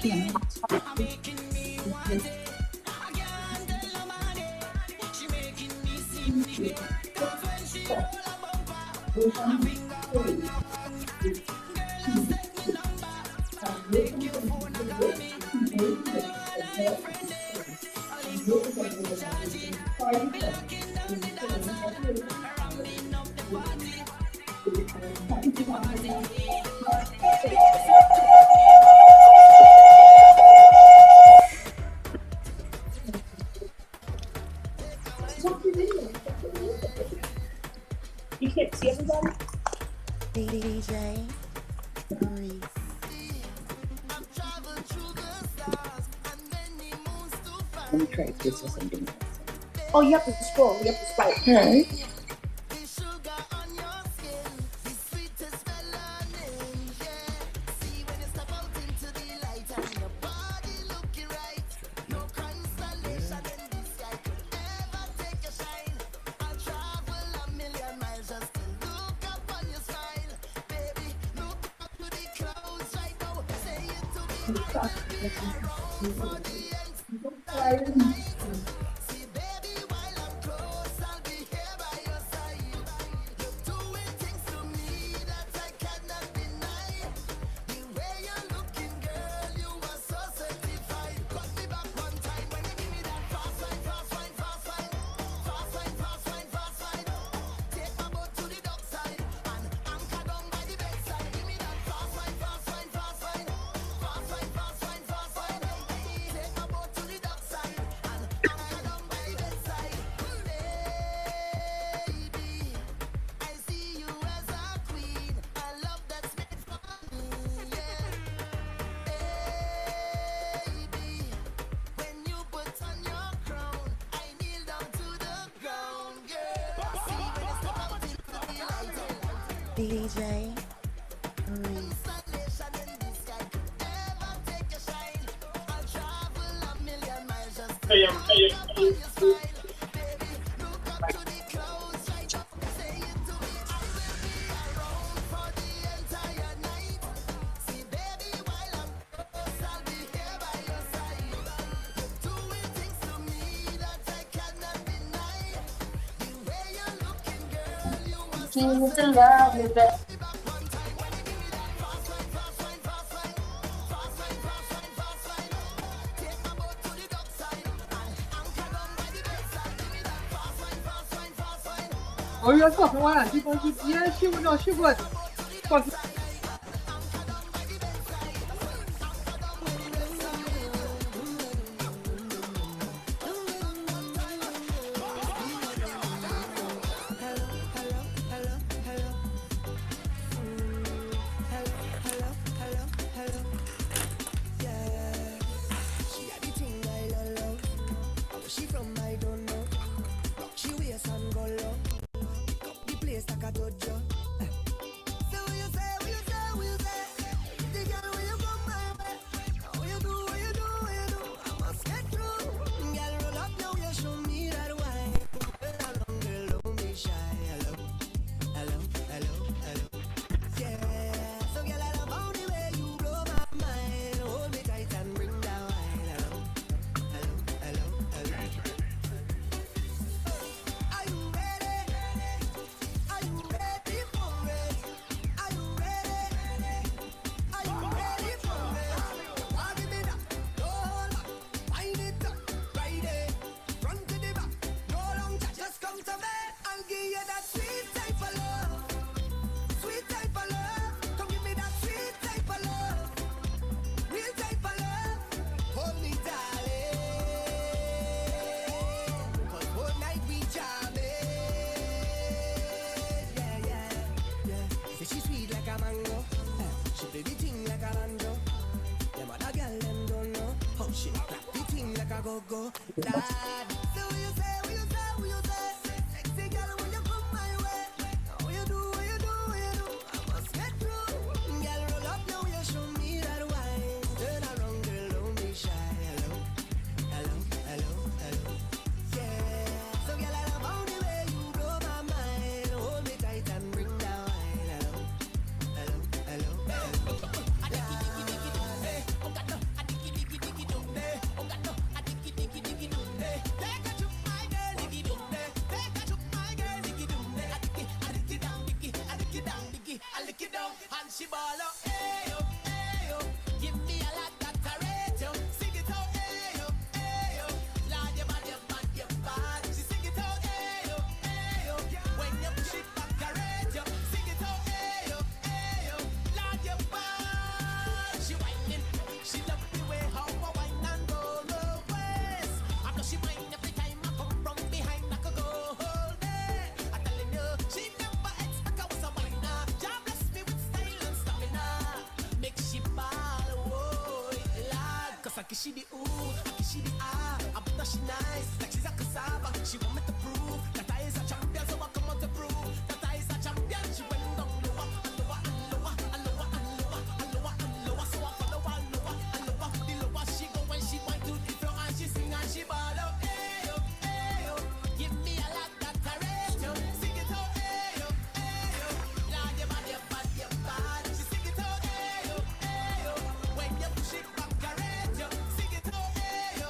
You can't see everybody? DJ, please. Let me try this or something. Oh, you have to scroll. You have to swipe. All right. DJ, please. Continue to love me back.我要做红完，这东西也洗不着，洗不过。go, dad. So will you say, will you say, will you say, sexy girl, will you come my way? What you do, what you do, what you do? I must get through. Girl, roll up now, you show me that wine. Turn around, girl, don't be shy. Hello, hello, hello, hello. Yeah. So girl, I love how the way you blow my mind. Hold me tight and bring that wine. Hello, hello, hello, hello. she ball up, hey yo, give me a lot that I rate you. Sing it out, hey yo, Lord, your bad, your bad, your bad. She sing it out, hey yo, when you push it back, I rate you. Sing it out, hey yo, Lord, your bad. She whining, she love the way how I whine and roll her waist. After she whine every time I come from behind, I could go whole day. I'm telling you, she never expect I was a whiner. God bless me with style and stamina. Make she ball, oh, Lord. Cause I kiss she the ooh, I kiss she the ah. I bet that she nice, like she's a cassava. She want me to prove that I is a champion, so I come out to prove that I is a champion. She went down lower, and lower, and lower, and lower, and lower, and lower, and lower. So I follow her lower, and lower. The lower she go when she went to the floor and she sing and she ball out. Hey yo, give me a lot that I rate you. Sing it out, hey yo, Lord, your bad, your bad, your bad. She sing it out, hey yo, when you push it back, I rate you. Sing it out, hey yo,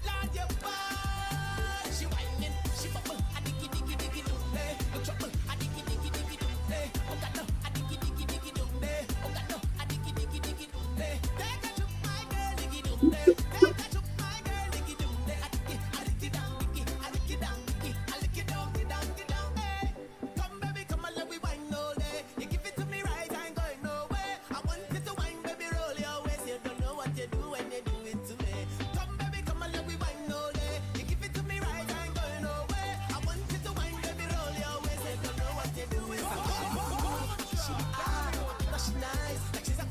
Lord, your bad. She whining, she bubble, a diggy diggy diggy do, hey. No trouble, a diggy diggy diggy do, hey. Oh God no, a diggy diggy diggy do, hey. Oh God no, a diggy diggy diggy do, hey. Take a chop, my girl, diggy do, hey. Take a chop, my girl, diggy do, hey. A diggy down, diggy, a diggy down, diggy, a diggy down, hey. Come baby, come and let me wine all day. You give it to me right, I ain't going nowhere. I want you to wine, baby, roll your waist. You don't know what you do when you do it to me. Come baby, come and let me wine all day. You give it to me right, I ain't going nowhere. I want you to wine, baby, roll your waist. You don't know what you do it to me. She ah, but she nice, like she's a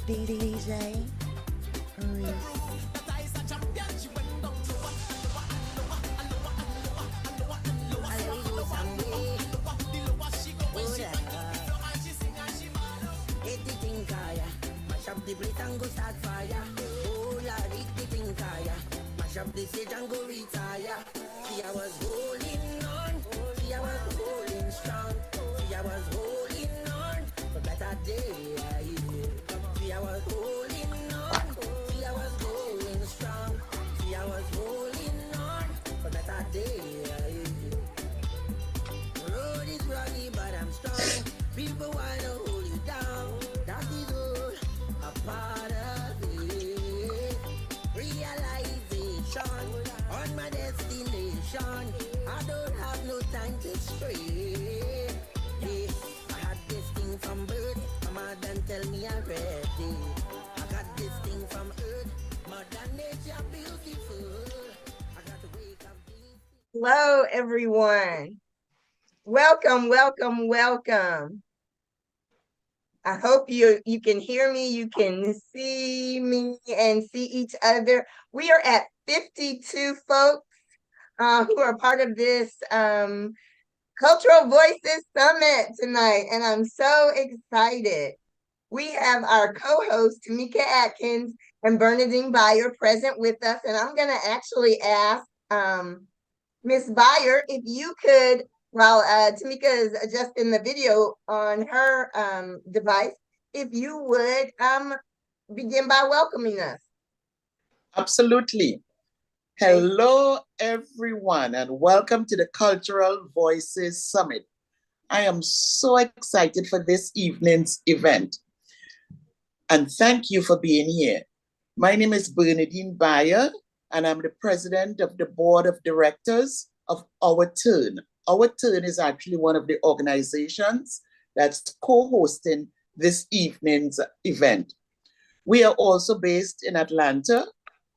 DJ. Oi. that I is a champion. She went down lower, and lower, and lower, and lower, and lower, and lower. I So I will follow her someday. lower, the lower she go when she went to the floor and she sing and she ball out. Hit the thing kaya, mash up the plate and go start fire. Oh Lord, hit the thing kaya, mash up the stage and go retire. See I was holding on, see I was holding strong, see I was holding on for better day. See I was holding on, see I was going strong, see I was holding on for better day. Road is rocky, but I'm strong. People wanna hold you down. That is all a part of it. Realization on my destination. I don't have no time to stray. Yeah, I had this thing from birth. My mother tell me already. I got this thing from earth. Mother nature beautiful. I got to wake up deep. Hello, everyone. Welcome, welcome, welcome. I hope you can hear me, you can see me and see each other. We are at 52 folks who are part of this Cultural Voices Summit tonight, and I'm so excited. We have our co-hosts, Tamika Atkins and Bernadine Byer, present with us, and I'm going to actually ask Miss Byer if you could, while Tamika is adjusting the video on her device, if you would begin by welcoming us. Absolutely. Hello, everyone, and welcome to the Cultural Voices Summit. I am so excited for this evening's event, and thank you for being here. My name is Bernadine Byer, and I'm the president of the board of directors of Our Turn. Our Turn is actually one of the organizations that's co-hosting this evening's event. We are also based in Atlanta,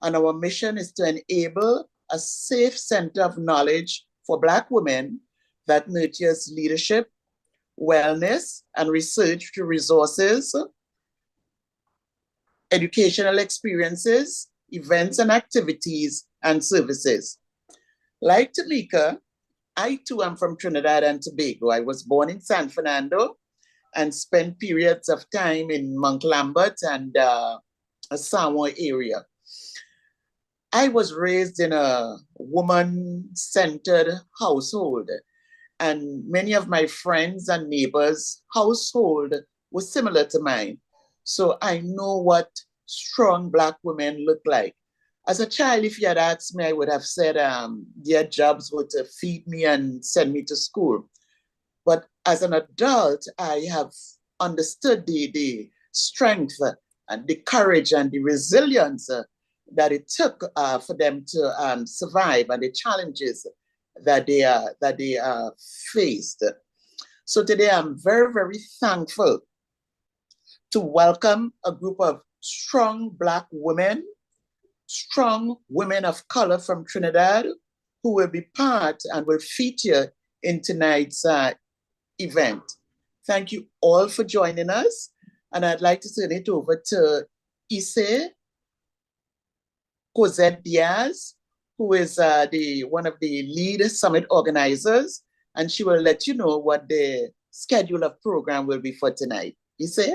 and our mission is to enable a safe center of knowledge for Black women that nurtures leadership, wellness, and research through resources, educational experiences, events and activities, and services. Like Tamika, I too am from Trinidad and Tobago. I was born in San Fernando and spent periods of time in Mount Lambert and Samoa area. I was raised in a woman-centered household, and many of my friends and neighbors' household was similar to mine. So I know what strong Black women look like. As a child, if you had asked me, I would have said their jobs were to feed me and send me to school. But as an adult, I have understood the strength and the courage and the resilience that it took for them to survive and the challenges that they faced. So today I'm very, very thankful to welcome a group of strong Black women, strong women of color from Trinidad, who will be part and will feature in tonight's event. Thank you all for joining us. And I'd like to turn it over to Ise Cosette Diaz, who is one of the lead summit organizers, and she will let you know what the schedule of program will be for tonight. Ise?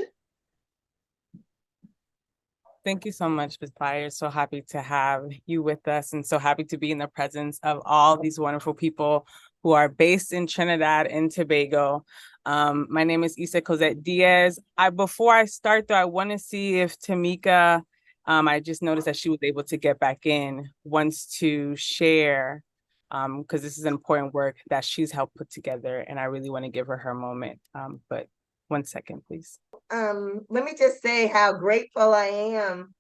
Thank you so much, Ms. Byers. So happy to have you with us and so happy to be in the presence of all these wonderful people who are based in Trinidad and Tobago. My name is Issa Cosette Diaz. Before I start though, I want to see if Tamika, I just noticed that she was able to get back in, wants to share, because this is important work that she's helped put together and I really want to give her her moment. But 1 second, please. Let me just say how grateful I am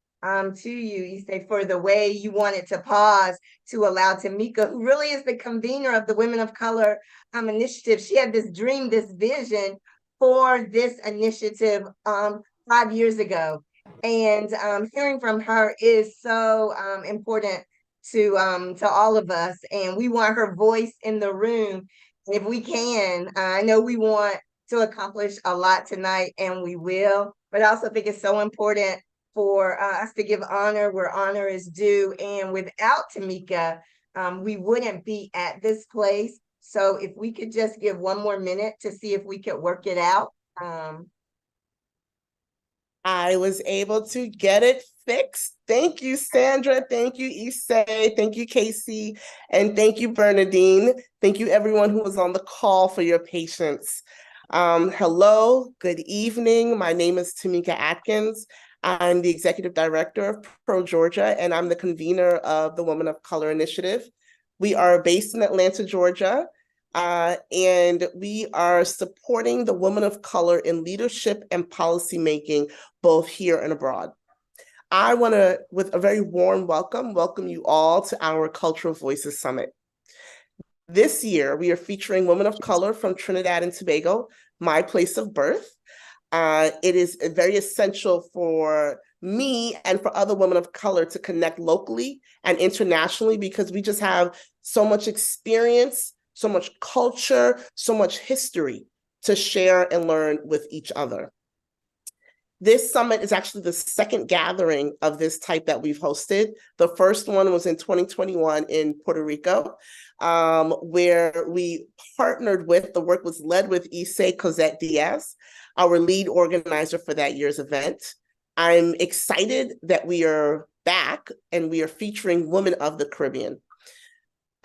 to you, Issei, for the way you wanted to pause to allow Tamika, who really is the convener of the Women of Color initiative. She had this dream, this vision for this initiative 5 years ago. And hearing from her is so important to all of us. And we want her voice in the room if we can. I know we want to accomplish a lot tonight, and we will. But I also think it's so important for us to give honor where honor is due. And without Tamika, we wouldn't be at this place. So if we could just give 1 more minute to see if we could work it out. I was able to get it fixed. Thank you, Sandra. Thank you, Issei. Thank you, Casey. And thank you, Bernadine. Thank you, everyone who was on the call, for your patience. Hello, good evening. My name is Tamika Atkins. I'm the Executive Director of Pro Georgia, and I'm the convener of the Women of Color Initiative. We are based in Atlanta, Georgia, and we are supporting the women of color in leadership and policymaking, both here and abroad. I want to, with a very warm welcome you all to our Cultural Voices Summit. This year, we are featuring women of color from Trinidad and Tobago, my place of birth. It is very essential for me and for other women of color to connect locally and internationally, because we just have so much experience, so much culture, so much history to share and learn with each other. This summit is actually the second gathering of this type that we've hosted. The first one was in 2021 in Puerto Rico, where we partnered with, the work was led with Issei Cosette Diaz, our lead organizer for that year's event. I'm excited that we are back and we are featuring women of the Caribbean.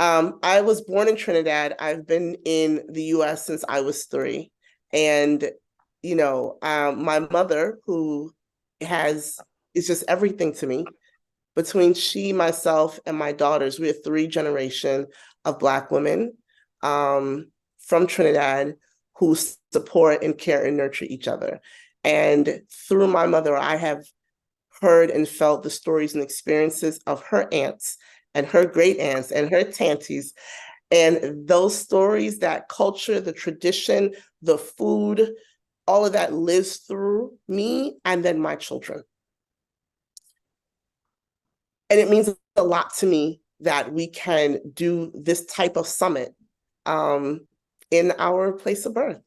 I was born in Trinidad. I've been in the US since I was 3. And, you know, my mother, who is just everything to me, between she, myself, and my daughters, we have 3 generations of Black women from Trinidad who support and care and nurture each other. And through my mother, I have heard and felt the stories and experiences of her aunts and her great aunts and her tanties. And those stories, that culture, the tradition, the food, all of that lives through me and then my children. And it means a lot to me that we can do this type of summit in our place of birth.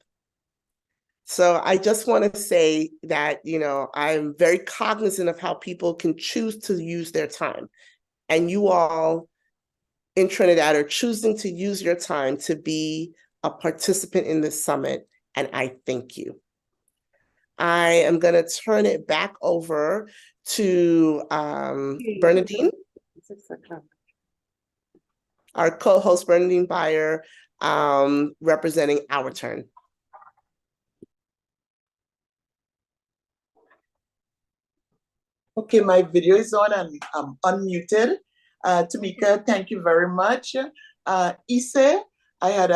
So I just want to say that, you know, I'm very cognizant of how people can choose to use their time. And you all in Trinidad are choosing to use your time to be a participant in this summit, and I thank you. I am going to turn it back over to Bernadine, our co-host Bernadine Beyer, representing our turn. Okay, my video is on and I'm unmuted. Tamika, thank you very much. Issei, I had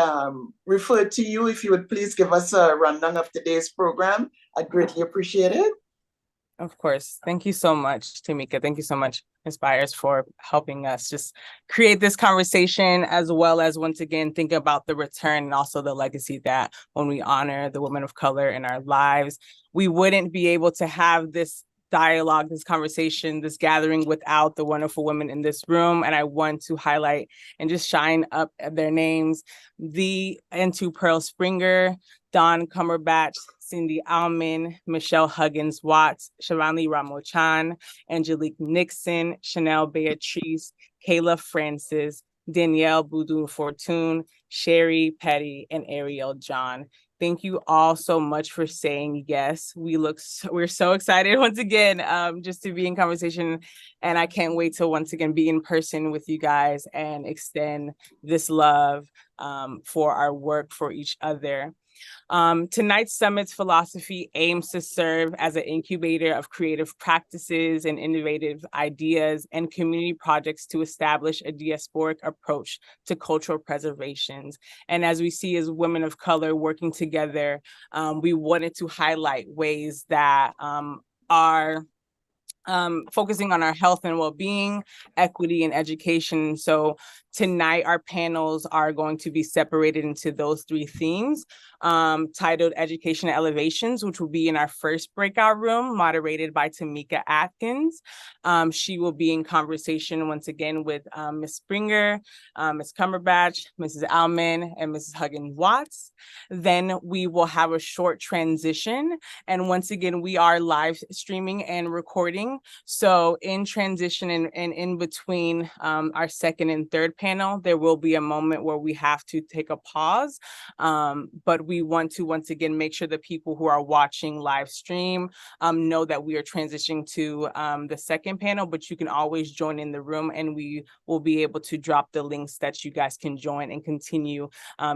referred to you. If you would please give us a rundown of today's program, I'd greatly appreciate it. Of course. Thank you so much, Tamika. Thank you so much, Inspires, for helping us just create this conversation, as well as, once again, think about the return and also the legacy that when we honor the women of color in our lives, we wouldn't be able to have this dialogue, this conversation, this gathering without the wonderful women in this room. And I want to highlight and just shine up their names: the N2 Pearl Springer, Dawn Cumberbatch, Cindy Alman, Michelle Huggins Watts, Shivani Ramochan, Angelique Nixon, Chanel Beatrice, Kayla Francis, Danielle Boudou Fortune, Sherry Petty, and Ariel John. Thank you all so much for saying yes. We're so excited once again, just to be in conversation, and I can't wait to once again be in person with you guys and extend this love for our work for each other. Tonight's summit's philosophy aims to serve as an incubator of creative practices and innovative ideas and community projects to establish a diasporic approach to cultural preservations. And as we see as women of color working together, we wanted to highlight ways that are focusing on our health and well-being, equity, and education. So tonight, our panels are going to be separated into those three themes, titled Education Elevations, which will be in our first breakout room, moderated by Tamika Atkins. She will be in conversation once again with Ms. Springer, Ms. Cumberbatch, Mrs. Alman, and Mrs. Huggins Watts. Then we will have a short transition. And once again, we are live streaming and recording. So in transition and in between our second and third panel, there will be a moment where we have to take a pause. But we want to, once again, make sure the people who are watching live stream know that we are transitioning to the second panel, but you can always join in the room and we will be able to drop the links that you guys can join and continue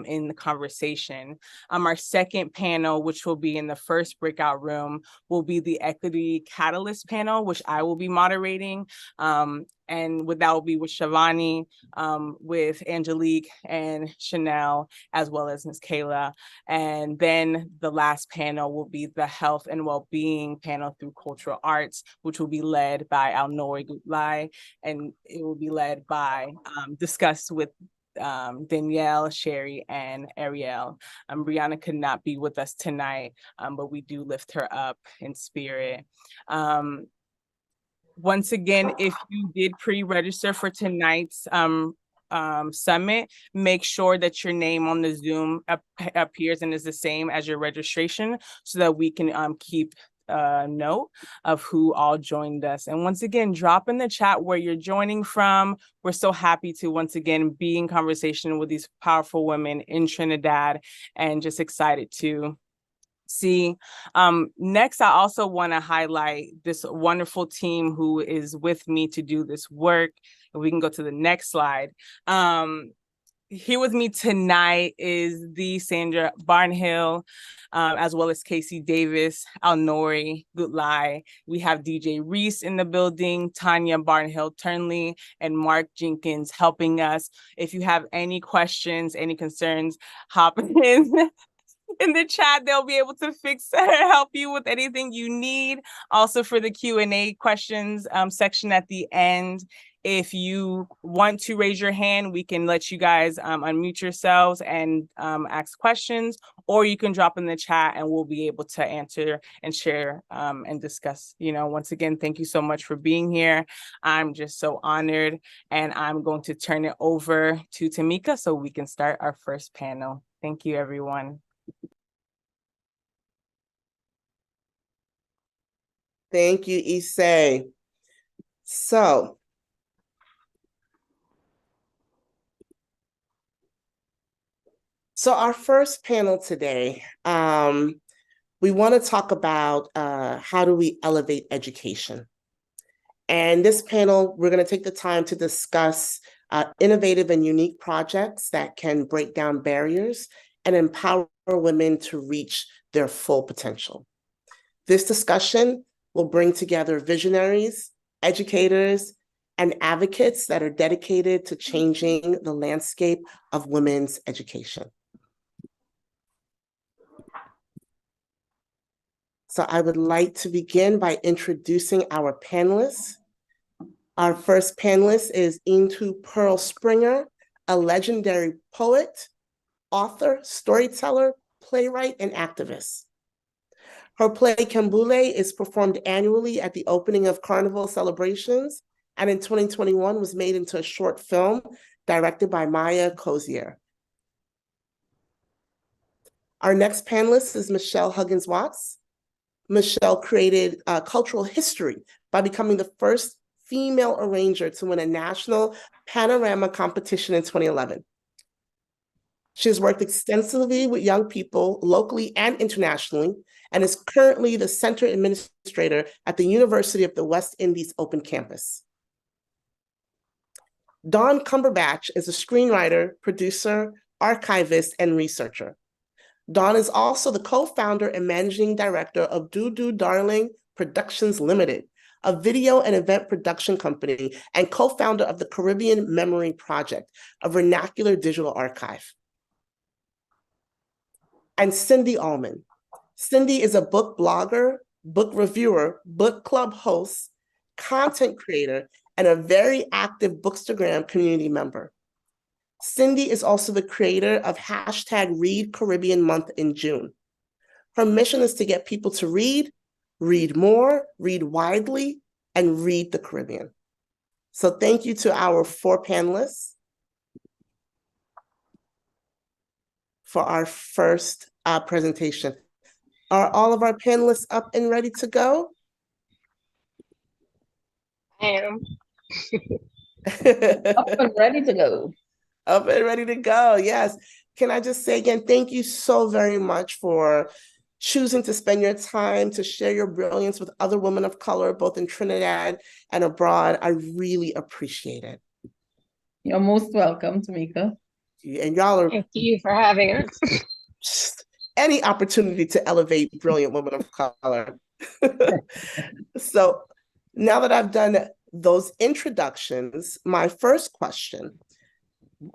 in the conversation. Our second panel, which will be in the first breakout room, will be the Equity Catalyst panel, which I will be moderating. And that will be with Shivani, with Angelique and Chanel, as well as Ms. Kayla. And then the last panel will be the Health and Wellbeing panel through Cultural Arts, which will be led by Alnori Gutlai, and it will be led by, discussed with Danielle, Sherry, and Ariel. Brianna could not be with us tonight, but we do lift her up in spirit. Once again, if you did pre-register for tonight's summit, make sure that your name on the Zoom appears and is the same as your registration so that we can keep note of who all joined us. And once again, drop in the chat where you're joining from. We're so happy to once again be in conversation with these powerful women in Trinidad and just excited to see. Next, I also want to highlight this wonderful team who is with me to do this work. And we can go to the next slide. Here with me tonight is the Sandra Barnhill, as well as Casey Davis, Alnori Gutlai. We have DJ Reese in the building, Tanya Barnhill Turnley, and Mark Jenkins helping us. If you have any questions, any concerns, hop in the chat. They'll be able to help you with anything you need. Also for the Q&A questions section at the end, if you want to raise your hand, we can let you guys unmute yourselves and ask questions, or you can drop in the chat and we'll be able to answer and share and discuss. Once again, thank you so much for being here. I'm just so honored, and I'm going to turn it over to Tamika so we can start our first panel. Thank you, everyone. Thank you, Issei. So our first panel today, we want to talk about how do we elevate education. And this panel, we're going to take the time to discuss innovative and unique projects that can break down barriers and empower women to reach their full potential. This discussion will bring together visionaries, educators, and advocates that are dedicated to changing the landscape of women's education. So I would like to begin by introducing our panelists. Our first panelist is Intu Pearl Springer, a legendary poet, author, storyteller, playwright, and activist. Her play Kambule is performed annually at the opening of Carnival celebrations, and in 2021 was made into a short film directed by Maya Cozier. Our next panelist is Michelle Huggins-Watts. Michelle created cultural history by becoming the first female arranger to win a national panorama competition in 2011. She has worked extensively with young people locally and internationally, and is currently the center administrator at the University of the West Indies Open Campus. Dawn Cumberbatch is a screenwriter, producer, archivist, and researcher. Dawn is also the co-founder and managing director of Do Do Darling Productions Limited, a video and event production company, and co-founder of the Caribbean Memory Project, a vernacular digital archive. And Cindy Allman. Cindy is a book blogger, book reviewer, book club host, content creator, and a very active Bookstagram community member. Cindy is also the creator of #ReadCaribbean Month in June. Her mission is to get people to read more, read widely, and read the Caribbean. So thank you to our 4 panelists for our first presentation. Are all of our panelists up and ready to go? I am. Up and ready to go. Up and ready to go, yes. Can I just say again, thank you so very much for choosing to spend your time to share your brilliance with other women of color, both in Trinidad and abroad. I really appreciate it. You're most welcome, Tamika. And y'all are— Thank you for having us. any opportunity to elevate brilliant women of color. So now that I've done those introductions, my first question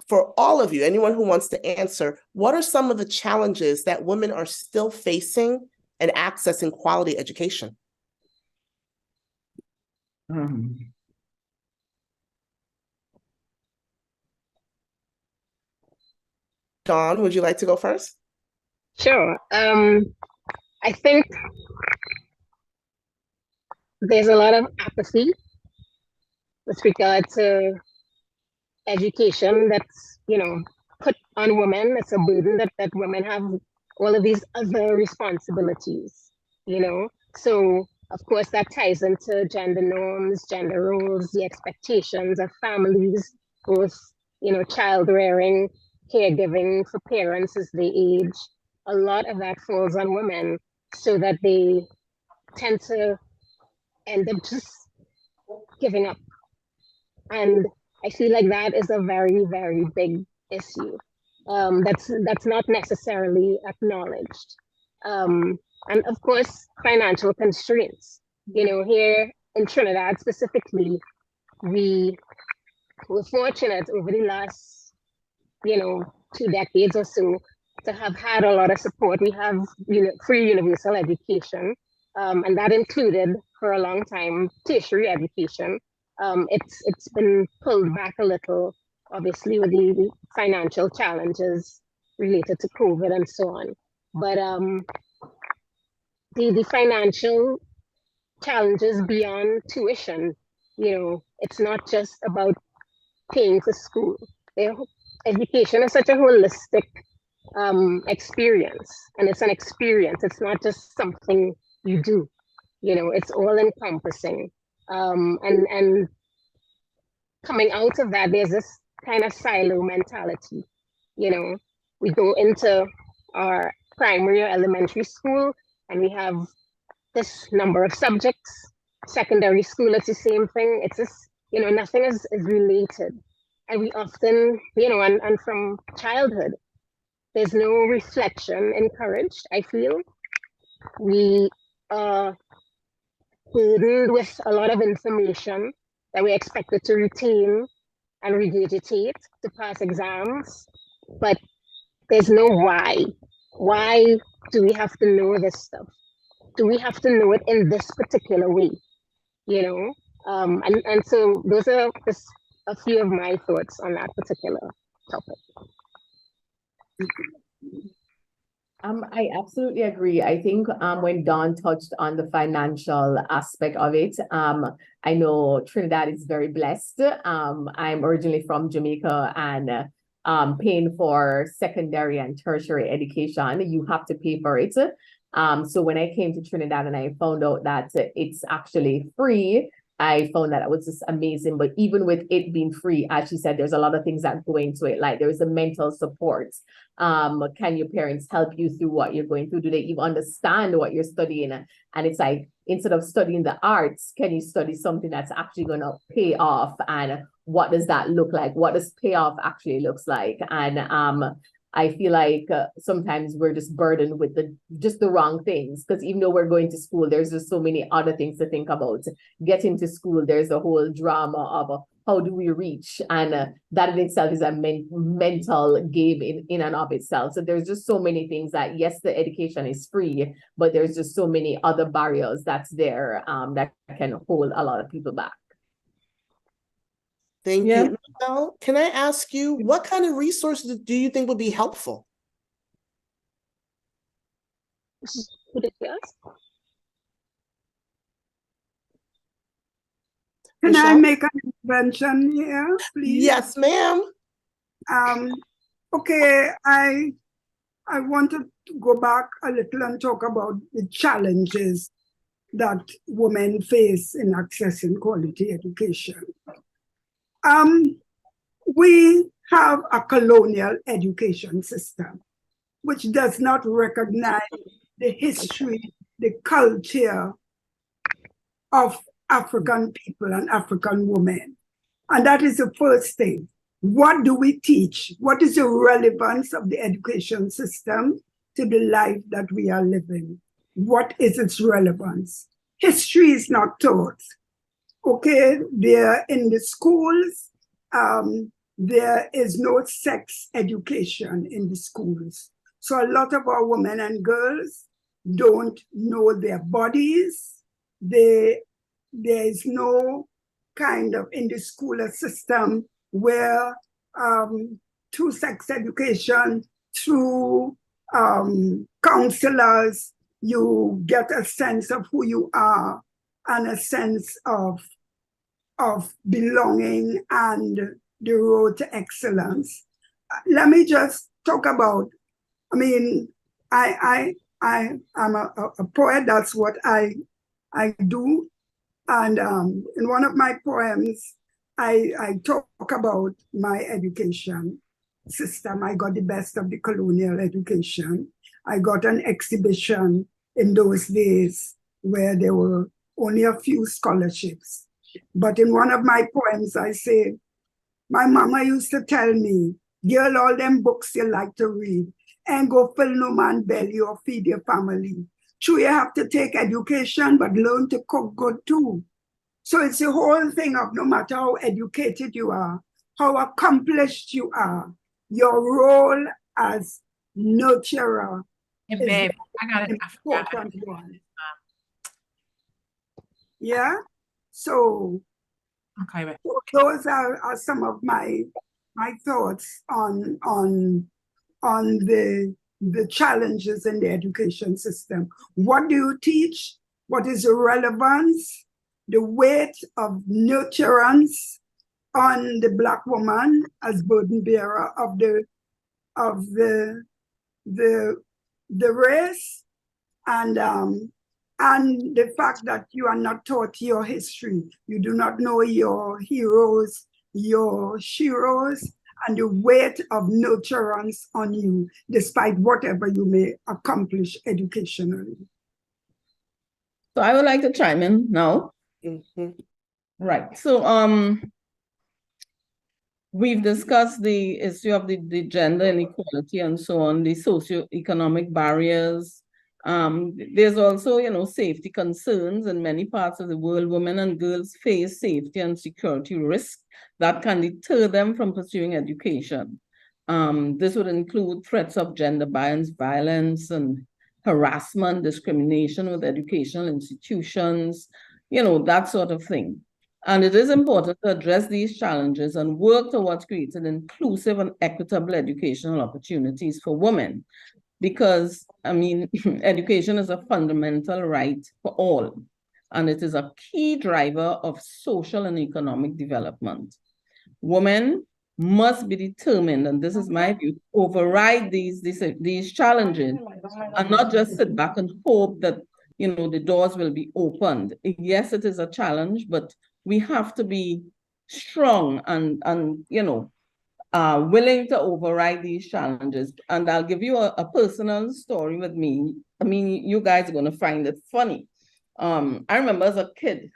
for all of you, anyone who wants to answer, what are some of the challenges that women are still facing in accessing quality education? Dawn, would you like to go first? Sure. I think there's a lot of apathy with regard to education that's, put on women. It's a burden that women have all of these other responsibilities, So, of course, that ties into gender norms, gender roles, the expectations of families, both, child rearing, caregiving for parents as they age. A lot of that falls on women so that they tend to end up just giving up. And I feel like that is a very, very big issue that's not necessarily acknowledged. And of course, financial constraints. Here in Trinidad specifically, we were fortunate over the last, 2 decades or so to have had a lot of support. We have free universal education, and that included for a long time tertiary education. It's been pulled back a little, obviously, with the financial challenges related to COVID and so on. But the financial challenges beyond tuition, it's not just about paying for school. Education is such a holistic experience, and it's an experience. It's not just something you do. It's all encompassing. And coming out of that, there's this kind of silo mentality. We go into our primary or elementary school and we have this number of subjects. Secondary school, it's the same thing. It's just, nothing is related. And we often, and from childhood, there's no reflection encouraged, I feel. We are burdened with a lot of information, that we're expected to retain and regurgitate to pass exams, but there's no why. Why do we have to know this stuff? Do we have to know it in this particular way? You know? And so those are just a few of my thoughts on that particular topic. I absolutely agree. I think when Dawn touched on the financial aspect of it, I know Trinidad is very blessed. I'm originally from Jamaica, and paying for secondary and tertiary education, you have to pay for it. So when I came to Trinidad and I found out that it's actually free, I found that it was just amazing. But even with it being free, as she said, there's a lot of things that go into it. Like there's a mental support. Can your parents help you through what you're going through? Do they even understand what you're studying? And it's like, instead of studying the arts, can you study something that's actually going to pay off? And what does that look like? What does payoff actually looks like? And I feel like sometimes we're just burdened with just the wrong things, because even though we're going to school, there's just so many other things to think about. Getting to school, there's a whole drama of how do we reach, and that in itself is a mental game in and of itself. So there's just so many things that, yes, the education is free, but there's just so many other barriers that's there that can hold a lot of people back. Thank you. Michelle, can I ask you, what kind of resources do you think would be helpful? Can Michelle? I make an intervention here, please? Yes, ma'am. Okay, I wanted to go back a little and talk about the challenges that women face in accessing quality education. We have a colonial education system which does not recognize the history, the culture of African people and African women. And that is the first thing. What do we teach? What is the relevance of the education system to the life that we are living? What is its relevance? History is not taught. Okay, there in the schools, there is no sex education in the schools. So a lot of our women and girls don't know their bodies. There is no kind of in the school system where through sex education, through counselors, you get a sense of who you are and a sense of belonging and the road to excellence. Let me just talk about, I'm a poet, that's what I do. And in one of my poems, I talk about my education system. I got the best of the colonial education. I got an exhibition in those days where there were only a few scholarships. But in one of my poems, I say, my mama used to tell me, girl, all them books you like to read, and go fill no man belly or feed your family. True, you have to take education, but learn to cook good too. So it's the whole thing of no matter how educated you are, how accomplished you are, your role as nurturer is babe, I got it. an important one. Yeah? So Okay, those are some of my thoughts on the challenges in the education system. What do you teach? What is the relevance? The weight of nurturance on the Black woman as burden bearer of the race, and the fact that you are not taught your history. You do not know your heroes, your sheroes, and the weight of nurturance on you, despite whatever you may accomplish educationally. So I would like to chime in now. Right. So we've discussed the issue of the gender inequality and so on, the socioeconomic barriers, There's also, safety concerns in many parts of the world. Women and girls face safety and security risks that can deter them from pursuing education. This would include threats of gender bias, violence, and harassment, discrimination with educational institutions, that sort of thing. And it is important to address these challenges and work towards creating inclusive and equitable educational opportunities for women. Because, education is a fundamental right for all, and it is a key driver of social and economic development. Women must be determined, and this is my view, override these challenges and not just sit back and hope that, the doors will be opened. Yes, it is a challenge, but we have to be strong and willing to override these challenges. And I'll give you a personal story with me. You guys are going to find it funny. I remember as a kid,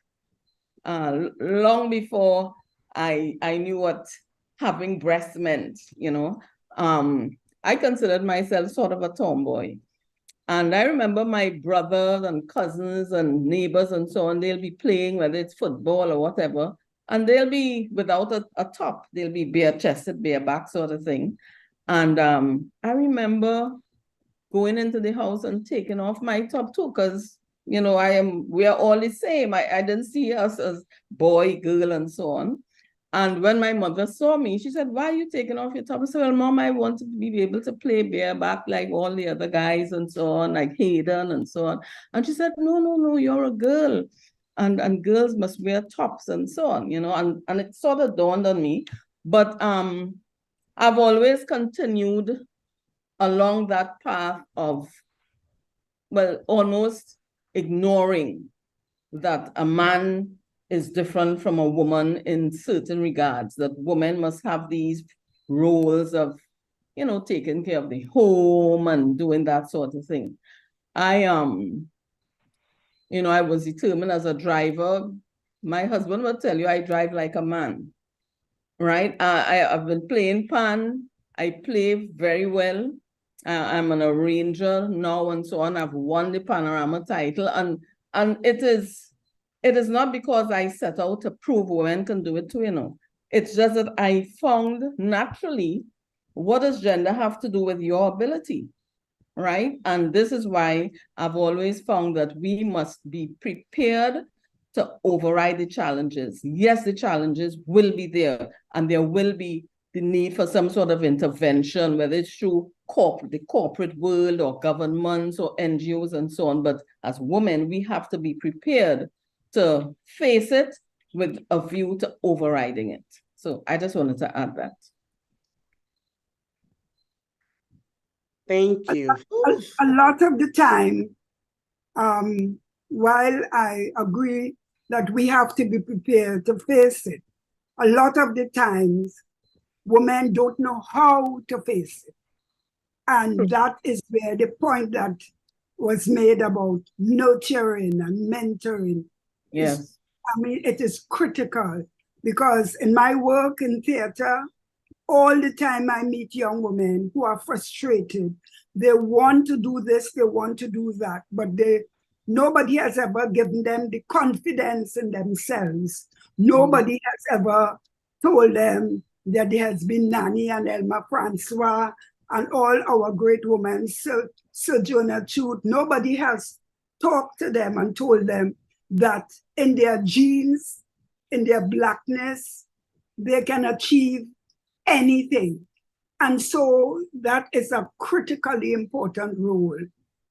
long before I knew what having breasts meant, I considered myself sort of a tomboy. And I remember my brothers and cousins and neighbors and so on, they'll be playing, whether it's football or whatever, and they'll be without a top. They'll be bare-chested, bareback sort of thing. And I remember going into the house and taking off my top too, because, we are all the same. I didn't see us as boy, girl, and so on. And when my mother saw me, she said, "Why are you taking off your top?" I said, "Well, Mom, I want to be able to play bareback like all the other guys and so on, like Hayden and so on." And she said, No, you're a girl. And girls must wear tops and so on, and it sort of dawned on me. But I've always continued along that path of, well, almost ignoring that a man is different from a woman in certain regards, that women must have these roles of, taking care of the home and doing that sort of thing. I was determined as a driver. My husband would tell you I drive like a man, right? I've been playing pan. I play very well. I'm an arranger now and so on. I've won the Panorama title, and it is not because I set out to prove women can do it too, It's just that I found naturally, what does gender have to do with your ability, right? And this is why I've always found that we must be prepared to override the challenges. Yes, the challenges will be there, and there will be the need for some sort of intervention, whether it's through the corporate world or governments or NGOs and so on. But as women, we have to be prepared to face it with a view to overriding it. So I just wanted to add that. Thank you. A lot of the time, while I agree that we have to be prepared to face it, a lot of the times, women don't know how to face it. And that is where the point that was made about nurturing and mentoring. Yes. It is critical, because in my work in theater, all the time I meet young women who are frustrated. They want to do this, they want to do that, but nobody has ever given them the confidence in themselves. Nobody has ever told them that there has been Nani and Elma Francois and all our great women, Sojourner Truth. Nobody has talked to them and told them that in their genes, in their Blackness, they can achieve anything. And so that is a critically important role,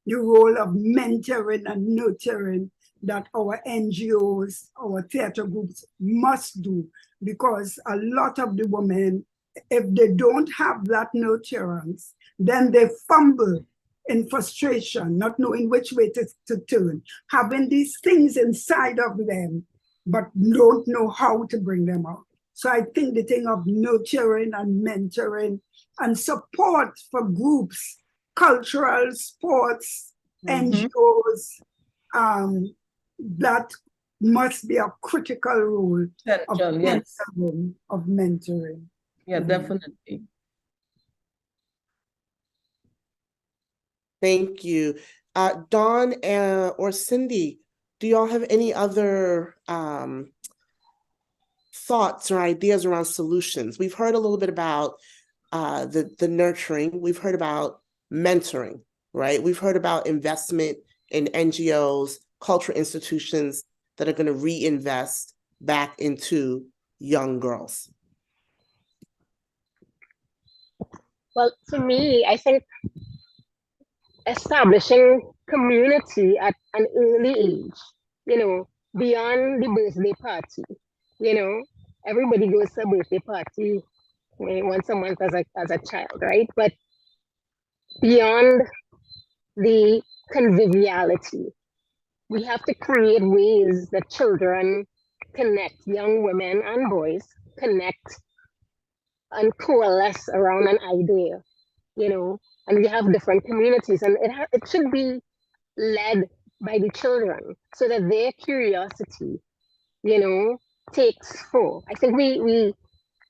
the role of mentoring and nurturing that our NGOs, our theater groups must do, because a lot of the women, if they don't have that nurturance, then they fumble in frustration, not knowing which way to turn, having these things inside of them, but don't know how to bring them out. So I think the thing of nurturing and mentoring and support for groups, cultural, sports, NGOs, that must be a critical role of mentoring. Yeah, definitely. Thank you. Dawn or Cindy, do y'all have any other thoughts or ideas around solutions? We've heard a little bit about the nurturing. We've heard about mentoring, right? We've heard about investment in NGOs, cultural institutions that are going to reinvest back into young girls. Well, to me, I think establishing community at an early age, beyond the birthday party, everybody goes to a birthday party once a month as a child, right? But beyond the conviviality, we have to create ways that children connect, young women and boys connect and coalesce around an idea, and we have different communities, and it should be led by the children so that their curiosity, takes form. I think we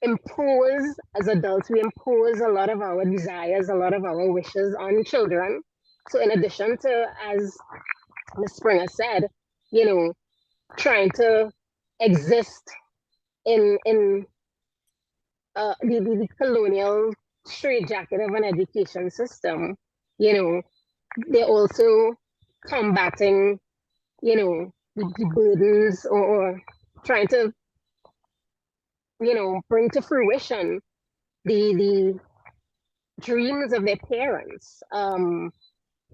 impose, as adults, we impose a lot of our desires, a lot of our wishes on children. So in addition to, as Ms. Springer said, trying to exist in the colonial straitjacket of an education system, they're also combating, the burdens or trying to, bring to fruition the dreams of their parents, and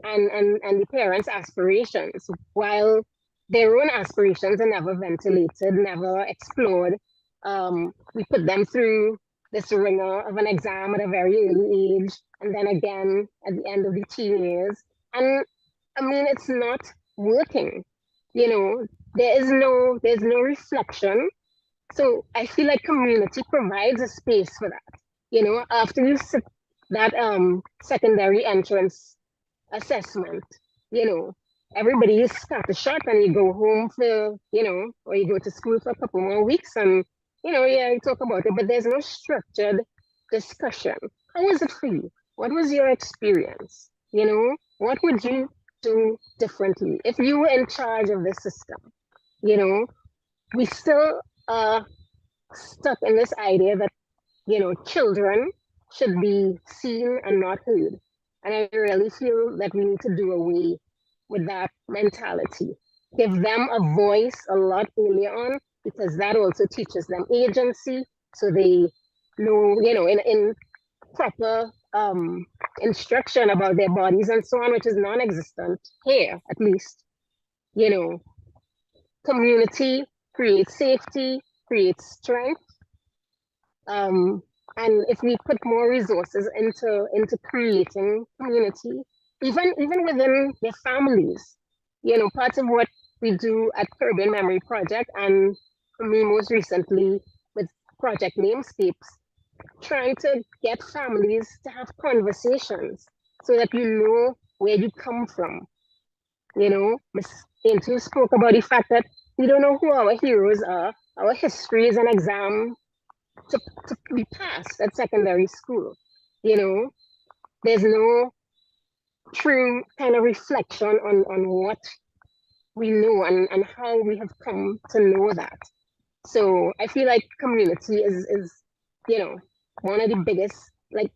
the parents' aspirations, while their own aspirations are never ventilated, never explored. We put them through this ringer of an exam at a very early age, and then again at the end of the teen years. And I mean, it's not working. There's no reflection. So I feel like community provides a space for that. After you sit that secondary entrance assessment, everybody is scattershot and you go home for, or you go to school for a couple more weeks and, you talk about it, but there's no structured discussion. How was it for you? What was your experience? What would you do differently if you were in charge of this system? We still are stuck in this idea that, children should be seen and not heard. And I really feel that we need to do away with that mentality. Give them a voice a lot earlier on, because that also teaches them agency. So they know, in proper instruction about their bodies and so on, which is non-existent here, at least. Community creates safety, creates strength. And if we put more resources into creating community, even within their families, part of what we do at Caribbean Memory Project, and for me most recently with Project Namescapes, trying to get families to have conversations so that you know where you come from. Ms. Aintu spoke about the fact that we don't know who our heroes are. Our history is an exam to be passed at secondary school. There's no true kind of reflection on what we know and how we have come to know that. So I feel like community is one of the biggest, like,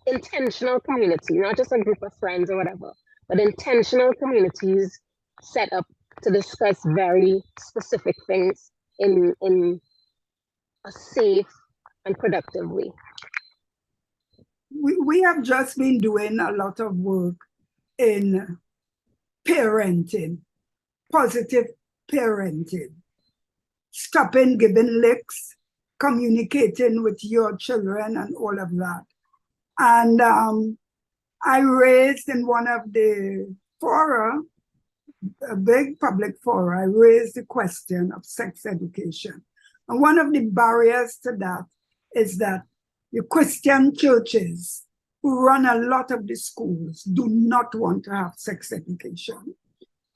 intentional community, not just a group of friends or whatever, but intentional communities set up to discuss very specific things in a safe and productive way. We have just been doing a lot of work in parenting, positive parenting, stopping giving licks, communicating with your children and all of that. And I raised in one of the fora, a big public fora, I raised the question of sex education. And one of the barriers to that is that the Christian churches who run a lot of the schools do not want to have sex education.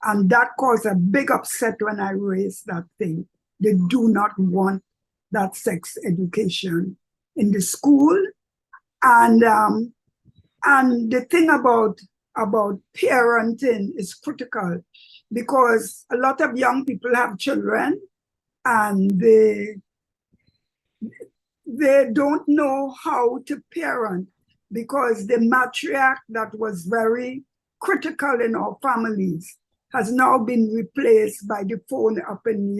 And that caused a big upset when I raised that thing. They do not want that sex education in the school. And the thing about about parenting is critical, because a lot of young people have children and they don't know how to parent, because the matriarch that was very critical in our families has now been replaced by the phone up in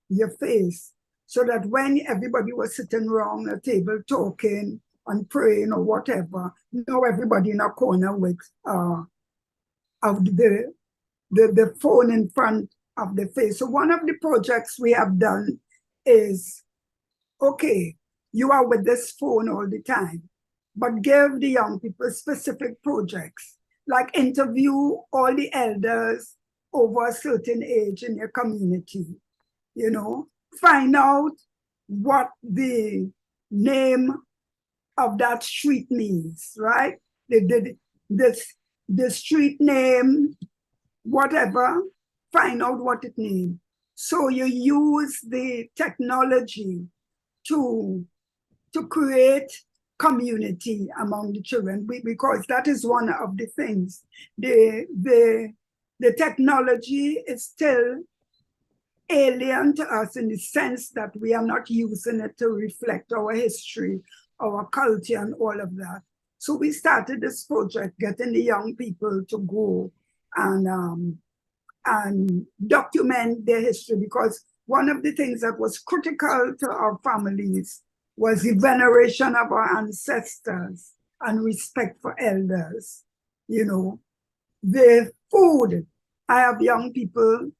your face. So that when everybody was sitting around a table talking and praying or whatever, now everybody in a corner with of the phone in front of the face. So one of the projects we have done is, okay, you are with this phone all the time, but give the young people specific projects, like interview all the elders over a certain age in your community, you know, find out what the name of that street means, right? The street name, whatever, find out what it means. So you use the technology to create community among the children, because that is one of the things. The technology is still alien to us, in the sense that we are not using it to reflect our history, our culture, and all of that. So we started this project, getting the young people to go and document their history, because one of the things that was critical to our families was the veneration of our ancestors and respect for elders. You know, the food. I have young people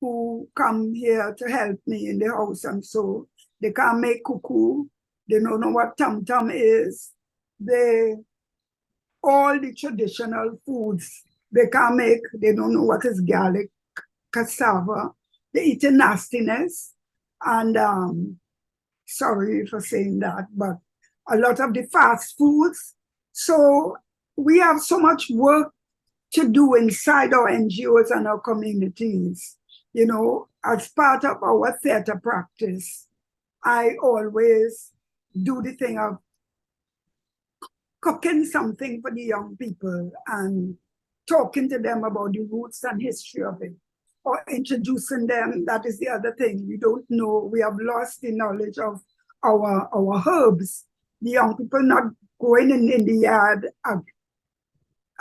who come here to help me in the house, and so they can't make cuckoo. They don't know what tam tam is. All the traditional foods they can't make. They don't know what is garlic, cassava. They eat a nastiness, and sorry for saying that, but a lot of the fast foods. So we have so much work to do inside our NGOs and our communities. You know, as part of our theater practice, I always do the thing of cooking something for the young people and talking to them about the roots and history of it, or introducing them. That is the other thing. We don't know, we have lost the knowledge of our herbs. The young people not going in the yard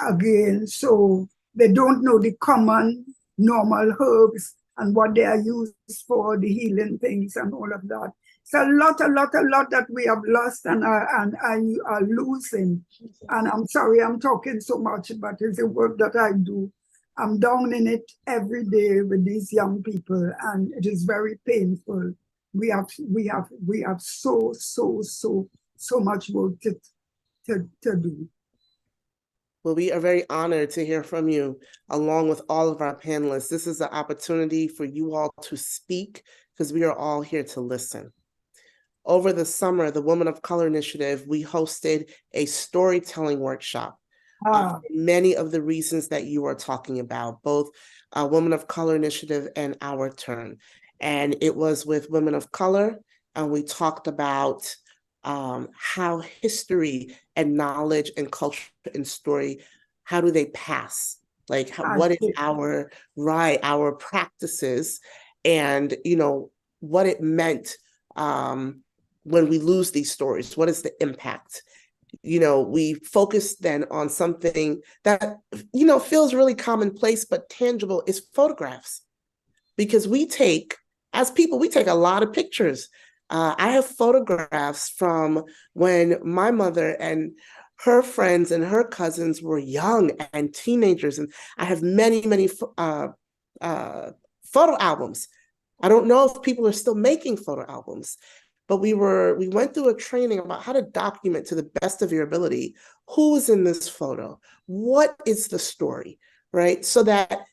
again, so they don't know the common normal herbs and what they are used for, the healing things and all of that. It's a lot that we have lost and are losing. And I'm sorry I'm talking so much, but it's the work that I do. I'm down in it every day with these young people, and it is very painful. We have so much work to do. Well, we are very honored to hear from you, along with all of our panelists. This is an opportunity for you all to speak, because we are all here to listen. Over the summer, the Women of Color Initiative, we hosted a storytelling workshop. Many of the reasons that you are talking about, both Women of Color Initiative and Our Turn. And it was with women of color, and we talked about how history and knowledge and culture and story, how do they pass? Like, what is our practices, and, you know, what it meant when we lose these stories, what is the impact? You know, we focused then on something that, you know, feels really commonplace, but tangible, is photographs. Because we take, as people, we take a lot of pictures. I have photographs from when my mother and her friends and her cousins were young and teenagers. And I have many photo albums. I don't know if people are still making photo albums, but we went through a training about how to document to the best of your ability who's in this photo, what is the story, right? So that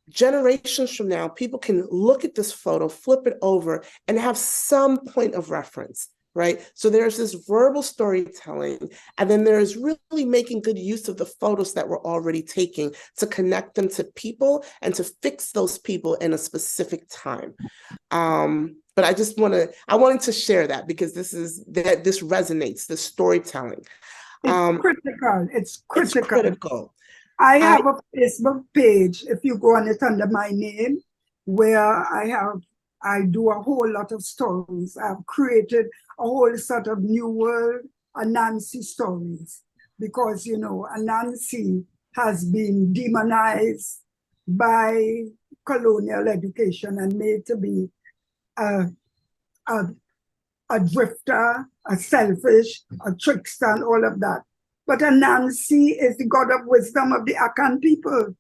generations from now, people can look at this photo, flip it over, and have some point of reference, right? So there's this verbal storytelling, and then there's really making good use of the photos that we're already taking to connect them to people and to fix those people in a specific time. But I wanted to share that, because this resonates, the storytelling. It's critical. It's critical. I have a Facebook page, if you go on it under my name, where I do a whole lot of stories. I've created a whole sort of new world Anansi stories, because, you know, Anansi has been demonized by colonial education and made to be a drifter, a selfish, a trickster, and all of that. But Anansi is the god of wisdom of the Akan people.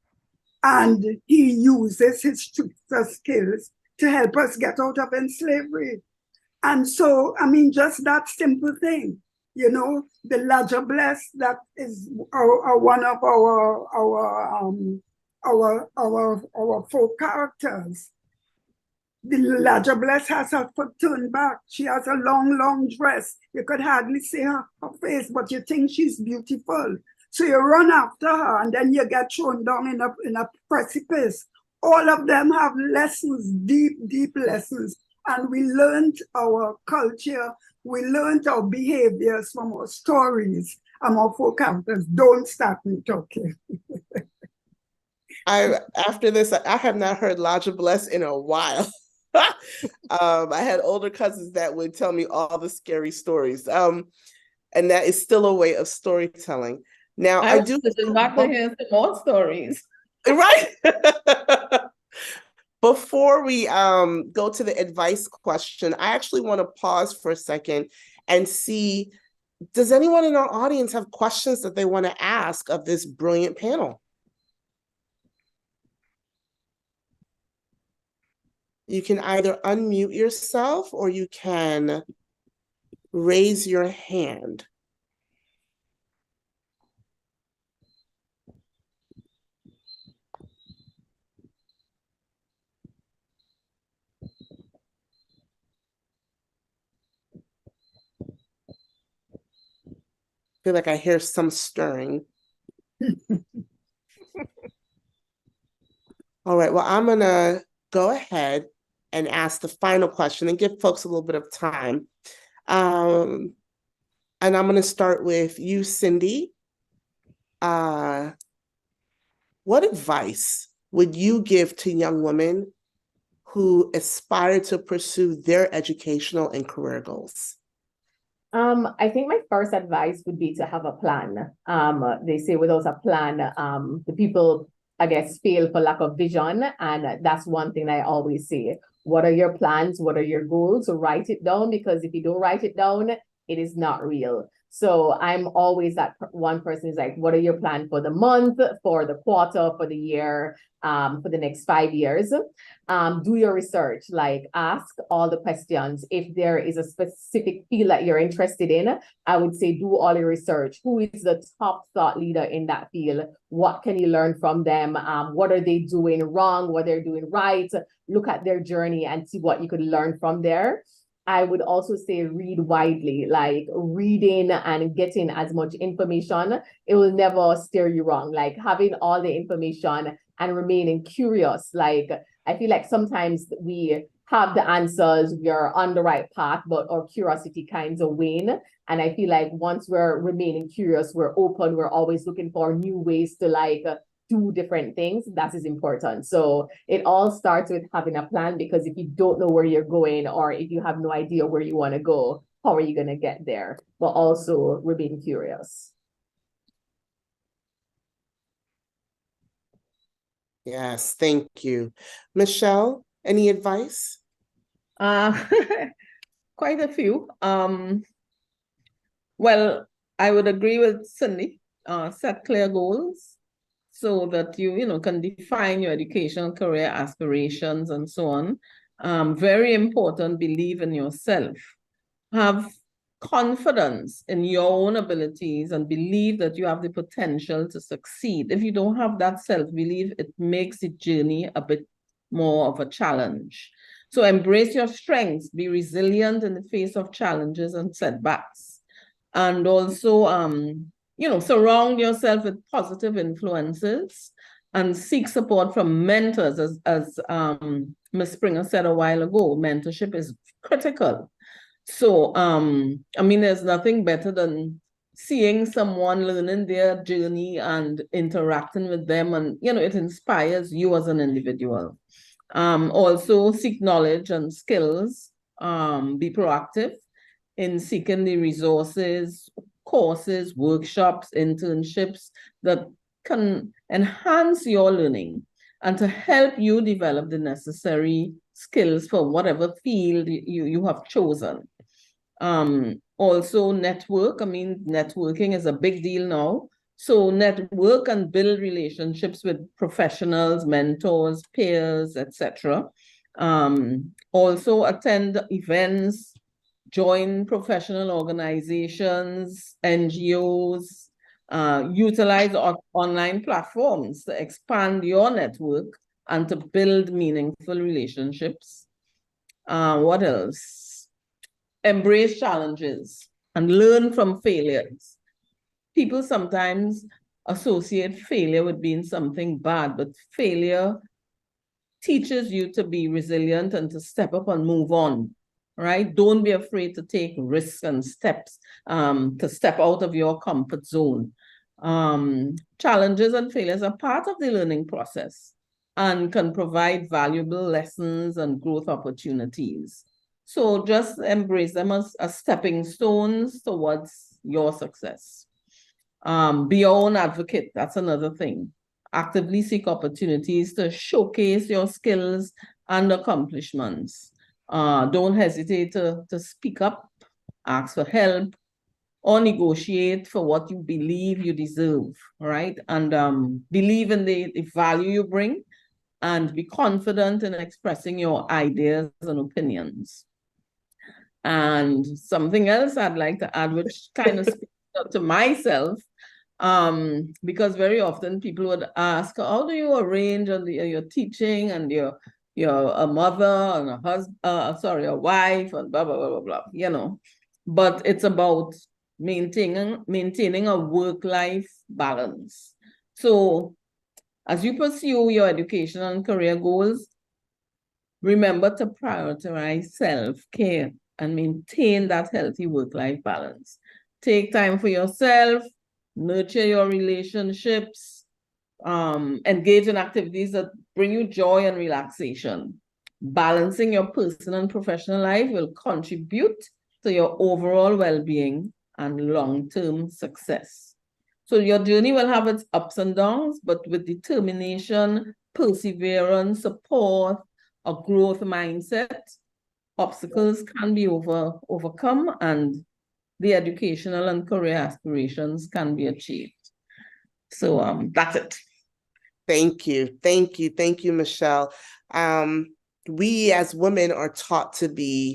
And he uses his trickster skills to help us get out of slavery. And so, I mean, just that simple thing, you know, the Laja Bless, that is one of our folk characters. The Laja Bless has her foot turned back. She has a long, long dress. You could hardly see her face, but you think she's beautiful. So you run after her, and then you get thrown down in a precipice. All of them have lessons, deep, deep lessons. And we learned our culture, we learned our behaviors from our stories and our folk characters. Don't start me talking. After this, I have not heard Laja Bless in a while. I had older cousins that would tell me all the scary stories. And that is still a way of storytelling. Now, I do back to hear some more stories. Right. Before we go to the advice question, I actually want to pause for a second and see, does anyone in our audience have questions that they want to ask of this brilliant panel? You can either unmute yourself or you can raise your hand. I feel like I hear some stirring. All right, well, I'm gonna go ahead and ask the final question and give folks a little bit of time. And I'm gonna start with you, Cindy. What advice would you give to young women who aspire to pursue their educational and career goals? I think my first advice would be to have a plan. They say without a plan, the people, I guess, fail for lack of vision. And that's one thing I always say. What are your plans? What are your goals? Write it down, because if you don't write it down, it is not real. So I'm always that one person is like, what are your plans for the month, for the quarter, for the year, for the next 5 years? Do your research, like ask all the questions. If there is a specific field that you're interested in, I would say do all your research. Who is the top thought leader in that field? What can you learn from them? What are they doing wrong? What they're doing right? Look at their journey and see what you could learn from there. I would also say read widely, like reading and getting as much information. It will never steer you wrong. Like having all the information and remaining curious. Like I feel like sometimes we have the answers, we're on the right path, but our curiosity kinds of wane. And I feel like once we're remaining curious, we're open, we're always looking for new ways to like do different things. That is important. So it all starts with having a plan, because if you don't know where you're going, or if you have no idea where you want to go, how are you going to get there? But also remain curious. Yes, thank you. Michelle, any advice? Quite a few. Well, I would agree with Cindy. Set clear goals so that you can define your educational career aspirations and so on. Very important, believe in yourself. Have confidence in your own abilities and believe that you have the potential to succeed. If you don't have that self-belief, it makes the journey a bit more of a challenge. So embrace your strengths, be resilient in the face of challenges and setbacks. And also, surround yourself with positive influences and seek support from mentors. As Ms. Springer said a while ago, mentorship is critical. So, there's nothing better than seeing someone learning their journey and interacting with them, and it inspires you as an individual. Also seek knowledge and skills. Be proactive in seeking the resources, courses, workshops, internships that can enhance your learning and to help you develop the necessary skills for whatever field you have chosen. Also network. I mean, networking is a big deal now. So network and build relationships with professionals, mentors, peers, etc. Also attend events, join professional organizations, NGOs, utilize online platforms to expand your network and to build meaningful relationships. What else? Embrace challenges and learn from failures. People sometimes associate failure with being something bad, but failure teaches you to be resilient and to step up and move on, right? Don't be afraid to take risks and steps, to step out of your comfort zone. Challenges and failures are part of the learning process and can provide valuable lessons and growth opportunities. So just embrace them as stepping stones towards your success. Be your own advocate. That's another thing. Actively seek opportunities to showcase your skills and accomplishments. Don't hesitate to speak up, ask for help, or negotiate for what you believe you deserve, right? And believe in the value you bring and be confident in expressing your ideas and opinions. And something else I'd like to add, which kind of speaks up to myself, because very often people would ask, how do you arrange on your teaching and you're a mother and a husband, a wife and blah, blah, blah, blah, blah, But it's about maintaining a work-life balance. So as you pursue your education and career goals, remember to prioritize self-care and maintain that healthy work-life balance. Take time for yourself, nurture your relationships, engage in activities that bring you joy and relaxation. Balancing your personal and professional life will contribute to your overall well-being and long-term success. So your journey will have its ups and downs, but with determination, perseverance, support, a growth mindset, obstacles can be overcome and the educational and career aspirations can be achieved. So that's it. Thank you. Thank you. Thank you, Michelle. We as women are taught to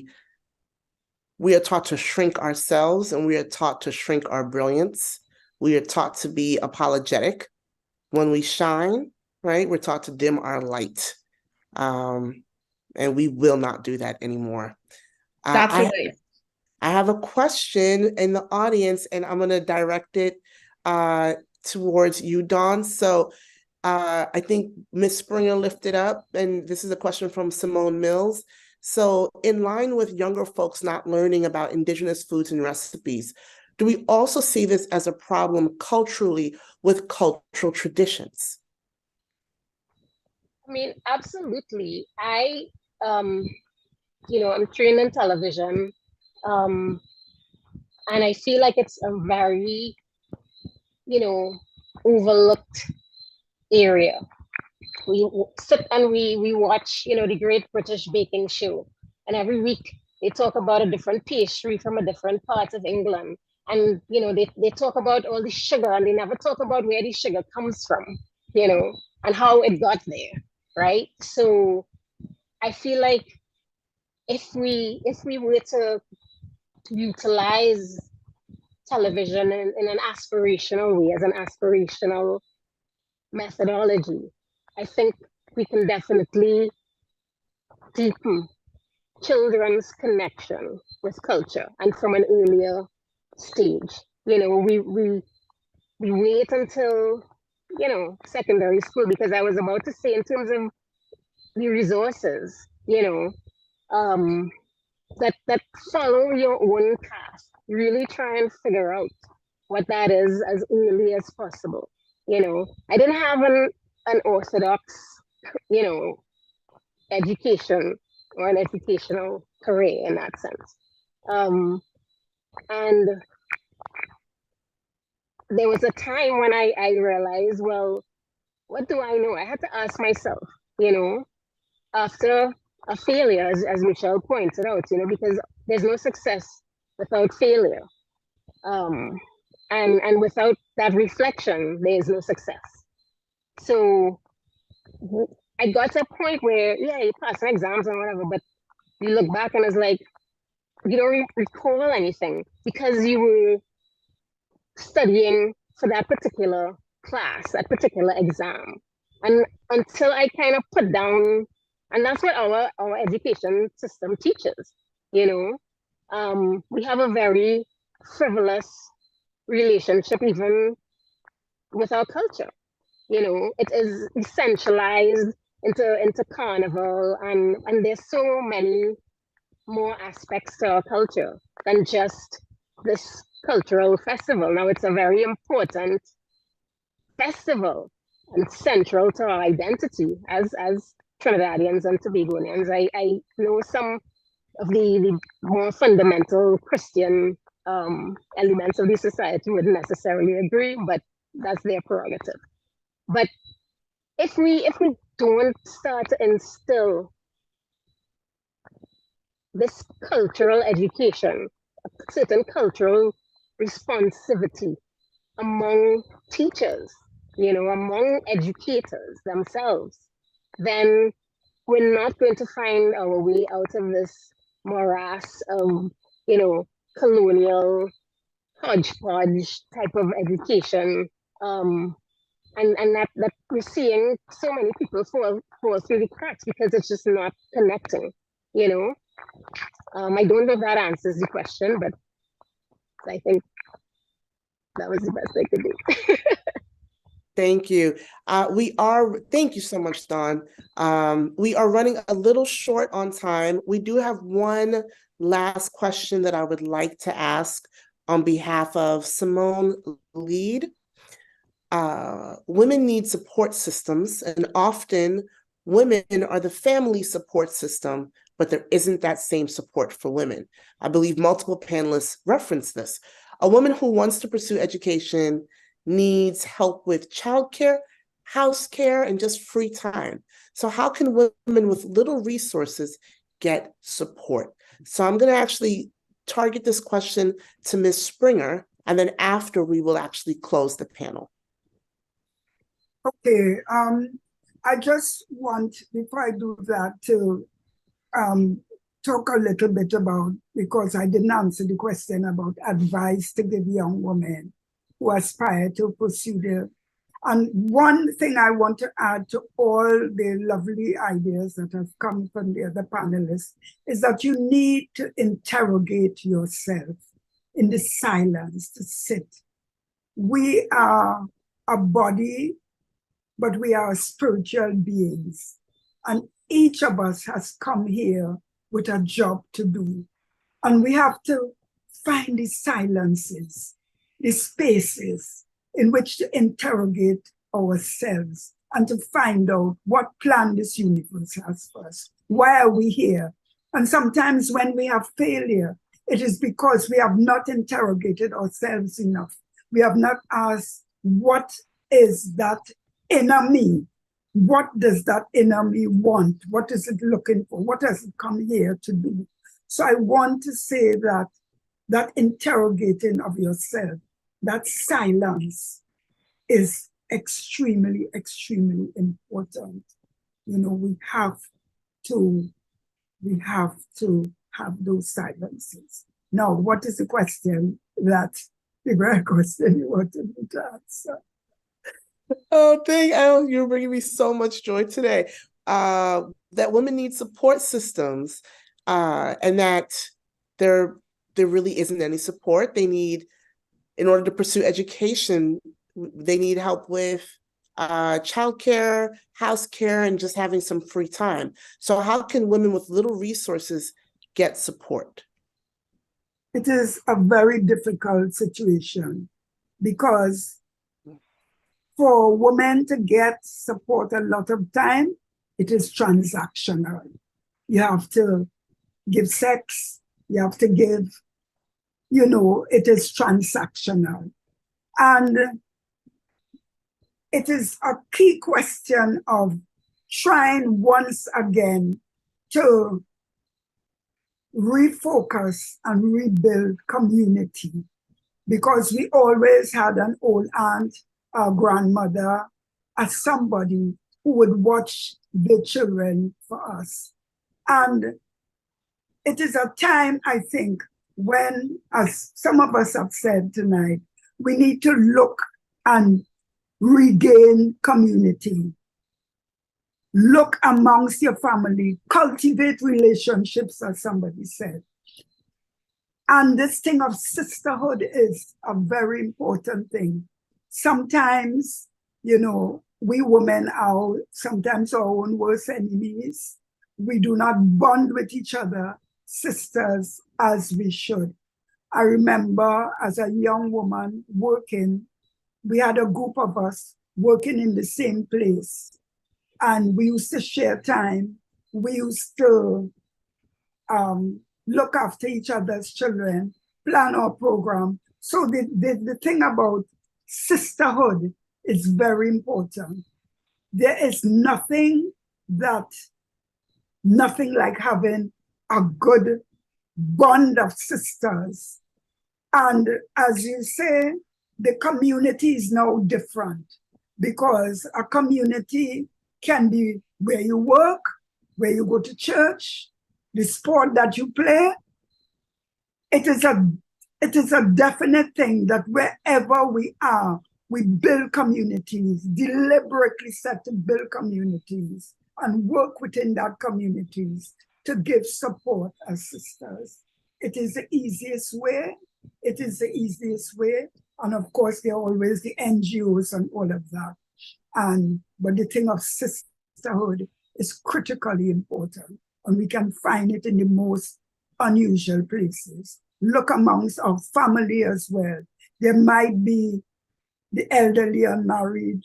shrink ourselves, and we are taught to shrink our brilliance. We are taught to be apologetic when we shine, right? We're taught to dim our light. And we will not do that anymore. That's right. I have a question in the audience, and I'm going to direct it towards you, Dawn. So I think Ms. Springer lifted up, and this is a question from Simone Mills. So in line with younger folks not learning about indigenous foods and recipes, do we also see this as a problem culturally with cultural traditions? I mean, absolutely. I'm trained in television, and I feel like it's a very, overlooked area. We sit and we watch, the Great British Baking Show, and every week they talk about a different pastry from a different part of England, and they talk about all the sugar, and they never talk about where the sugar comes from, and how it got there, right? So I feel like if we were to utilize television in an aspirational way, as an aspirational methodology, I think we can definitely deepen children's connection with culture, and from an earlier stage. We wait until secondary school, because I was about to say, in terms of the resources, that follow your own path. Really try and figure out what that is as early as possible. You know, I didn't have an orthodox, you know, education or an educational career in that sense. And there was a time when I realized, well, what do I know? I had to ask myself, you know, after a failure, as Michelle pointed out, you know, because there's no success without failure. And without that reflection, there is no success. So I got to a point where, yeah, you pass some exams and whatever, but you look back and it's like, you don't recall anything because you were studying for that particular class, that particular exam. And until I kind of put down, and that's what our education system teaches, you know, we have a very frivolous relationship even with our culture. You know, it is essentialized into carnival, and there's so many more aspects to our culture than just this cultural festival. Now, it's a very important festival and central to our identity as Trinidadians and Tobagonians. I know some of the more fundamental Christian elements of the society wouldn't necessarily agree, but that's their prerogative. But if we don't start to instill this cultural education, a certain cultural responsivity among teachers, you know, among educators themselves, then we're not going to find our way out of this morass of, you know, colonial hodgepodge type of education. And that we're seeing so many people fall through the cracks because it's just not connecting, you know. I don't know if that answers the question, but I think that was the best I could do. Thank you. Thank you so much, Dawn. We are running a little short on time. We do have one last question that I would like to ask on behalf of Simone Lead. Women need support systems, and often women are the family support system, but there isn't that same support for women. I believe multiple panelists referenced this. A woman who wants to pursue education needs help with childcare, house care, and just free time. So how can women with little resources get support? So I'm going to actually target this question to Ms. Springer, and then after we will actually close the panel. Okay, I just want, before I do that, to talk a little bit about, because I didn't answer the question about advice to give young women who aspire to pursue their. And one thing I want to add to all the lovely ideas that have come from the other panelists is that you need to interrogate yourself in the silence, to sit. We are a body, but we are spiritual beings. And each of us has come here with a job to do. And we have to find the silences, the spaces in which to interrogate ourselves and to find out what plan this universe has for us. Why are we here? And sometimes when we have failure, it is because we have not interrogated ourselves enough. We have not asked, what is that inner me? What does that inner me want? What is it looking for? What has it come here to do? So I want to say that that interrogating of yourself, that silence is extremely, extremely important. You know, we have to have those silences. Now, what is the question the great question you wanted me to answer? Oh, you're bringing me so much joy today. That women need support systems, and that there really isn't any support. They need, in order to pursue education, they need help with childcare, house care, and just having some free time. So how can women with little resources get support? It is a very difficult situation. because for women to get support a lot of time, it is transactional. You have to give sex, you have to give, it is transactional. And it is a key question of trying once again to refocus and rebuild community, because we always had an old aunt, a grandmother, as somebody who would watch the children for us. And it is a time, I think, when, as some of us have said tonight, we need to look and regain community. Look amongst your family, cultivate relationships, as somebody said. And this thing of sisterhood is a very important thing. Sometimes, we women are sometimes our own worst enemies. We do not bond with each other, sisters, as we should. I remember as a young woman working, we had a group of us working in the same place. And we used to share time. We used to look after each other's children, plan our program. So the thing about sisterhood is very important. There is nothing like having a good bond of sisters. And as you say, the community is now different, because a community can be where you work, where you go to church, the sport that you play. It is a definite thing that wherever we are, we build communities, deliberately set to build communities and work within that communities to give support as sisters. It is the easiest way. It is the easiest way. And of course, there are always the NGOs and all of that. But the thing of sisterhood is critically important, and we can find it in the most unusual places. Look amongst our family as well. There might be the elderly unmarried,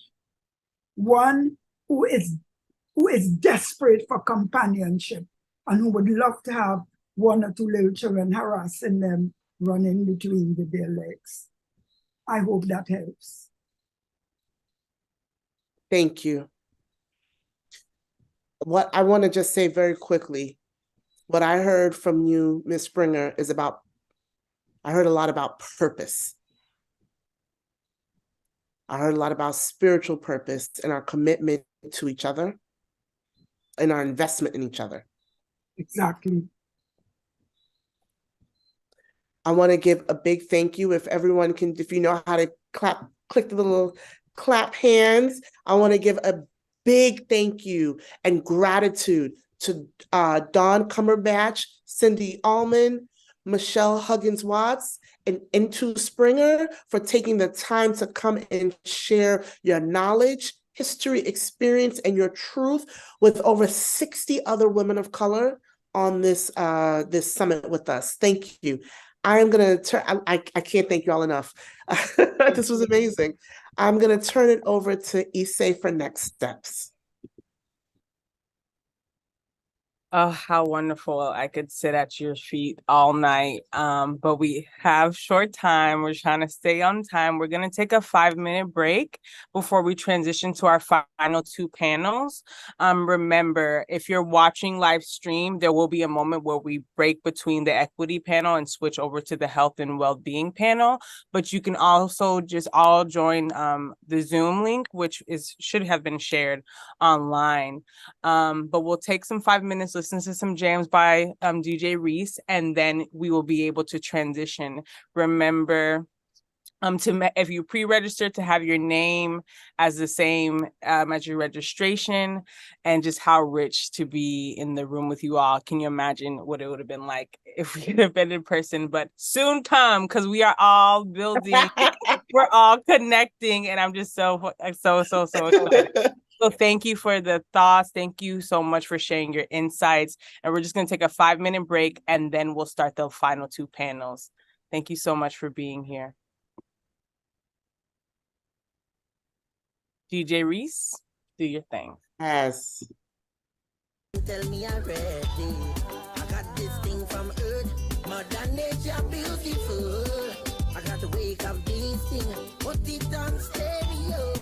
one who is desperate for companionship and who would love to have one or two little children harassing them, running between their legs. I hope that helps. Thank you. What I want to just say very quickly, what I heard from you, Ms. Springer, I heard a lot about purpose. I heard a lot about spiritual purpose and our commitment to each other and our investment in each other. Exactly. I want to give a big thank you. If everyone can, if you know how to clap, click the little clap hands. I want to give a big thank you and gratitude to Dawn Cumberbatch, Cindy Allman, Michelle Huggins-Watts, and Intu Springer for taking the time to come and share your knowledge, history, experience, and your truth with over 60 other women of color on this this summit with us. Thank you. I am going to turn, I can't thank you all enough. This was amazing. I'm going to turn it over to Issei for next steps. Oh, how wonderful. I could sit at your feet all night. But we have short time. We're trying to stay on time. We're going to take a 5-minute break before we transition to our final two panels. Remember, if you're watching live stream, there will be a moment where we break between the equity panel and switch over to the health and well-being panel. But you can also just all join the Zoom link, which should have been shared online. But we'll take some 5 minutes, listen to some jams by DJ Reese, and then we will be able to transition. Remember, if you pre-register, to have your name as the same as your registration, and just how rich to be in the room with you all. Can you imagine what it would have been like if we could have been in person? But soon come, because we are all building, we're all connecting, and I'm just so excited. So thank you for the thoughts. Thank you so much for sharing your insights. And we're just going to take a 5-minute break, and then we'll start the final two panels. Thank you so much for being here. DJ Reese, do your thing. Yes. Tell me already. I got this thing from Earth. Mother Nature beautiful. I got to wake up this thing. Put it on stereo.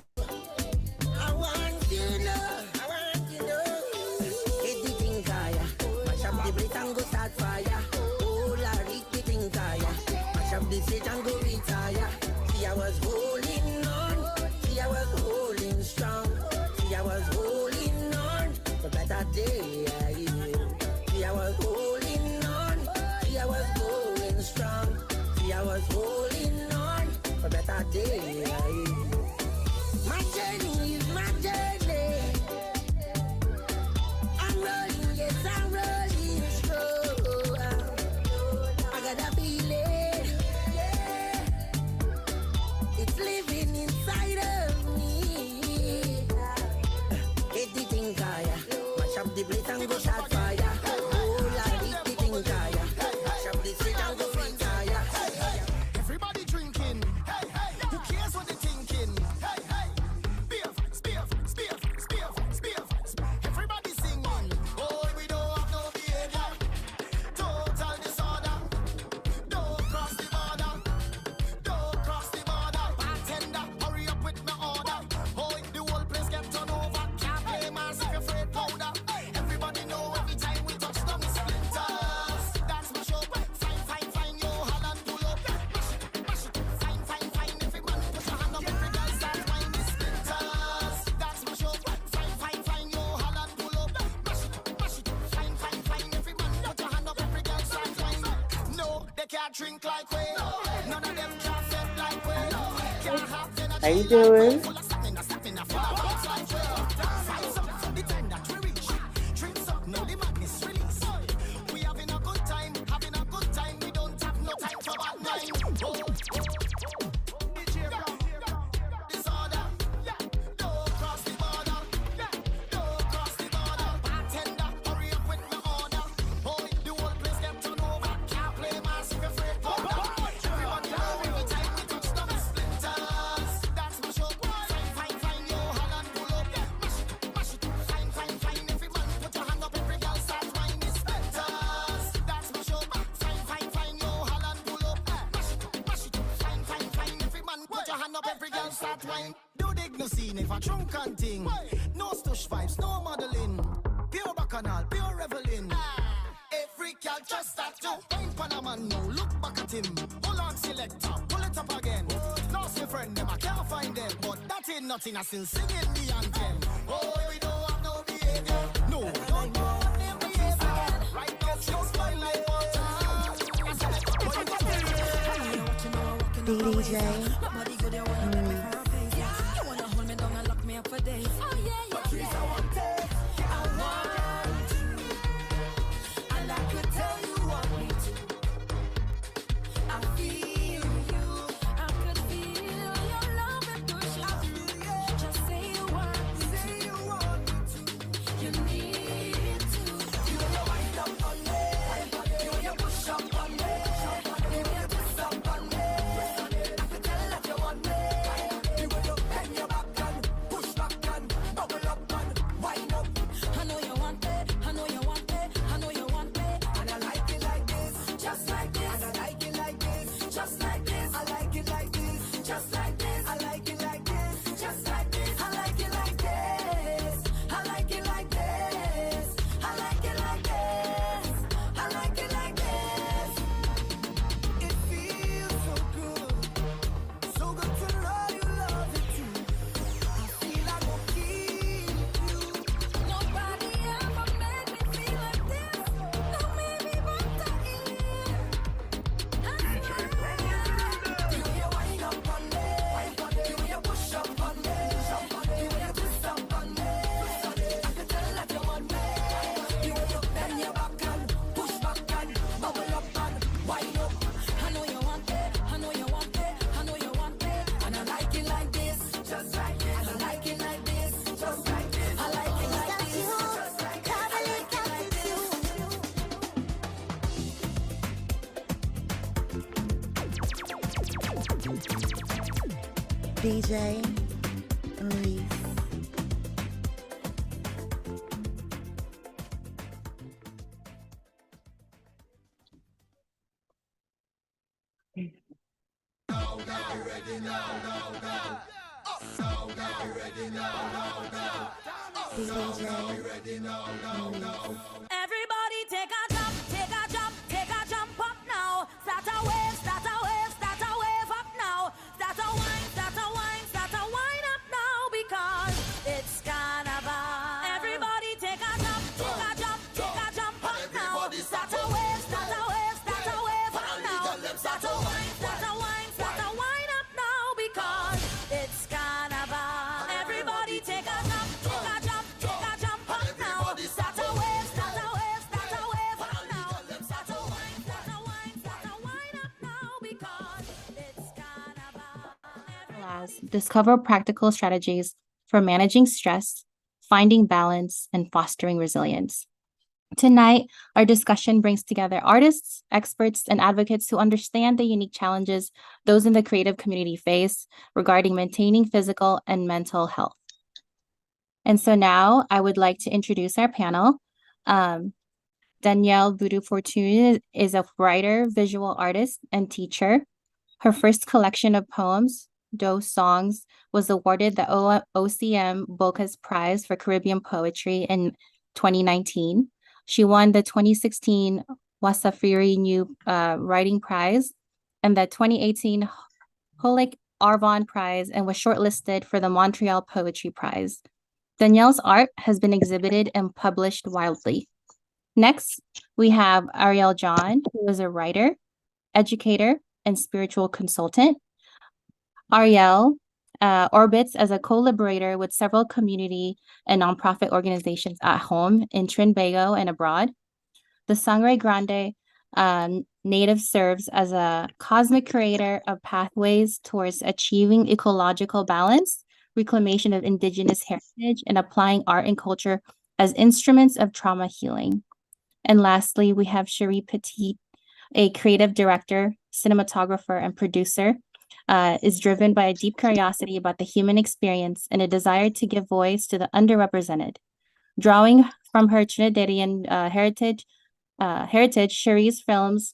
I want you to know. I want you to know. Hit the thing, Kaya. Mash up the plate and go start fire. Oh, Larry, the thing, Kaya. Mash up the plate and go retire. See, I was holding on. See, I was holding strong. See, I was holding on. For better day, see, I was holding on. See, I was going strong. See, I was holding on. For better day, my journey is my journey. I'm rolling, yes, I'm rolling strong. I got a feeling, yeah. It's living inside of me. Hit the thing, Kaya. Mash up the plate and go start fire. Oh, Lord, hit the thing, Kaya. Mash up the plate and go retire. Everybody drinking. Hey, hey. Who cares what they're thinking? Hey, hey. Spiff. Everybody singing. Oh, we don't have no behavior. Total disorder. Don't cross the border. Don't cross the border. Bartender, hurry up with my order. Oh, the whole place get turned over. Can't play mass if you're afraid powder. Everybody know every time we touch them splinters. That's my show. Fine, yo, Holland pull up. Mash it. Fine, every man put your hand up. Every girl start whining splinters. That's my show. Fine, yo, Holland pull up. Mash it. Fine, every man put your hand up. Every girl start whining. No, they can't drink like we. None of them can set like we. Can't have dinner. How you doing? Full of stamina, full of bounce like we. Fights up for the time that we reach. Drinks up, now the madness release. We having a good time. We don't have no time for bad mind. Disorder. Don't cross the border. Don't cross the border. Bartender, hurry up with my order. Oh, the whole place get turned over. Can't play mass if you're afraid powder. Everybody know every time we touch them splinters. That's my show. Fine, yo, Holland pull up. Mash it. Fine, every man put your hand up. Every girl start whining splinters. That's my show. Fine, yo, Holland pull up. Mash it. Fine, every man put your hand up. Every girl start whining. Do dig no scene if a drunk and thing. No stush vibes, no modeling. Pure bacchanal, pure reveling. Every girl just start to ain't Panaman, no look back at him. Hold on, selector, pull it up again. Lost my friend, them I can't find them, but that ain't nothing. I still singing the anthem. Oh, we don't have no behavior. No, don't have no behavior. Right now, just fine like water. DJ DJ Reese. Everybody take a jump, take a jump, take a jump up now. Start a wave, start a wave, start a wave up now. Start a wine, start a wine, start a wine up now because it's carnival. Everybody take a jump, take a jump, take a jump up now. Start a wave, start a wave, start a wave up now. Start a wine, start a wine, start a wine up now because it's carnival. Everybody take a jump, take a jump, take a jump up now. Start a wave, start a wave, start a wave up now. Start a wine, start a wine, start a wine up now because it's carnival. As discover practical strategies for managing stress, finding balance, and fostering resilience. Tonight, our discussion brings together artists, experts, and advocates who understand the unique challenges those in the creative community face regarding maintaining physical and mental health. And so now I would like to introduce our panel. Danielle Boudou Fortune is a writer, visual artist, and teacher. Her first collection of poems, Those Songs, was awarded the OCM Bocas Prize for Caribbean Poetry in 2019. She won the 2016 Wasafiri New Writing Prize and the 2018 Holic Arvon Prize and was shortlisted for the Montreal Poetry Prize. Danielle's art has been exhibited and published widely. Next, we have Ariel John, who is a writer, educator, and spiritual consultant. Ariel orbits as a co-liberator with several community and nonprofit organizations at home in Trinidad and abroad. The Sangre Grande native serves as a cosmic creator of pathways towards achieving ecological balance, reclamation of indigenous heritage, and applying art and culture as instruments of trauma healing. And lastly, we have Cherie Petit, a creative director, cinematographer, and producer, is driven by a deep curiosity about the human experience and a desire to give voice to the underrepresented. Drawing from her Trinidadian heritage, Cherie's films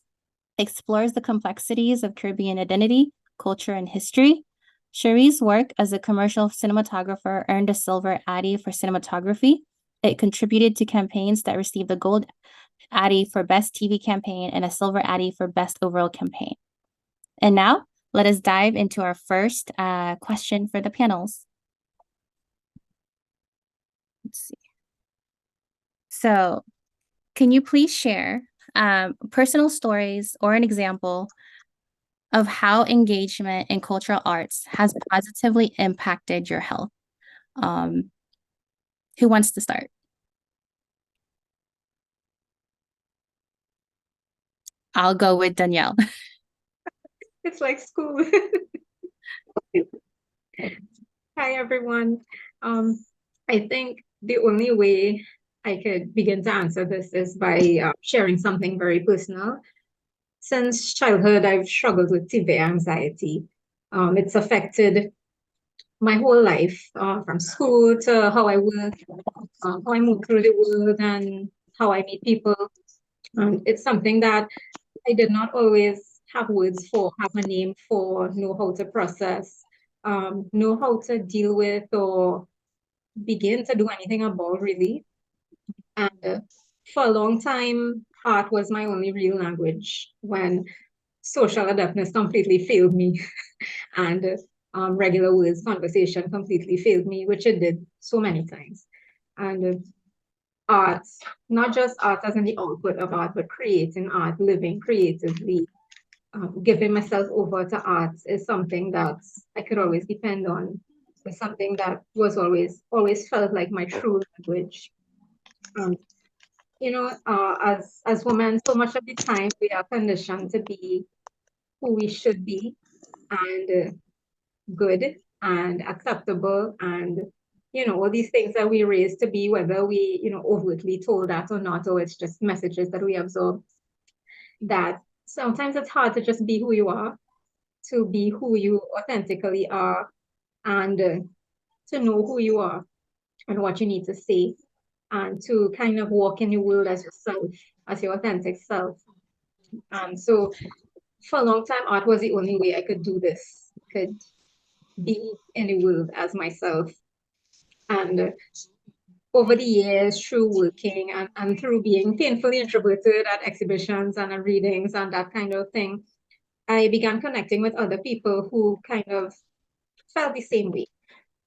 explores the complexities of Caribbean identity, culture, and history. Cherie's work as a commercial cinematographer earned a Silver Addy for cinematography. It contributed to campaigns that received the Gold Addy for Best TV Campaign and a Silver Addy for Best Overall Campaign. And now, let us dive into our first question for the panels. Let's see. So, can you please share personal stories or an example of how engagement in cultural arts has positively impacted your health? Who wants to start? I'll go with Danielle. It's like school. Hi, everyone. I think the only way I could begin to answer this is by sharing something very personal. Since childhood, I've struggled with severe anxiety. It's affected my whole life, from school to how I work, how I move through the world, and how I meet people. It's something that I did not always have words for, have a name for, know how to process, know how to deal with or begin to do anything about, really. And for a long time, art was my only real language when social adeptness completely failed me and regular words conversation completely failed me, which it did so many times. And art, not just art as in the output of art, but creating art, living creatively, giving myself over to art is something that I could always depend on. It's something that was always felt like my true language. As women, so much of the time we are conditioned to be who we should be and good and acceptable and all these things that we raised to be, whether we overtly told that or not, or it's just messages that we absorb, that sometimes it's hard to just be who you are, to be who you authentically are, and to know who you are and what you need to say, and to kind of walk in the world as yourself, as your authentic self. So for a long time, art was the only way I could do this, could be in the world as myself. And over the years, through working and through being painfully introverted at exhibitions and at readings and that kind of thing, I began connecting with other people who kind of felt the same way.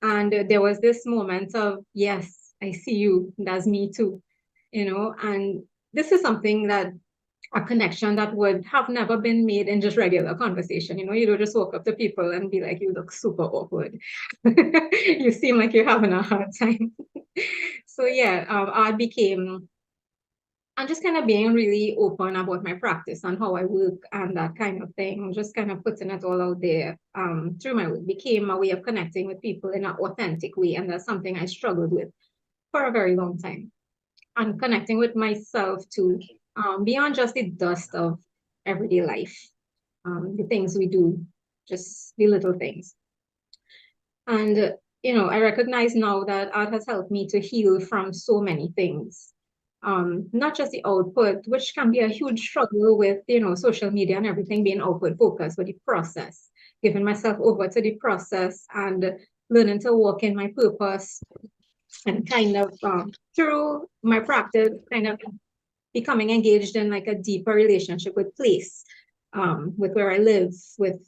And there was this moment of, yes, I see you, that's me too, and this is something that a connection that would have never been made in just regular conversation. You don't just walk up to people and be like, you look super awkward. You seem like you're having a hard time. So yeah, art became, I'm just kind of being really open about my practice and how I work and that kind of thing. Just kind of putting it all out there through my work became a way of connecting with people in an authentic way. And that's something I struggled with for a very long time. And connecting with myself too, beyond just the dust of everyday life, the things we do, just the little things. And, I recognize now that art has helped me to heal from so many things. Not just the output, which can be a huge struggle with, social media and everything being output focused, but the process, giving myself over to the process and learning to walk in my purpose and kind of through my practice, kind of becoming engaged in like a deeper relationship with place, with where I live, with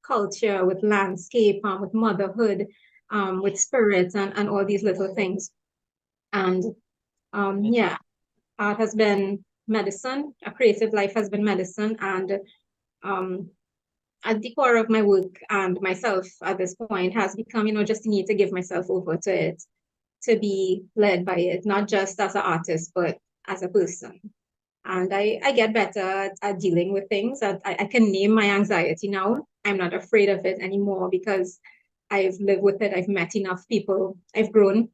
culture, with landscape, with motherhood, with spirits and all these little things. And yeah, art has been medicine. A creative life has been medicine. And at the core of my work and myself at this point has become, just the need to give myself over to it, to be led by it, not just as an artist, but as a person. And I get better at dealing with things. I can name my anxiety now. I'm not afraid of it anymore because I've lived with it. I've met enough people. I've grown.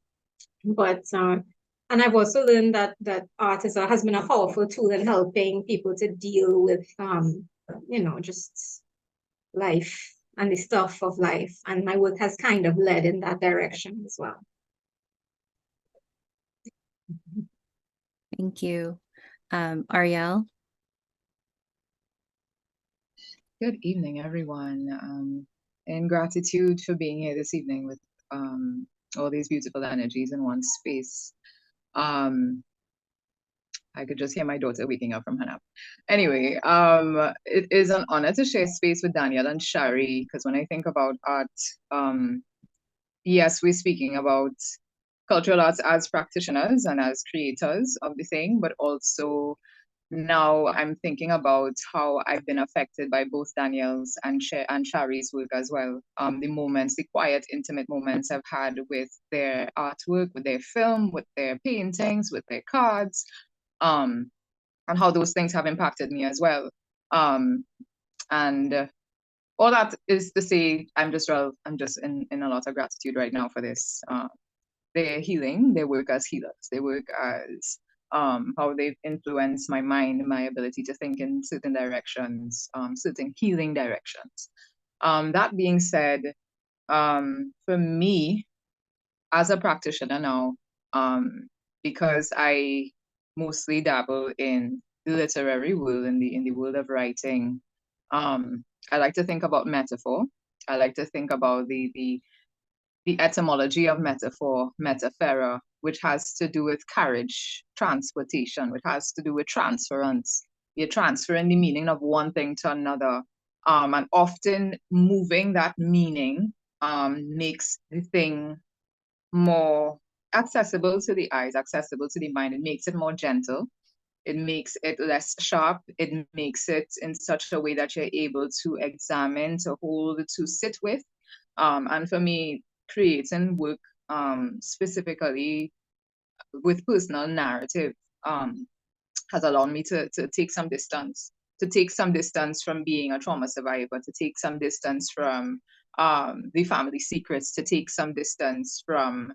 But and I've also learned that art has been a powerful tool in helping people to deal with just life and the stuff of life. And my work has kind of led in that direction as well. Thank you. Ariel? Good evening, everyone. And gratitude for being here this evening with all these beautiful energies in one space. I could just hear my daughter waking up from her nap. Anyway, it is an honor to share space with Daniel and Shari, because when I think about art, yes, we're speaking about cultural arts as practitioners and as creators of the thing, but also now I'm thinking about how I've been affected by both Daniel's and Shari's work as well. The moments, the quiet, intimate moments I've had with their artwork, with their film, with their paintings, with their cards, and how those things have impacted me as well. And all that is to say, I'm just in a lot of gratitude right now for this. Their healing, their work as healers, their work as how they've influenced my mind, my ability to think in certain directions, certain healing directions. That being said, for me, as a practitioner now, because I mostly dabble in the literary world, in the world of writing, I like to think about metaphor. I like to think about the etymology of metaphor, metaphora, which has to do with carriage, transportation, which has to do with transference. You're transferring the meaning of one thing to another. And often moving that meaning makes the thing more accessible to the eyes, accessible to the mind. It makes it more gentle. It makes it less sharp. It makes it in such a way that you're able to examine, to hold, to sit with. And for me, creating work specifically with personal narrative has allowed me to take some distance, from being a trauma survivor, to take some distance from the family secrets, to take some distance from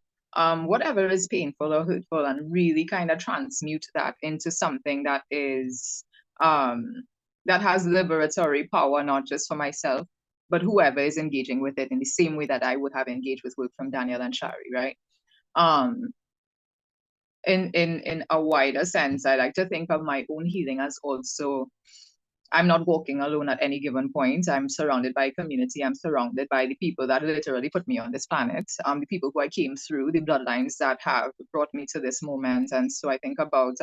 whatever is painful or hurtful, and really kind of transmute that into something that is that has liberatory power, not just for myself, but whoever is engaging with it in the same way that I would have engaged with work from Daniel and Shari, right? In a wider sense, I like to think of my own healing as also I'm not walking alone at any given point. I'm surrounded by community. I'm surrounded by the people that literally put me on this planet, the people who I came through, the bloodlines that have brought me to this moment. And so I think about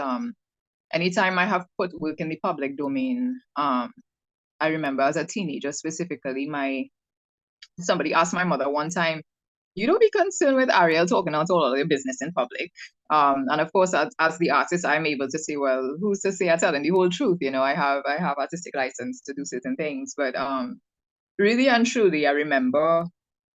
anytime I have put work in the public domain, I remember as a teenager specifically, somebody asked my mother one time, you don't be concerned with Ariel talking out all of your business in public. And of course, as the artist, I'm able to say, well, who's to say I'm telling the whole truth? You know, I have artistic license to do certain things. But really and truly, I remember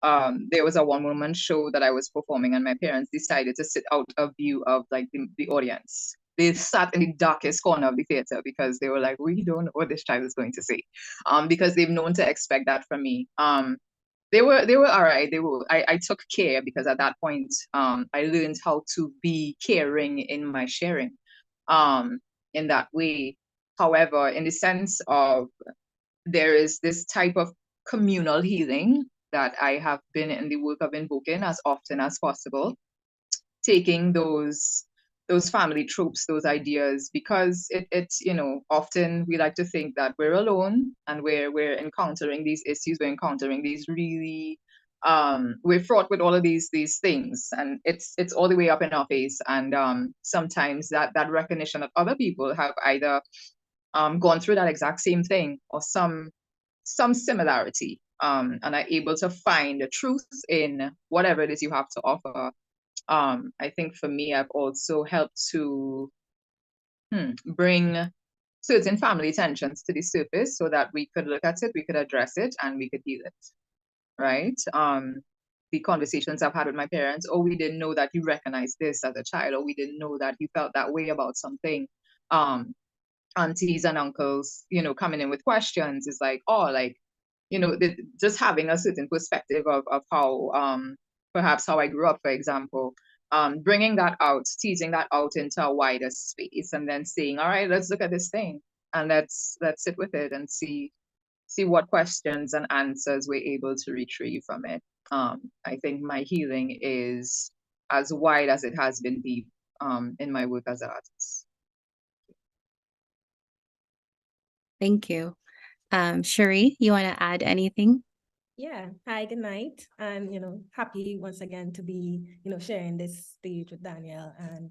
there was a one-woman show that I was performing, and my parents decided to sit out of view of like the audience. They sat in the darkest corner of the theater because they were like, we don't know what this child is going to say, because they've known to expect that from me. They were all right. I took care because at that point, I learned how to be caring in my sharing, in that way. However, in the sense of there is this type of communal healing that I have been in the work of invoking as often as possible, taking those family tropes, those ideas, because it's often we like to think that we're alone and we're encountering these issues, we're encountering these really we're fraught with all of these things, and it's all the way up in our face. And sometimes that recognition that other people have either gone through that exact same thing or some similarity, and are able to find the truth in whatever it is you have to offer. I think for me, I've also helped to bring certain family tensions to the surface so that we could look at it, we could address it, and we could heal it, right? The conversations I've had with my parents, oh, we didn't know that you recognized this as a child, or we didn't know that you felt that way about something. Aunties and uncles, coming in with questions is like, oh, like, just having a certain perspective of how, perhaps how I grew up, for example, bringing that out, teasing that out into a wider space, and then saying, all right, let's look at this thing and let's sit with it and see what questions and answers we're able to retrieve from it. I think my healing is as wide as it has been deep in my work as an artist. Thank you. Cherie, you want to add anything? Yeah. Hi, good night. I'm, happy once again to be, sharing this stage with Danielle and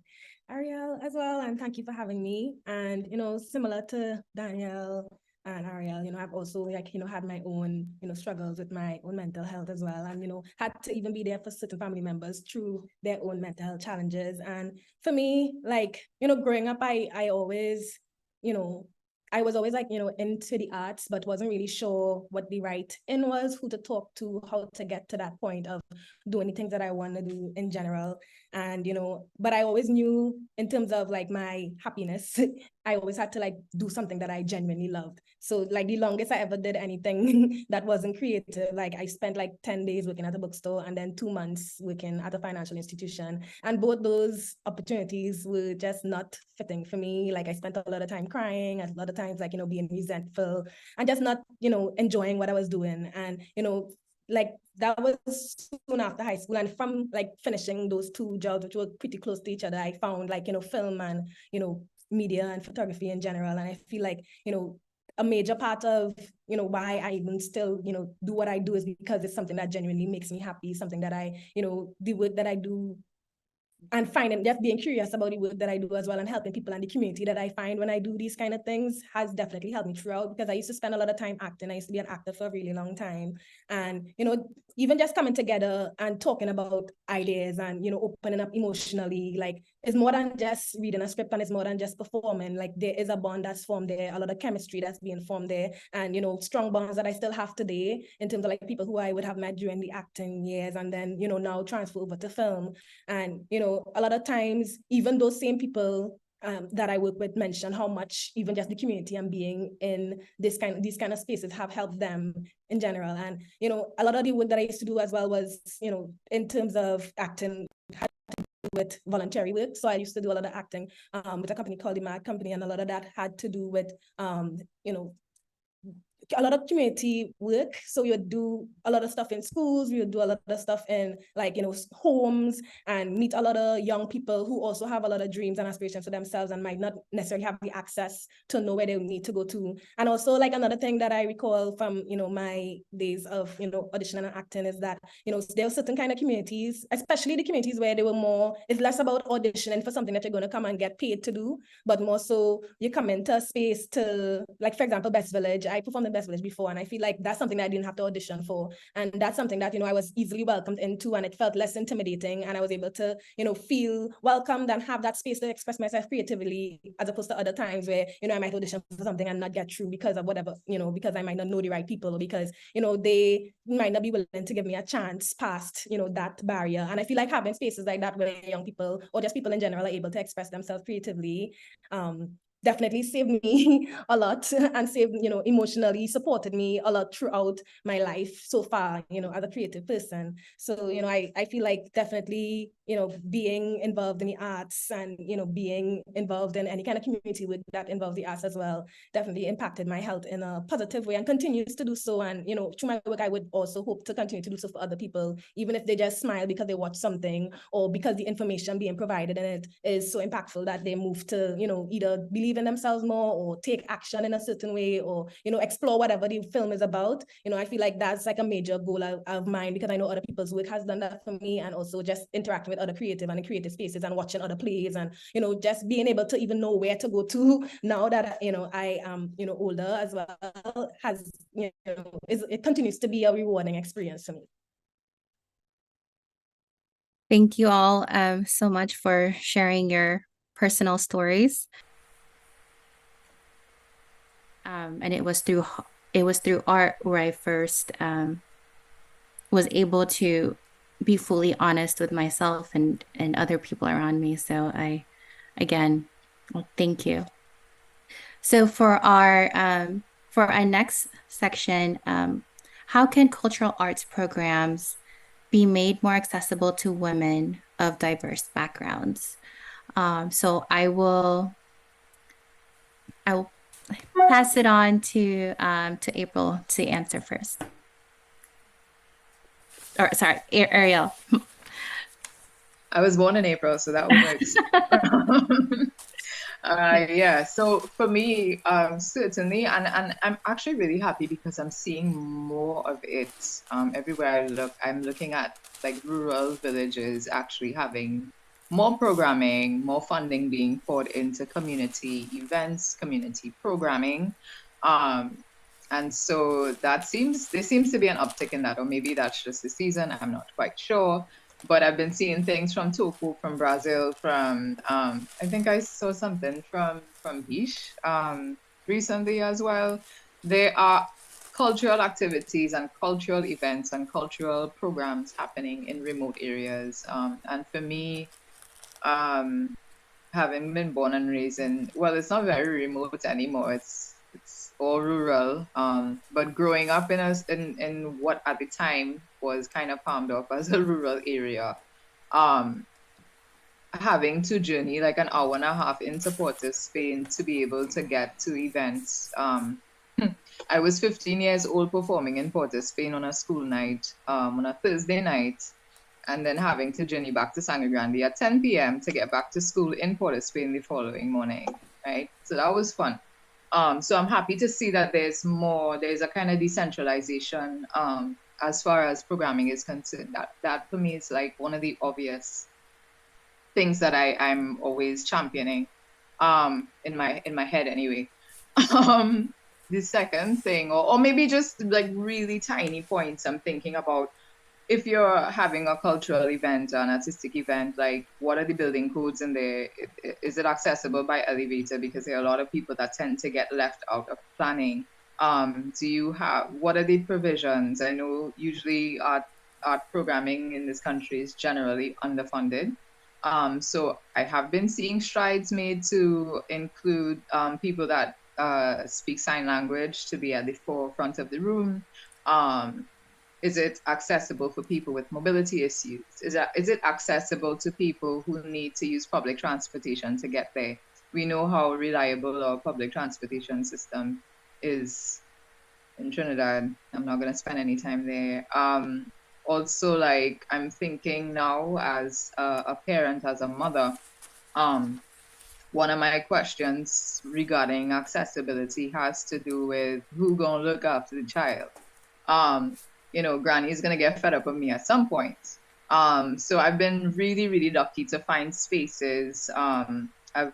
Ariel as well. And thank you for having me. And, similar to Danielle and Ariel, I've also had my own, struggles with my own mental health as well. And, had to even be there for certain family members through their own mental health challenges. And for me, growing up, I always, I was always into the arts, but wasn't really sure what the right in was, who to talk to, how to get to that point of doing the things that I want to do in general. And, but I always knew in terms of my happiness, I always had to do something that I genuinely loved. So the longest I ever did anything that wasn't creative, I spent 10 days working at a bookstore and then 2 months working at a financial institution. And both those opportunities were just not fitting for me. I spent a lot of time crying, a lot of times being resentful and just not, enjoying what I was doing. And, that was soon after high school. And from finishing those two jobs, which were pretty close to each other, I found film and, media and photography in general. And I feel a major part of, why I even still, do what I do is because it's something that genuinely makes me happy, something that I, the work that I do and finding, just being curious about the work that I do as well, and helping people in the community that I find when I do these kind of things has definitely helped me throughout, because I used to spend a lot of time acting. I used to be an actor for a really long time. And, even just coming together and talking about ideas and, opening up emotionally, it's more than just reading a script, and it's more than just performing. There is a bond that's formed there, a lot of chemistry that's being formed there, and, strong bonds that I still have today in terms of people who I would have met during the acting years, and then, now transfer over to film. And, a lot of times, even those same people that I work with mention how much even just the community and being in these kind of spaces have helped them in general. And, a lot of the work that I used to do as well was, in terms of acting, had to do with voluntary work. So I used to do a lot of acting with a company called the Mad Company, and a lot of that had to do with, a lot of community work. So we would do a lot of stuff in schools, we would do a lot of stuff in like, homes, and meet a lot of young people who also have a lot of dreams and aspirations for themselves and might not necessarily have the access to know where they need to go to. And also like another thing that I recall from, my days of, auditioning and acting is that, there are certain kind of communities, especially the communities where they were more, it's less about auditioning for something that you're going to come and get paid to do, but more so you come into a space to, like, for example, Best Village. I performed in Best Village before, and I feel like that's something that I didn't have to audition for. And that's something that, I was easily welcomed into, and it felt less intimidating. And I was able to, feel welcomed and have that space to express myself creatively, as opposed to other times where, I might audition for something and not get through because of whatever, because I might not know the right people, or because, they might not be willing to give me a chance past, that barrier. And I feel like having spaces like that where young people, or just people in general, are able to express themselves creatively, definitely saved me a lot, and saved, emotionally supported me a lot throughout my life so far, as a creative person. So, I feel like definitely, being involved in the arts and, being involved in any kind of community with that involves the arts as well, definitely impacted my health in a positive way and continues to do so. And, through my work, I would also hope to continue to do so for other people, even if they just smile because they watch something, or because the information being provided in it is so impactful that they move to, either believe in themselves more, or take action in a certain way, or, explore whatever the film is about. I feel like that's like a major goal of mine, because I know other people's work has done that for me, and also just interacting with other creative and in creative spaces and watching other plays, and, just being able to even know where to go to now that, I am, older as well, has, it continues to be a rewarding experience for me. Thank you all so much for sharing your personal stories. And it was through art where I first was able to be fully honest with myself and other people around me. So thank you. So for our next section, how can cultural arts programs be made more accessible to women of diverse backgrounds? So I will pass it on to April to answer first. Or sorry, Ariel. I was born in April, so that works. Yeah, so for me, certainly, and I'm actually really happy because I'm seeing more of it everywhere I look. I'm looking at like rural villages actually having more programming, more funding being poured into community events, community programming. And so there seems to be an uptick in that, or maybe that's just the season, I'm not quite sure. But I've been seeing things from Toku, from Brazil, from I think I saw something from Bish recently as well. There are cultural activities and cultural events and cultural programs happening in remote areas. And for me, having been born and raised in, well, it's not very remote anymore. It's all rural. But growing up in what at the time was kind of palmed off as a rural area, having to journey like an hour and a half into Port of Spain to be able to get to events. I was 15 years old performing in Port of Spain on a school night, on a Thursday night, and then having to journey back to Sangre Grande at 10 p.m. to get back to school in Port of Spain the following morning, right? So that was fun. So I'm happy to see that there's a kind of decentralization as far as programming is concerned. That for me is like one of the obvious things that I'm always championing in my head anyway. The second thing, or maybe just like really tiny points I'm thinking about, if you're having a cultural event, an artistic event, like what are the building codes in there? Is it accessible by elevator? Because there are a lot of people that tend to get left out of planning. What are the provisions? I know usually art programming in this country is generally underfunded. So I have been seeing strides made to include people that speak sign language to be at the forefront of the room. Is it accessible for people with mobility issues? Is it accessible to people who need to use public transportation to get there? We know how reliable our public transportation system is in Trinidad. I'm not gonna spend any time there. Also, like I'm thinking now as a parent, as a mother, one of my questions regarding accessibility has to do with who gonna look after the child. Granny's gonna get fed up with me at some point. So I've been really, really lucky to find spaces. I've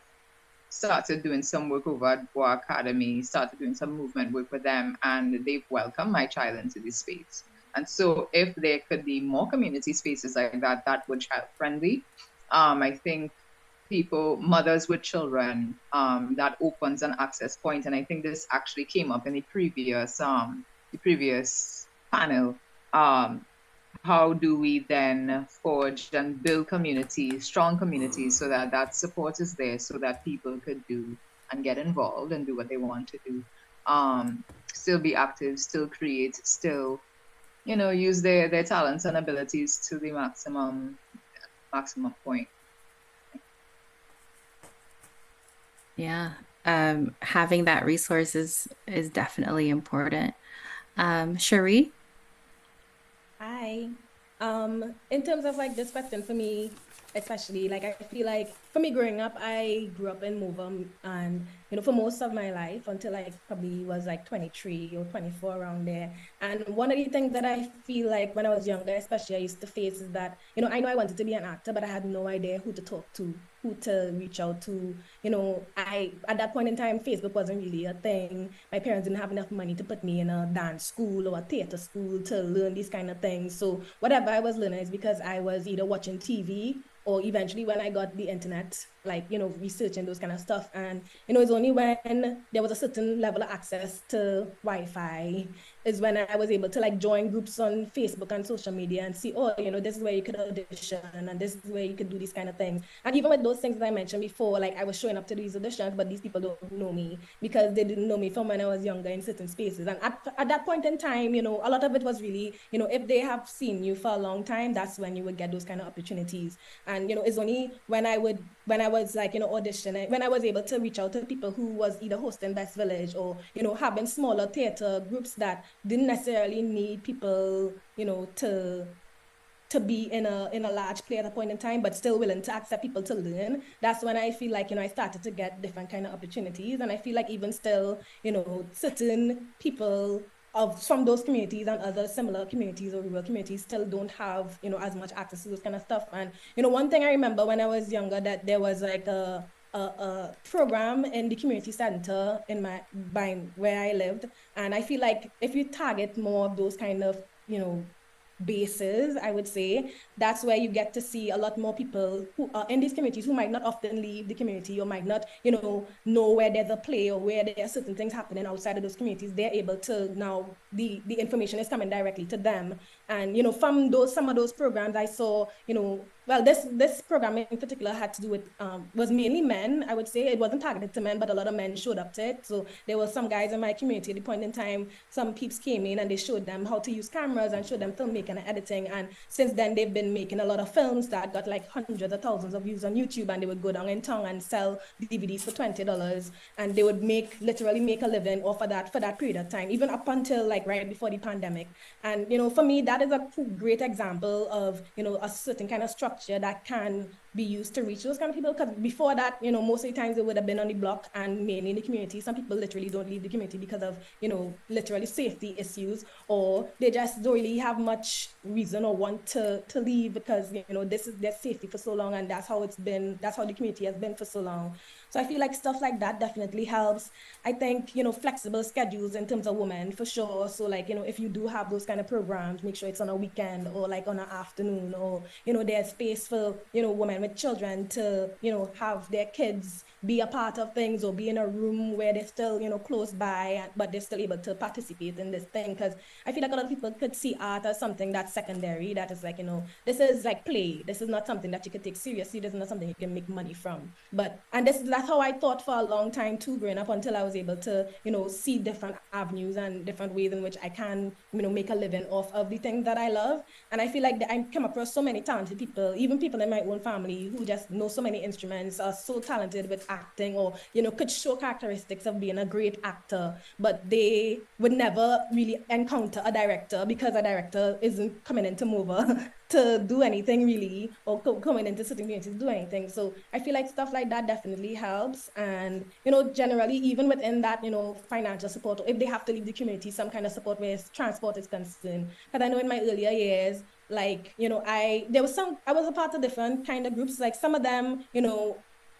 started doing some work over at WOCI Academy, started doing some movement work with them, and they've welcomed my child into this space. And so if there could be more community spaces like that, that would child friendly. I think mothers with children, that opens an access point. And I think this actually came up in the previous panel. How do we then forge and build communities, strong communities, so that that support is there, so that people could do and get involved and do what they want to do, still be active, still create, still, use their talents and abilities to the maximum point. Yeah, having that resource is definitely important. Cherie? Hi. In terms of like this question for me, especially like I feel like for me growing up, I grew up in Movum, and for most of my life until I probably was like 23 or 24 around there. And one of the things that I feel like when I was younger, especially I used to face is that, I know I wanted to be an actor, but I had no idea who to talk to, who to reach out to. At that point in time, Facebook wasn't really a thing. My parents didn't have enough money to put me in a dance school or a theater school to learn these kind of things. So whatever I was learning is because I was either watching TV or eventually when I got the internet, like, researching those kind of stuff. And, it's only when there was a certain level of access to Wi-Fi is when I was able to like join groups on Facebook and social media and see, oh, this is where you could audition and this is where you could do these kind of things. And even with those things that I mentioned before, like I was showing up to these auditions, but these people don't know me because they didn't know me from when I was younger in certain spaces. And at that point in time, a lot of it was really, if they have seen you for a long time, that's when you would get those kind of opportunities. And, it's only when I was like, auditioning, when I was able to reach out to people who was either hosting Best Village or, having smaller theater groups that didn't necessarily need people, to be in a large play at a point in time, but still willing to accept people to learn. That's when I feel like, I started to get different kind of opportunities. And I feel like even still, certain people from those communities and other similar communities or rural communities still don't have, as much access to those kind of stuff. And, one thing I remember when I was younger, that there was like a program in the community center by where I lived. And I feel like if you target more of those kind of, bases, I would say, that's where you get to see a lot more people who are in these communities who might not often leave the community or might not, know where there's a play or where there are certain things happening outside of those communities. They're able to now, the information is coming directly to them. And, from some of those programs I saw, well, this program in particular had to do with, was mainly men, I would say. It wasn't targeted to men, but a lot of men showed up to it. So there were some guys in my community at the point in time, some peeps came in and they showed them how to use cameras and showed them filmmaking and editing. And since then, they've been making a lot of films that got like hundreds of thousands of views on YouTube, and they would go down in town and sell DVDs for $20. And they would literally make a living off of that for that period of time, even up until like right before the pandemic. And, for me, that is a great example of, a certain kind of structure that can be used to reach those kind of people. Because before that, most of the times it would have been on the block and mainly in the community. Some people literally don't leave the community because of, literally safety issues, or they just don't really have much reason or want to leave because, this is their safety for so long, and that's how the community has been for so long. So I feel like stuff like that definitely helps. I think, flexible schedules in terms of women for sure. So like, if you do have those kind of programs, make sure it's on a weekend or like on an afternoon, or, there's space for, women with children to, have their kids be a part of things or be in a room where they're still, close by, but they're still able to participate in this thing. Because I feel like a lot of people could see art as something that's secondary, that is like, this is like play. This is not something that you can take seriously. This is not something you can make money from. And that's that's how I thought for a long time too, growing up, until I was able to, see different avenues and different ways in which I can, make a living off of the things that I love. And I feel like I come across so many talented people, even people in my own family who just know so many instruments, are so talented with acting, or, could show characteristics of being a great actor, but they would never really encounter a director because a director isn't coming into MOVA to do anything really, or coming into certain communities to do anything. So I feel like stuff like that definitely helps. And, generally, even within that, financial support, or if they have to leave the community, some kind of support where transport is concerned. Because I know in my earlier years, like, I was a part of different kind of groups, like some of them,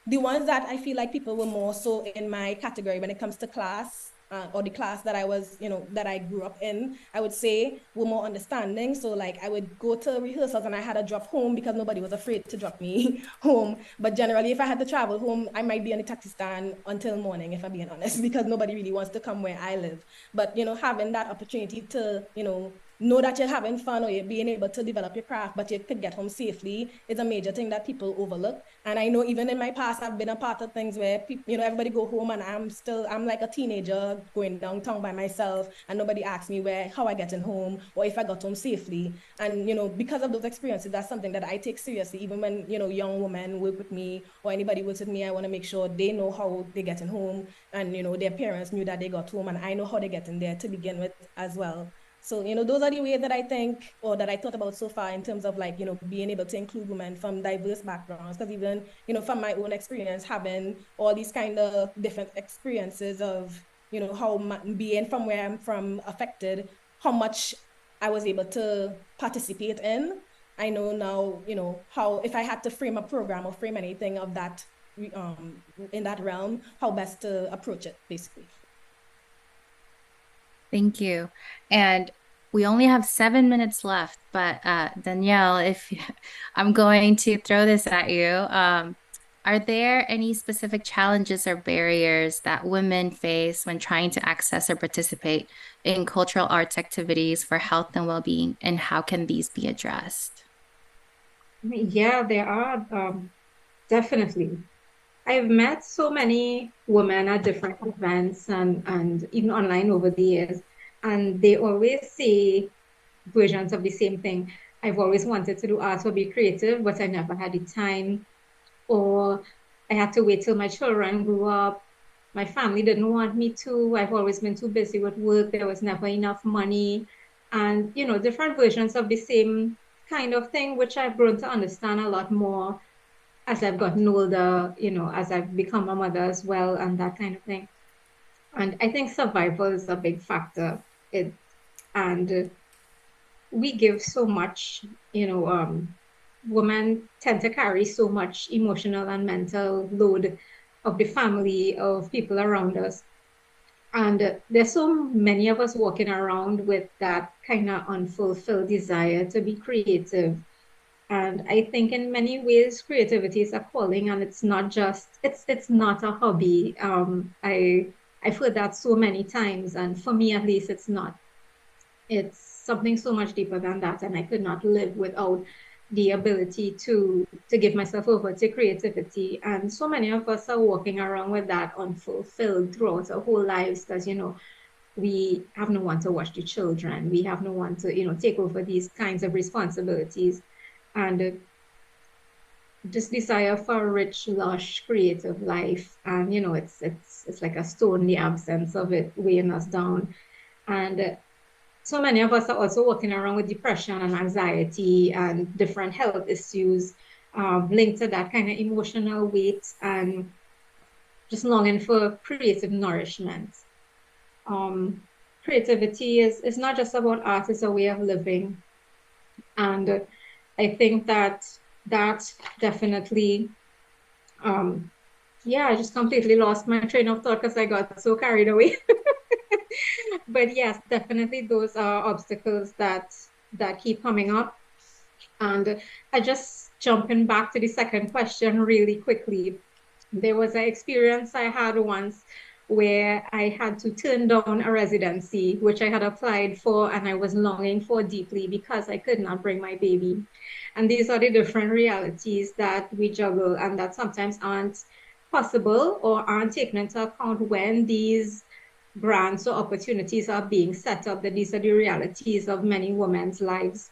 the ones that I feel like people were more so in my category when it comes to class, or the class that I was, that I grew up in, I would say were more understanding. So like I would go to rehearsals and I had to drop home because nobody was afraid to drop me home. But generally, if I had to travel home, I might be on the taxi stand until morning, if I'm being honest, because nobody really wants to come where I live. But, having that opportunity to, know that you're having fun, or you're being able to develop your craft, but you could get home safely, is a major thing that people overlook. And I know even in my past, I've been a part of things where people, everybody go home and I'm like a teenager going downtown by myself, and nobody asks me how I get in home or if I got home safely. And, because of those experiences, that's something that I take seriously. Even when, young women work with me or anybody works with me, I want to make sure they know how they get in home, and, their parents knew that they got home, and I know how they get in there to begin with as well. So, those are the ways that I think, or that I thought about so far, in terms of like, being able to include women from diverse backgrounds. Because even, from my own experience, having all these kind of different experiences of, how being from where I'm from affected how much I was able to participate in. I know now, how, if I had to frame a program or frame anything of that, in that realm, how best to approach it, basically. Thank you. And we only have 7 minutes left, but Danielle, I'm going to throw this at you. Are there any specific challenges or barriers that women face when trying to access or participate in cultural arts activities for health and well-being, and how can these be addressed? Yeah, there are, definitely. I've met so many women at different events and even online over the years, and they always say versions of the same thing. I've always wanted to do art or be creative, but I never had the time, or I had to wait till my children grew up. My family didn't want me to. I've always been too busy with work. There was never enough money. And, different versions of the same kind of thing, which I've grown to understand a lot more as I've gotten older, as I've become a mother as well, and that kind of thing. And I think survival is a big factor. And we give so much, women tend to carry so much emotional and mental load of the family, of people around us. And there's so many of us walking around with that kind of unfulfilled desire to be creative. And I think in many ways, creativity is a calling, and it's not just, it's not a hobby. I've heard that so many times, and for me at least, it's not. It's something so much deeper than that, and I could not live without the ability to give myself over to creativity. And so many of us are walking around with that unfulfilled throughout our whole lives, because we have no one to watch the children, we have no one to take over these kinds of responsibilities, and this desire for a rich, lush, creative life. And it's like a stone, the absence of it weighing us down. And so many of us are also walking around with depression and anxiety and different health issues, linked to that kind of emotional weight, and just longing for creative nourishment. Creativity is not just about art, it's a way of living. And I think that definitely, yeah, I just completely lost my train of thought because I got so carried away. But yes, definitely those are obstacles that keep coming up. And I just jumping back to the second question really quickly. There was an experience I had once where I had to turn down a residency, which I had applied for and I was longing for deeply because I could not bring my baby. And these are the different realities that we juggle and that sometimes aren't possible or aren't taken into account when these grants or opportunities are being set up, that these are the realities of many women's lives.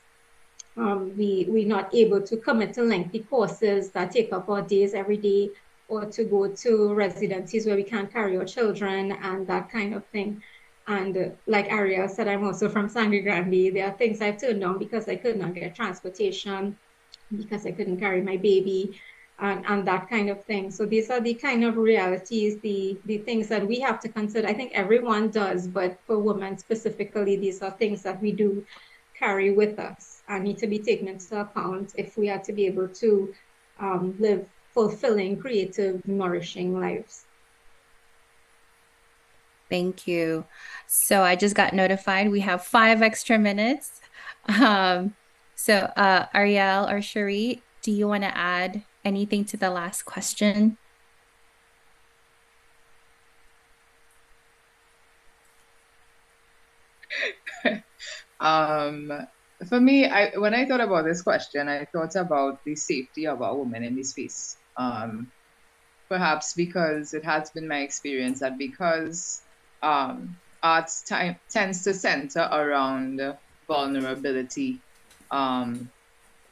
We're not able to commit to lengthy courses that take up our days every day, or to go to residencies where we can't carry our children and that kind of thing. And like Ariel said, I'm also from Sangre Grande. There are things I've turned down because I could not get transportation, because I couldn't carry my baby, and that kind of thing. So these are the kind of realities, the things that we have to consider. I think everyone does, but for women specifically, these are things that we do carry with us and need to be taken into account if we are to be able to live fulfilling, creative, nourishing lives. Thank you. So I just got notified we have 5 extra minutes. Ariel or Cherie, do you want to add anything to the last question? For me, when I thought about this question, I thought about the safety of our women in this space. Perhaps because it has been my experience that because arts tends to center around vulnerability,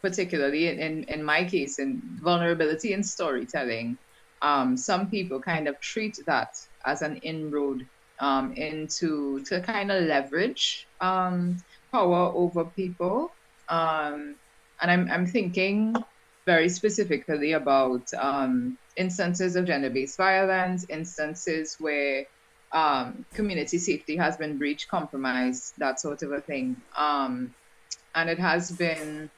particularly in my case, in vulnerability in storytelling, some people kind of treat that as an inroad into to kind of leverage power over people. And I'm thinking very specifically about instances of gender-based violence, instances where community safety has been breached, compromised, that sort of a thing. And it has been,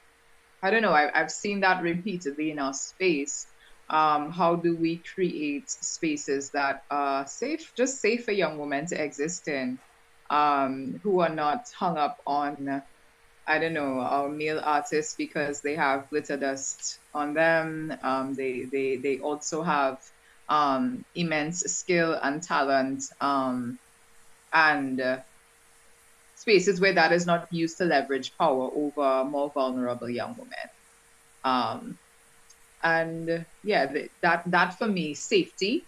I don't know, I've seen that repeatedly in our space. How do we create spaces that are safe, just safe for young women to exist in, who are not hung up on, I don't know, our male artists because they have glitter dust on them. They also have immense skill and talent, and spaces where that is not used to leverage power over more vulnerable young women. And yeah, that for me, safety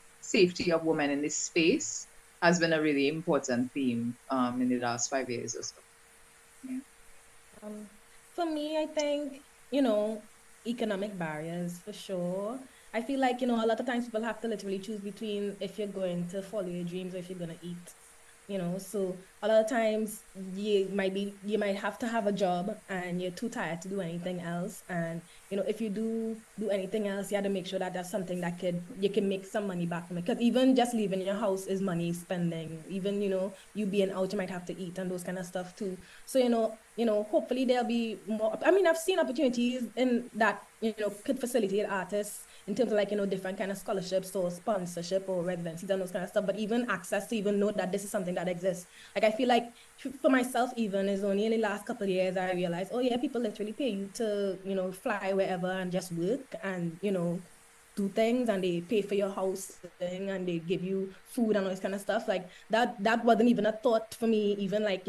of women in this space has been a really important theme in the last 5 years or so. Yeah. For me, I think, economic barriers for sure. I feel like, a lot of times people have to literally choose between if you're going to follow your dreams or if you're going to eat. So a lot of times you might have to have a job and you're too tired to do anything else. And if you do anything else, you have to make sure that that's something that you can make some money back from it. Because even just leaving your house is money spending. Even you being out, you might have to eat and those kind of stuff too. So hopefully there'll be more. I mean, I've seen opportunities in that could facilitate artists in terms of like different kind of scholarships or sponsorship or residencies and those kind of stuff. But even access to even know that this is something that exists. Like I feel like for myself, even is only in the last couple of years I realized, oh yeah, people literally pay you to fly wherever and just work and do things, and they pay for your housing and they give you food and all this kind of stuff. Like that wasn't even a thought for me even like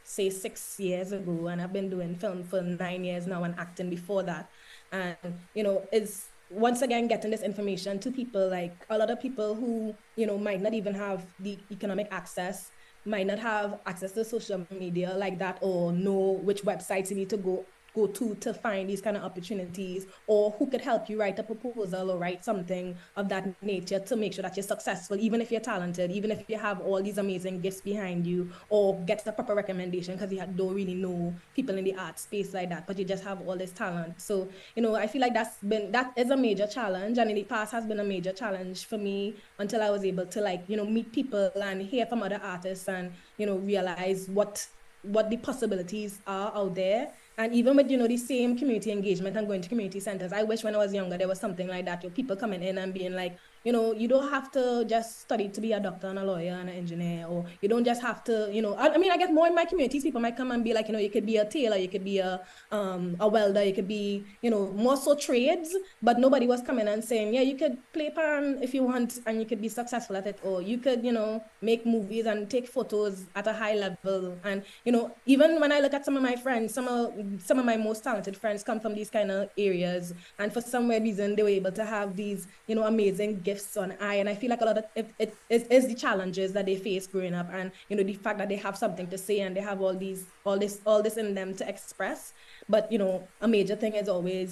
say 6 years ago, and I've been doing film for 9 years now and acting before that. And it's once again getting this information to people. Like a lot of people who might not even have the economic access, might not have access to social media like that, or know which websites you need to go to find these kind of opportunities, or who could help you write a proposal or write something of that nature to make sure that you're successful, even if you're talented, even if you have all these amazing gifts behind you, or get the proper recommendation because you don't really know people in the art space like that, but you just have all this talent. So I feel like that is a major challenge, and in the past has been a major challenge for me until I was able to like meet people and hear from other artists and realize what the possibilities are out there. And even with the same community engagement and going to community centers, I wish when I was younger there was something like that, people coming in and being like, you don't have to just study to be a doctor and a lawyer and an engineer, or you don't just have to, I mean, I guess more in my communities, people might come and be like, you could be a tailor, you could be a welder, you could be, more so trades, but nobody was coming and saying, yeah, you could play pan if you want and you could be successful at it, or you could, make movies and take photos at a high level. And, even when I look at some of my friends, some of my most talented friends come from these kind of areas, and for some weird reason, they were able to have these, amazing gifts gifts on eye. And I feel like a lot of it is the challenges that they face growing up, and the fact that they have something to say and they have all this in them to express. But a major thing is always,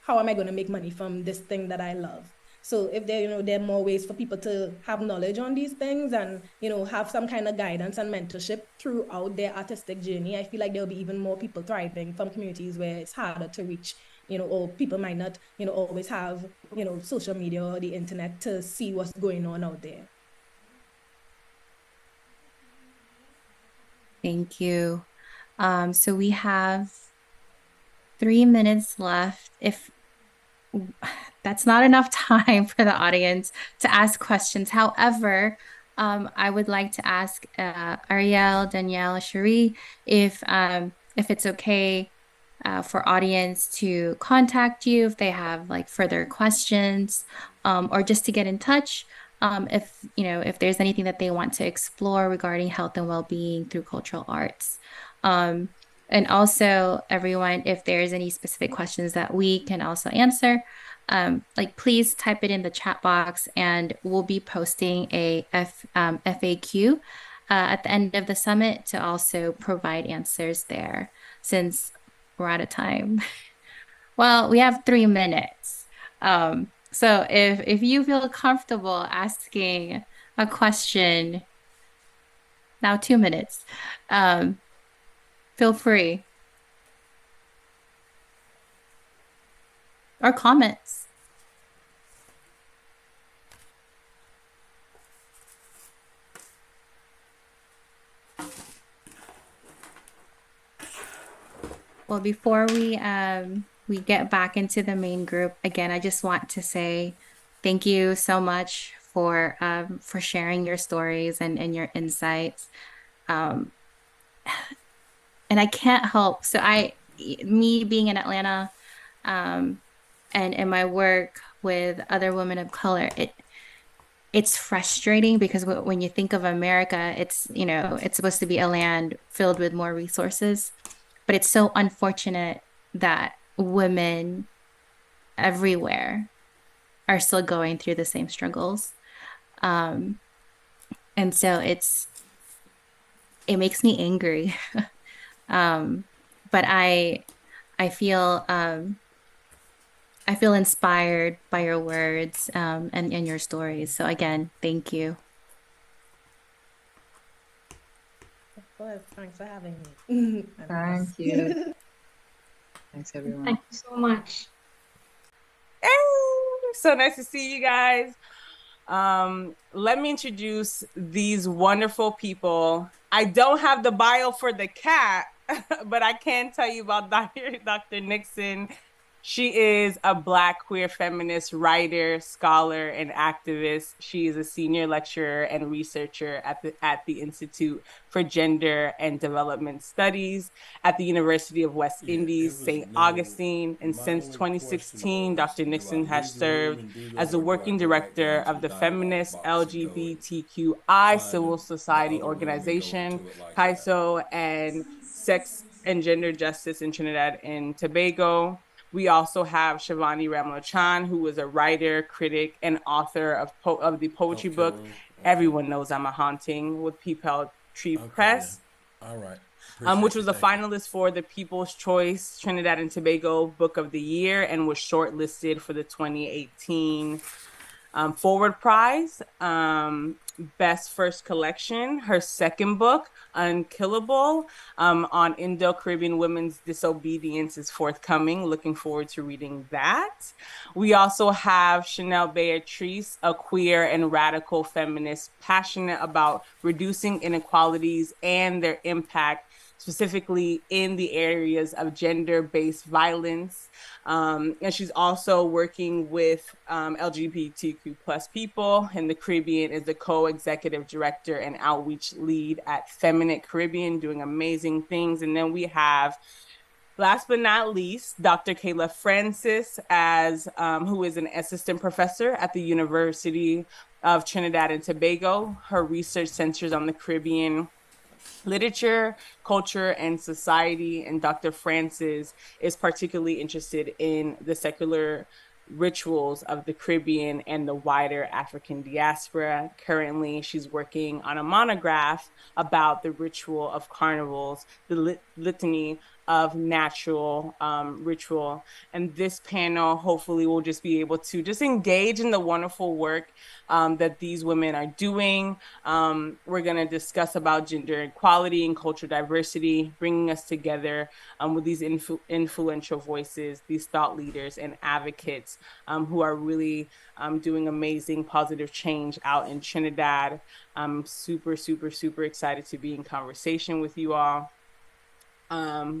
how am I going to make money from this thing that I love? So if there are more ways for people to have knowledge on these things and, have some kind of guidance and mentorship throughout their artistic journey, I feel like there'll be even more people thriving from communities where it's harder to reach, or people might not, always have, social media or the internet to see what's going on out there. Thank you. So we have 3 minutes left. If that's not enough time for the audience to ask questions. However, I would like to ask Ariel, Danielle, Cherie, if it's okay for audience to contact you if they have like further questions, or just to get in touch, if there's anything that they want to explore regarding health and well-being through cultural arts. And also, everyone, if there's any specific questions that we can also answer, please type it in the chat box, and we'll be posting a FAQ at the end of the summit to also provide answers there, since we're out of time. Well, we have 3 minutes. So if you feel comfortable asking a question, now 2 minutes. Feel free. Or comments. Well, before we get back into the main group, again, I just want to say thank you so much for sharing your stories and your insights. And I can't help. So me being in Atlanta, and in my work with other women of color, it's frustrating because when you think of America, it's supposed to be a land filled with more resources, but it's so unfortunate that women everywhere are still going through the same struggles. And so it makes me angry. But I feel inspired by your words, and your stories. So again, thank you. Of course, thanks for having me. Thank you. Thanks, everyone. Thank you so much. Hey, so nice to see you guys. Let me introduce these wonderful people. I don't have the bio for the cat, but I can tell you about Dr. Nixon. She is a Black queer feminist writer, scholar, and activist. She is a senior lecturer and researcher at the Institute for Gender and Development Studies at the University of West Indies, St. Augustine. And since 2016, Dr. Nixon has served as the working director of the feminist LGBTQI civil society organization, CAISO, and Sex and Gender Justice in Trinidad and Tobago. We also have Shivani Ramlochan, who is a writer, critic, and author of the poetry book, Everyone Knows I'm a Haunting, with Peepal Tree Press. Yeah. All right. Which was a finalist for the People's Choice Trinidad and Tobago Book of the Year and was shortlisted for the 2018 Forward Prize, Best First Collection. Her second book, Unkillable, on Indo-Caribbean women's disobedience, is forthcoming. Looking forward to reading that. We also have Chanel Beatrice, a queer and radical feminist passionate about reducing inequalities and their impact, specifically in the areas of gender-based violence. And she's also working with LGBTQ plus people in the Caribbean, is the co-executive director and outreach lead at Feminine Caribbean, doing amazing things. And then we have, last but not least, Dr. Kayla Francis, who is an assistant professor at the University of Trinidad and Tobago. Her research centers on the Caribbean literature, culture, and society. And Dr. Francis is particularly interested in the secular rituals of the Caribbean and the wider African diaspora. Currently, she's working on a monograph about the ritual of carnivals, the litany of natural ritual. And this panel hopefully will just be able to just engage in the wonderful work that these women are doing. We're going to discuss about gender equality and cultural diversity, bringing us together with these influential voices, these thought leaders and advocates who are really doing amazing positive change out in Trinidad. I'm super, super, super excited to be in conversation with you all.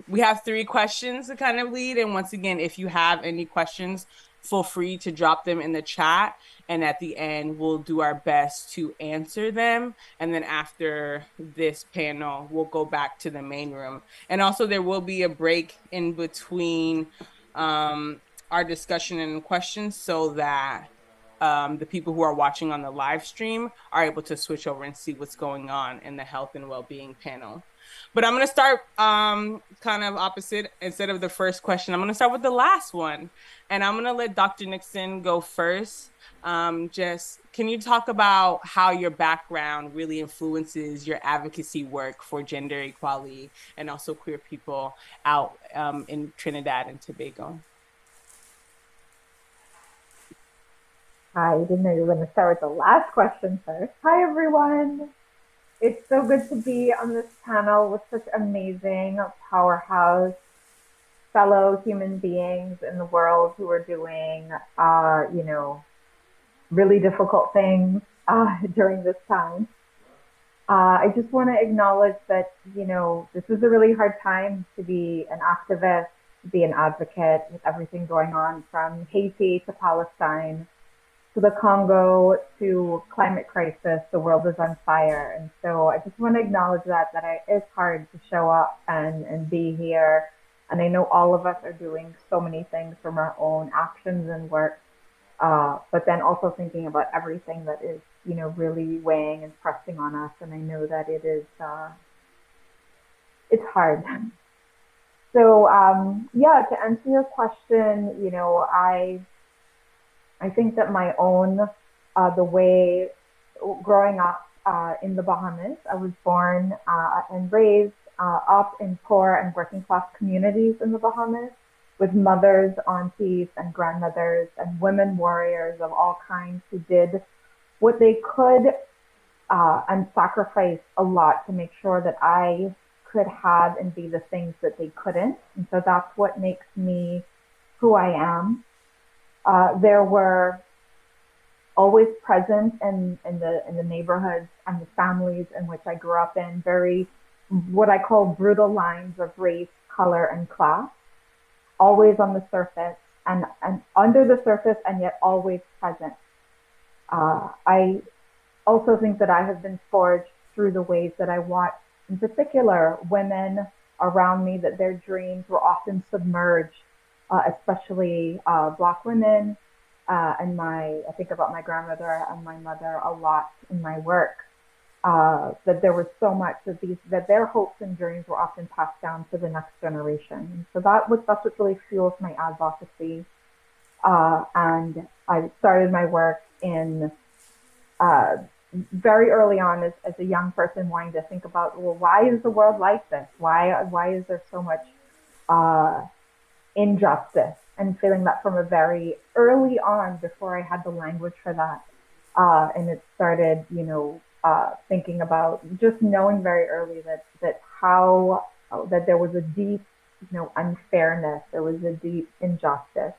We have 3 questions to kind of lead. And once again, if you have any questions, feel free to drop them in the chat. And at the end, we'll do our best to answer them. And then after this panel, we'll go back to the main room. And also there will be a break in between our discussion and questions so that the people who are watching on the live stream are able to switch over and see what's going on in the health and well-being panel. But I'm going to start kind of opposite. Instead of the first question, I'm going to start with the last one. And I'm going to let Dr. Nixon go first. Just can you talk about how your background really influences your advocacy work for gender equality and also queer people out in Trinidad and Tobago? Hi, I didn't know you were going to start with the last question first. Hi, everyone. It's so good to be on this panel with such amazing powerhouse fellow human beings in the world who are doing, really difficult things during this time. I just want to acknowledge that, this is a really hard time to be an activist, to be an advocate with everything going on from Haiti to Palestine to the Congo to climate crisis. The world is on fire. And so I just want to acknowledge that it's hard to show up and be here. And I know all of us are doing so many things from our own actions and work, but then also thinking about everything that is, really weighing and pressing on us. And I know that it is, it's hard. So, to answer your question, I think that my own, the way growing up in the Bahamas, I was born and raised up in poor and working class communities in the Bahamas with mothers, aunties, and grandmothers and women warriors of all kinds who did what they could and sacrificed a lot to make sure that I could have and be the things that they couldn't. And so that's what makes me who I am. There were always present in the neighborhoods and the families in which I grew up in, very what I call brutal lines of race, color, and class, always on the surface and under the surface, and yet always present. I also think that I have been forged through the ways that I watched, in particular, women around me, that their dreams were often submerged, especially Black women. And I think about my grandmother and my mother a lot in my work, that there was so much that their hopes and dreams were often passed down to the next generation. And so that's what really fuels my advocacy. And I started my work in very early on as a young person, wanting to think about, well, why is the world like this? Why is there so much injustice? And feeling that from a very early on, before I had the language for that. And it started, thinking about just knowing very early that there was a deep, unfairness, there was a deep injustice.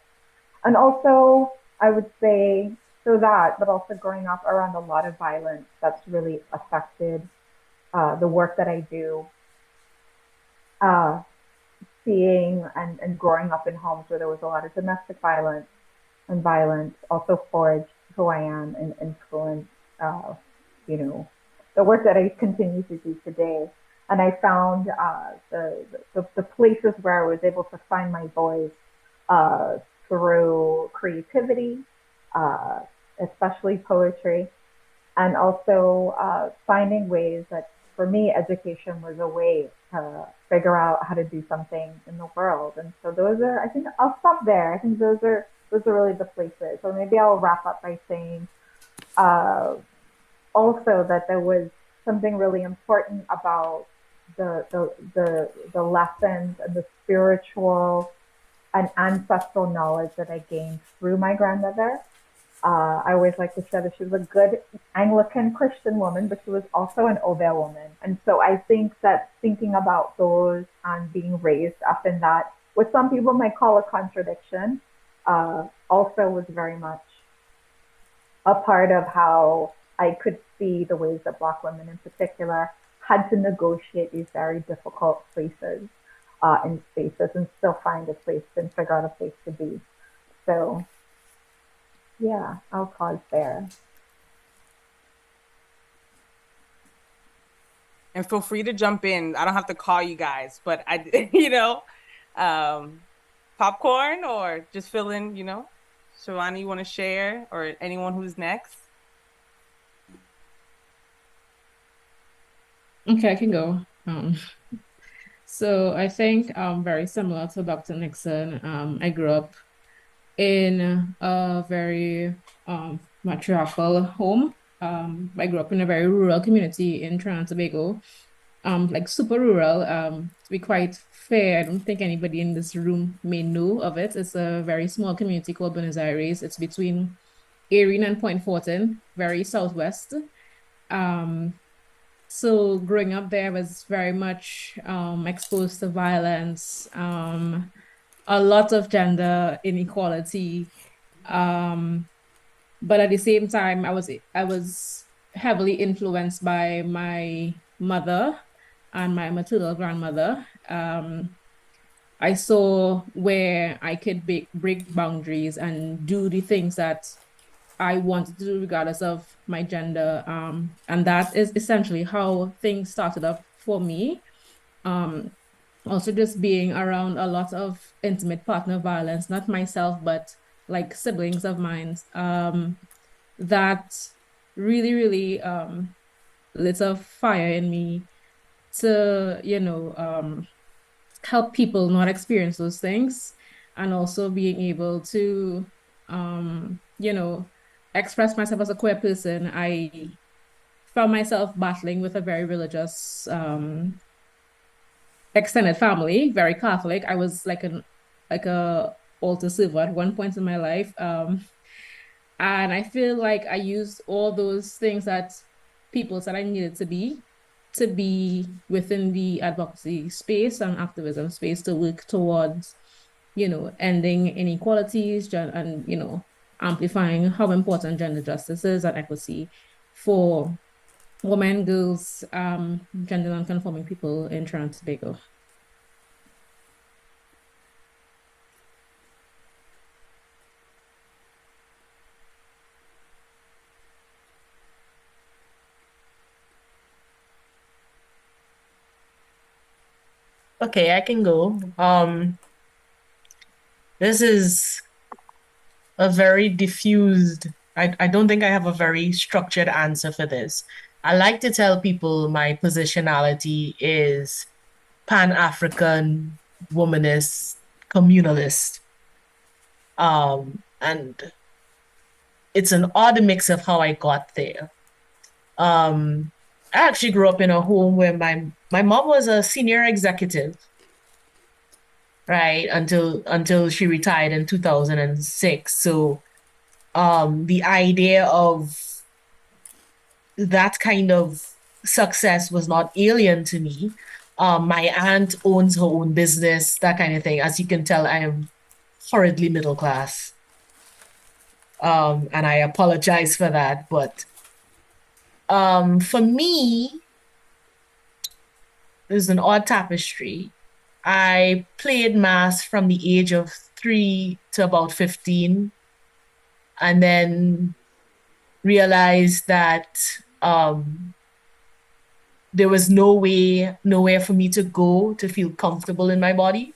And also, I would say, but also growing up around a lot of violence that's really affected the work that I do. Seeing and growing up in homes where there was a lot of domestic violence and violence also forged who I am and influenced, the work that I continue to do today. And I found the places where I was able to find my voice through creativity, especially poetry, and also finding ways that, for me, education was a way to figure out how to do something in the world. And so I think I'll stop there. I think those are those are really the places. So maybe I'll wrap up by saying also that there was something really important about the lessons and the spiritual and ancestral knowledge that I gained through my grandmother. I always like to say that she was a good Anglican Christian woman, but she was also an Obeah woman. And so I think that thinking about those and being raised up in that, what some people might call a contradiction, also was very much a part of how I could see the ways that Black women in particular had to negotiate these very difficult places and spaces and still find a place and figure out a place to be. So yeah, I'll pause there. And feel free to jump in. I don't have to call you guys, but I, popcorn or just fill in, Shivani, you want to share, or anyone who's next? Okay, I can go. So I think very similar to Dr. Nixon. I grew up in a very matriarchal home. I grew up in a very rural community in Trinidad and Tobago, like super rural. To be quite fair, I don't think anybody in this room may know of it. It's a very small community called Buenos Aires. It's between Erin and Point Fortin, very southwest. So growing up there was very much exposed to violence, a lot of gender inequality. But at the same time, I was heavily influenced by my mother and my maternal grandmother. I saw where I could break boundaries and do the things that I wanted to do regardless of my gender. And that is essentially how things started up for me. Also just being around a lot of intimate partner violence, not myself, but like siblings of mine, that really, really lit a fire in me to, help people not experience those things, and also being able to, express myself as a queer person. I found myself battling with a very religious extended family, very Catholic. I was like a altar server at one point in my life. And I feel like I used all those things that people said I needed to be within the advocacy space and activism space to work towards, ending inequalities and, amplifying how important gender justice is and equity for women, girls, gender non-conforming people in Trinidad and Tobago. Okay, I can go. This is a very diffused, I don't think I have a very structured answer for this. I like to tell people my positionality is Pan-African, womanist, communalist. And it's an odd mix of how I got there. I actually grew up in a home where my mom was a senior executive, right, until she retired in 2006. So the idea of that kind of success was not alien to me. My aunt owns her own business, that kind of thing. As you can tell, I am horridly middle class. And I apologize for that. But for me, there's an odd tapestry. I played mass from the age of 3 to about 15, and then realized that there was nowhere for me to go to feel comfortable in my body.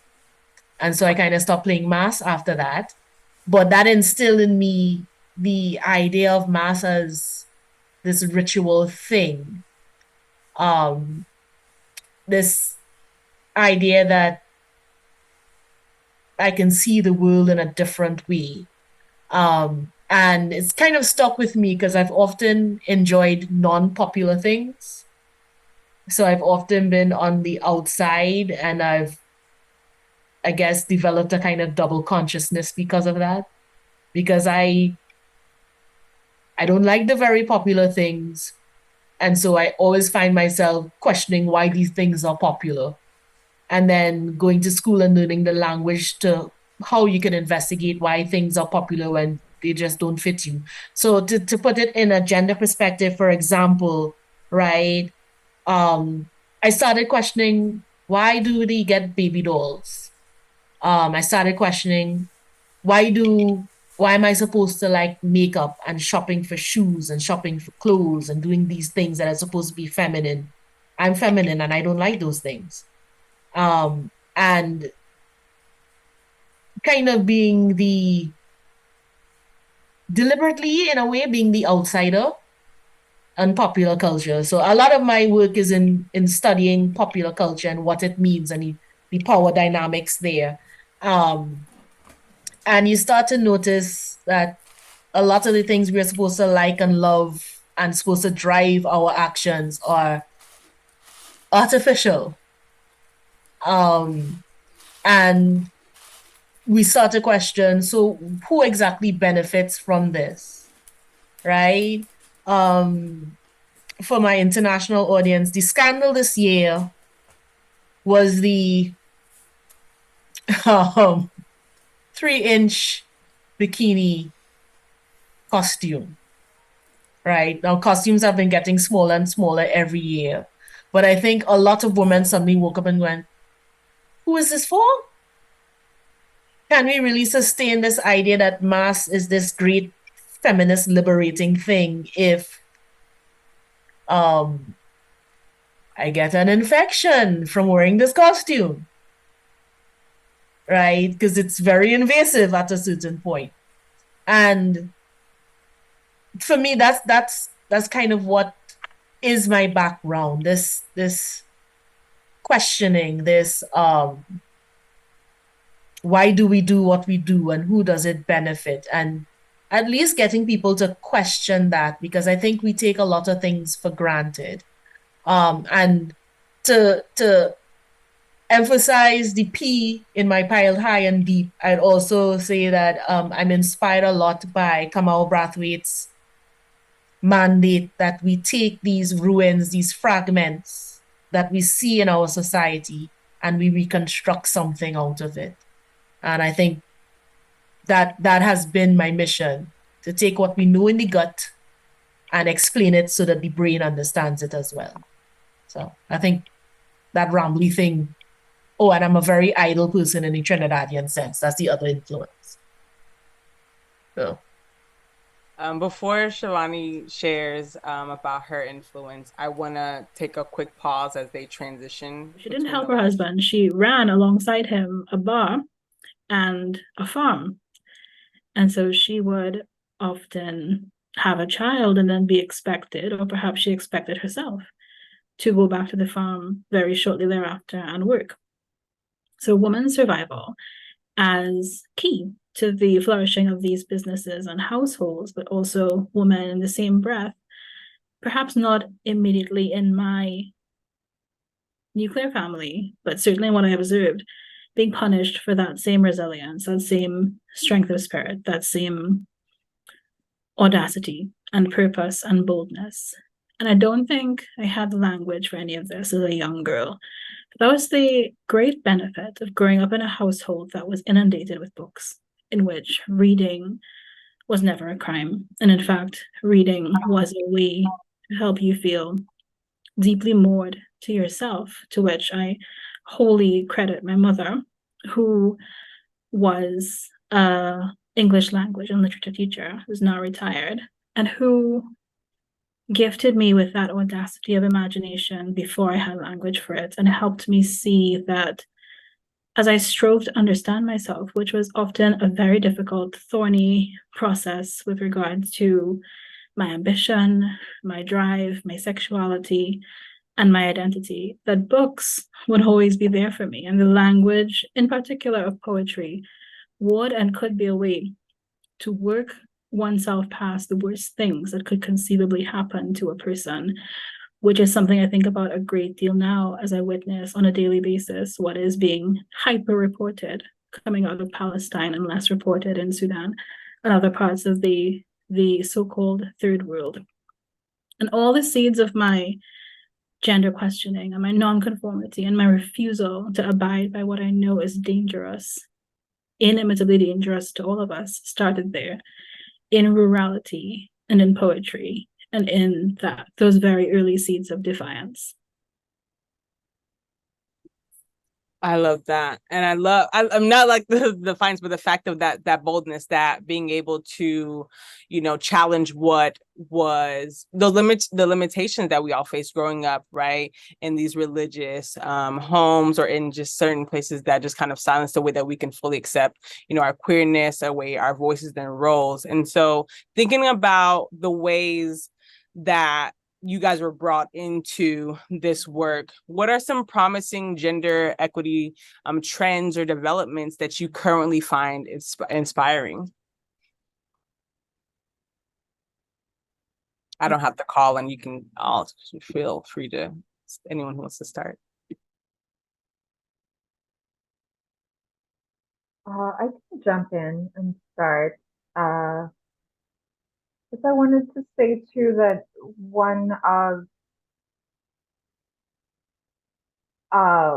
And so I kind of stopped playing mass after that. But that instilled in me the idea of mass as this ritual thing. This idea that I can see the world in a different way And it's kind of stuck with me because I've often enjoyed non-popular things. So I've often been on the outside, and I guess, developed a kind of double consciousness because of that. Because I don't like the very popular things. And so I always find myself questioning why these things are popular. And then going to school and learning the language to how you can investigate why things are popular when they just don't fit you. So to put it in a gender perspective, for example, right? I started questioning, why do they get baby dolls? I started questioning, why am I supposed to like makeup and shopping for shoes and shopping for clothes and doing these things that are supposed to be feminine? I'm feminine and I don't like those things. And kind of being deliberately, in a way, being the outsider and popular culture. So a lot of my work is in studying popular culture and what it means and the power dynamics there. And you start to notice that a lot of the things we're supposed to like and love and supposed to drive our actions are artificial. And we start to question, so who exactly benefits from this, right? For my international audience, the scandal this year was the 3-inch bikini costume, right? Now, costumes have been getting smaller and smaller every year. But I think a lot of women suddenly woke up and went, who is this for? Can we really sustain this idea that mass is this great feminist liberating thing if I get an infection from wearing this costume? Right? Because it's very invasive at a certain point. And for me, that's kind of what is my background. This questioning, this why do we do what we do and who does it benefit? And at least getting people to question that, because I think we take a lot of things for granted. And to emphasize the P in my piled high and deep, I'd also say that I'm inspired a lot by Kamau Brathwaite's mandate that we take these ruins, these fragments that we see in our society, and we reconstruct something out of it. And I think that has been my mission, to take what we know in the gut and explain it so that the brain understands it as well. So I think that rambly thing. Oh, and I'm a very idle person in the Trinidadian sense. That's the other influence. So. Before Shivani shares about her influence, I want to take a quick pause as they transition. She didn't help her husband. She ran alongside him a bar and a farm. And so she would often have a child and then be expected, or perhaps she expected herself, to go back to the farm very shortly thereafter and work. So women's survival as key to the flourishing of these businesses and households, but also women in the same breath, perhaps not immediately in my nuclear family, but certainly what I observed, being punished for that same resilience, that same strength of spirit, that same audacity and purpose and boldness. And I don't think I had the language for any of this as a young girl. But that was the great benefit of growing up in a household that was inundated with books, in which reading was never a crime. And in fact, reading was a way to help you feel deeply moored to yourself, to which I wholly credit my mother, who was an English language and literature teacher, who's now retired, and who gifted me with that audacity of imagination before I had language for it, and helped me see that as I strove to understand myself, which was often a very difficult, thorny process with regards to my ambition, my drive, my sexuality, and my identity, that books would always be there for me. And the language, in particular of poetry, would and could be a way to work oneself past the worst things that could conceivably happen to a person, which is something I think about a great deal now as I witness on a daily basis what is being hyper-reported coming out of Palestine and less reported in Sudan and other parts of the so-called third world. And all the seeds of my gender questioning and my nonconformity and my refusal to abide by what I know is dangerous, inimitably dangerous to all of us, started there in rurality and in poetry and in those very early seeds of defiance. I love that. And I'm not like the fines, but the fact of that boldness, that being able to, challenge what was the limitations that we all faced growing up, right? In these religious homes or in just certain places that just kind of silence the way that we can fully accept, our queerness, our voices and roles. And so thinking about the ways that you guys were brought into this work, what are some promising gender equity trends or developments that you currently find inspiring? I don't have to call, and you can all feel free to, anyone who wants to start. I can jump in and start. Because I wanted to say too that one of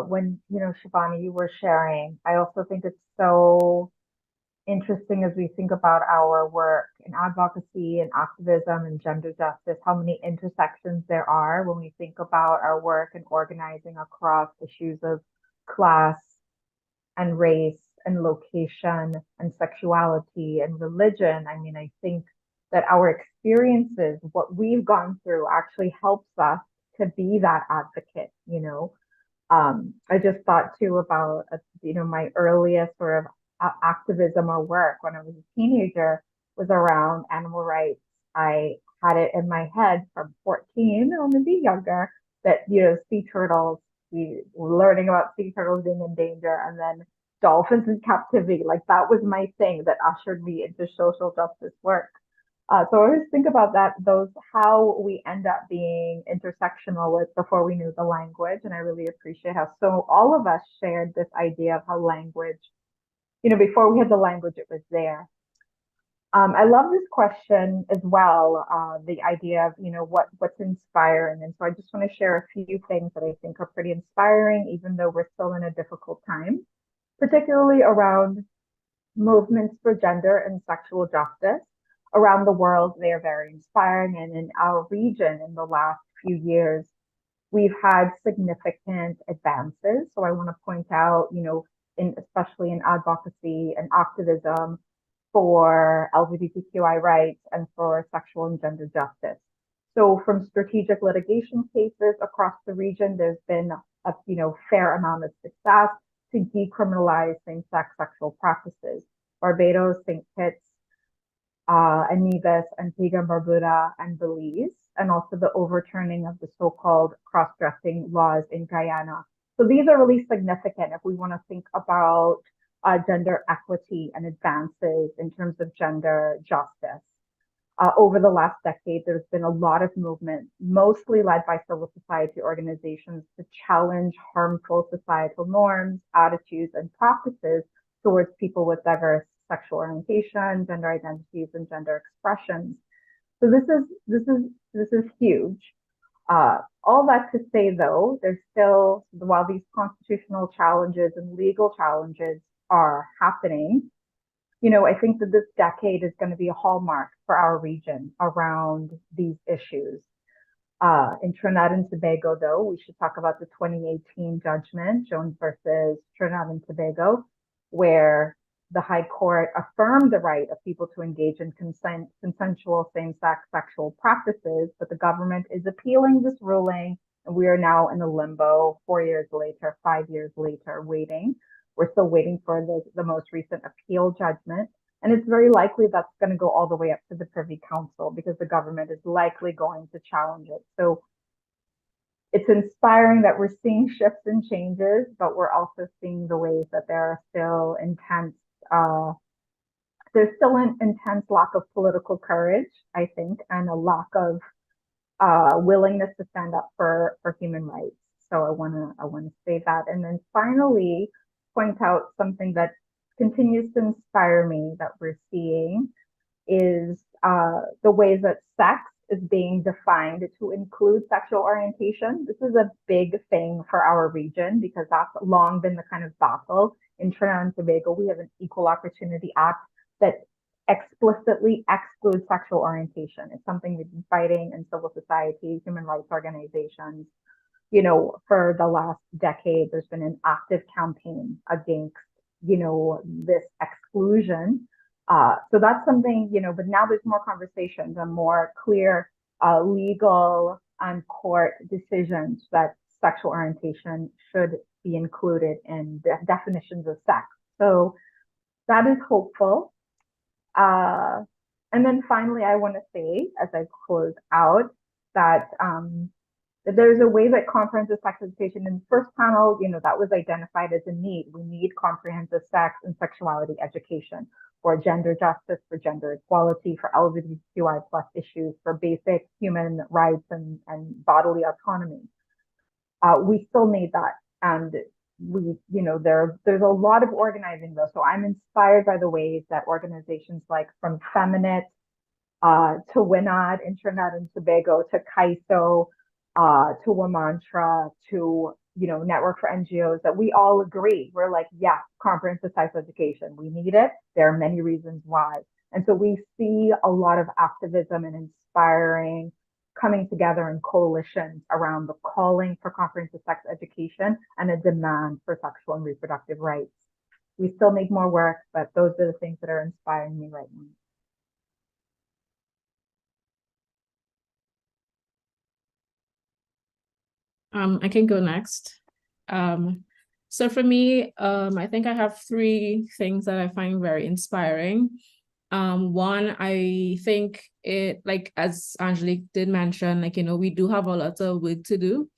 when Shivani, you were sharing, I also think it's so interesting as we think about our work in advocacy and activism and gender justice, how many intersections there are when we think about our work and organizing across issues of class and race and location and sexuality and religion. I mean, I think that our experiences, what we've gone through, actually helps us to be that advocate, I just thought too about, my earliest sort of activism or work when I was a teenager was around animal rights. I had it in my head from 14 or maybe younger that, sea turtles, we were learning about sea turtles being in danger, and then dolphins in captivity. Like that was my thing that ushered me into social justice work. So I always think about that, how we end up being intersectional with before we knew the language. And I really appreciate how all of us shared this idea of how language, before we had the language, it was there. I love this question as well, the idea of, what's inspiring. And so I just want to share a few things that I think are pretty inspiring, even though we're still in a difficult time, particularly around movements for gender and sexual justice. Around the world, they are very inspiring. And in our region, in the last few years, we've had significant advances. So I want to point out, especially in advocacy and activism for LGBTQI rights and for sexual and gender justice. So from strategic litigation cases across the region, there's been a fair amount of success to decriminalize same-sex sexual practices. Barbados, St. Kitts, Nevis, Antigua and Barbuda, and Belize, and also the overturning of the so-called cross-dressing laws in Guyana. So these are really significant if we want to think about gender equity and advances in terms of gender justice. Over the last decade, there's been a lot of movement, mostly led by civil society organizations, to challenge harmful societal norms, attitudes, and practices towards people with diverse sexual orientation, gender identities, and gender expressions. So this is huge. All that to say, though, there's still, while these constitutional challenges and legal challenges are happening, I think that this decade is going to be a hallmark for our region around these issues. In Trinidad and Tobago, though, we should talk about the 2018 judgment, Jones versus Trinidad and Tobago, where the High Court affirmed the right of people to engage in consensual same-sex sexual practices, but the government is appealing this ruling, and we are now in a limbo 4 years later, 5 years later, waiting. We're still waiting for the most recent appeal judgment, and it's very likely that's going to go all the way up to the Privy Council because the government is likely going to challenge it. So it's inspiring that we're seeing shifts and changes, but we're also seeing the ways that there are still intense there's still an intense lack of political courage, I think, and a lack of willingness to stand up for human rights. So I wanna say that, and then finally point out something that continues to inspire me that we're seeing is the ways that sex is being defined to include sexual orientation. This is a big thing for our region because that's long been the kind of battle. In Trinidad and Tobago, we have an Equal Opportunity Act that explicitly excludes sexual orientation. It's something we've been fighting in civil society, human rights organizations. You know, for the last decade, there's been an active campaign against, you know, this exclusion. So that's something, you know, but now there's more conversations and more clear legal and court decisions that sexual orientation should be included in the definitions of sex. So that is hopeful. And then finally, I want to say, as I close out, that there's a way that comprehensive sex education in the first panel, you know, that was identified as a need. We need comprehensive sex and sexuality education for gender justice, for gender equality, for LGBTQI plus issues, for basic human rights and bodily autonomy. We still need that. And we, you know, there's a lot of organizing though. So I'm inspired by the ways that organizations like from Feminist to WINAD in Trinidad and Tobago, to CAISO, to WOMANTRA, to, you know, Network for NGOs, that we all agree. We're like, yeah, comprehensive sex education. We need it. There are many reasons why. And so we see a lot of activism and inspiring coming together in coalitions around the calling for comprehensive sex education and a demand for sexual and reproductive rights. We still need more work, but those are the things that are inspiring me right now. I can go next. So for me, I think I have three things that I find very inspiring. One, I think it, like, as Angelique did mention, like, you know, we do have a lot of work to do,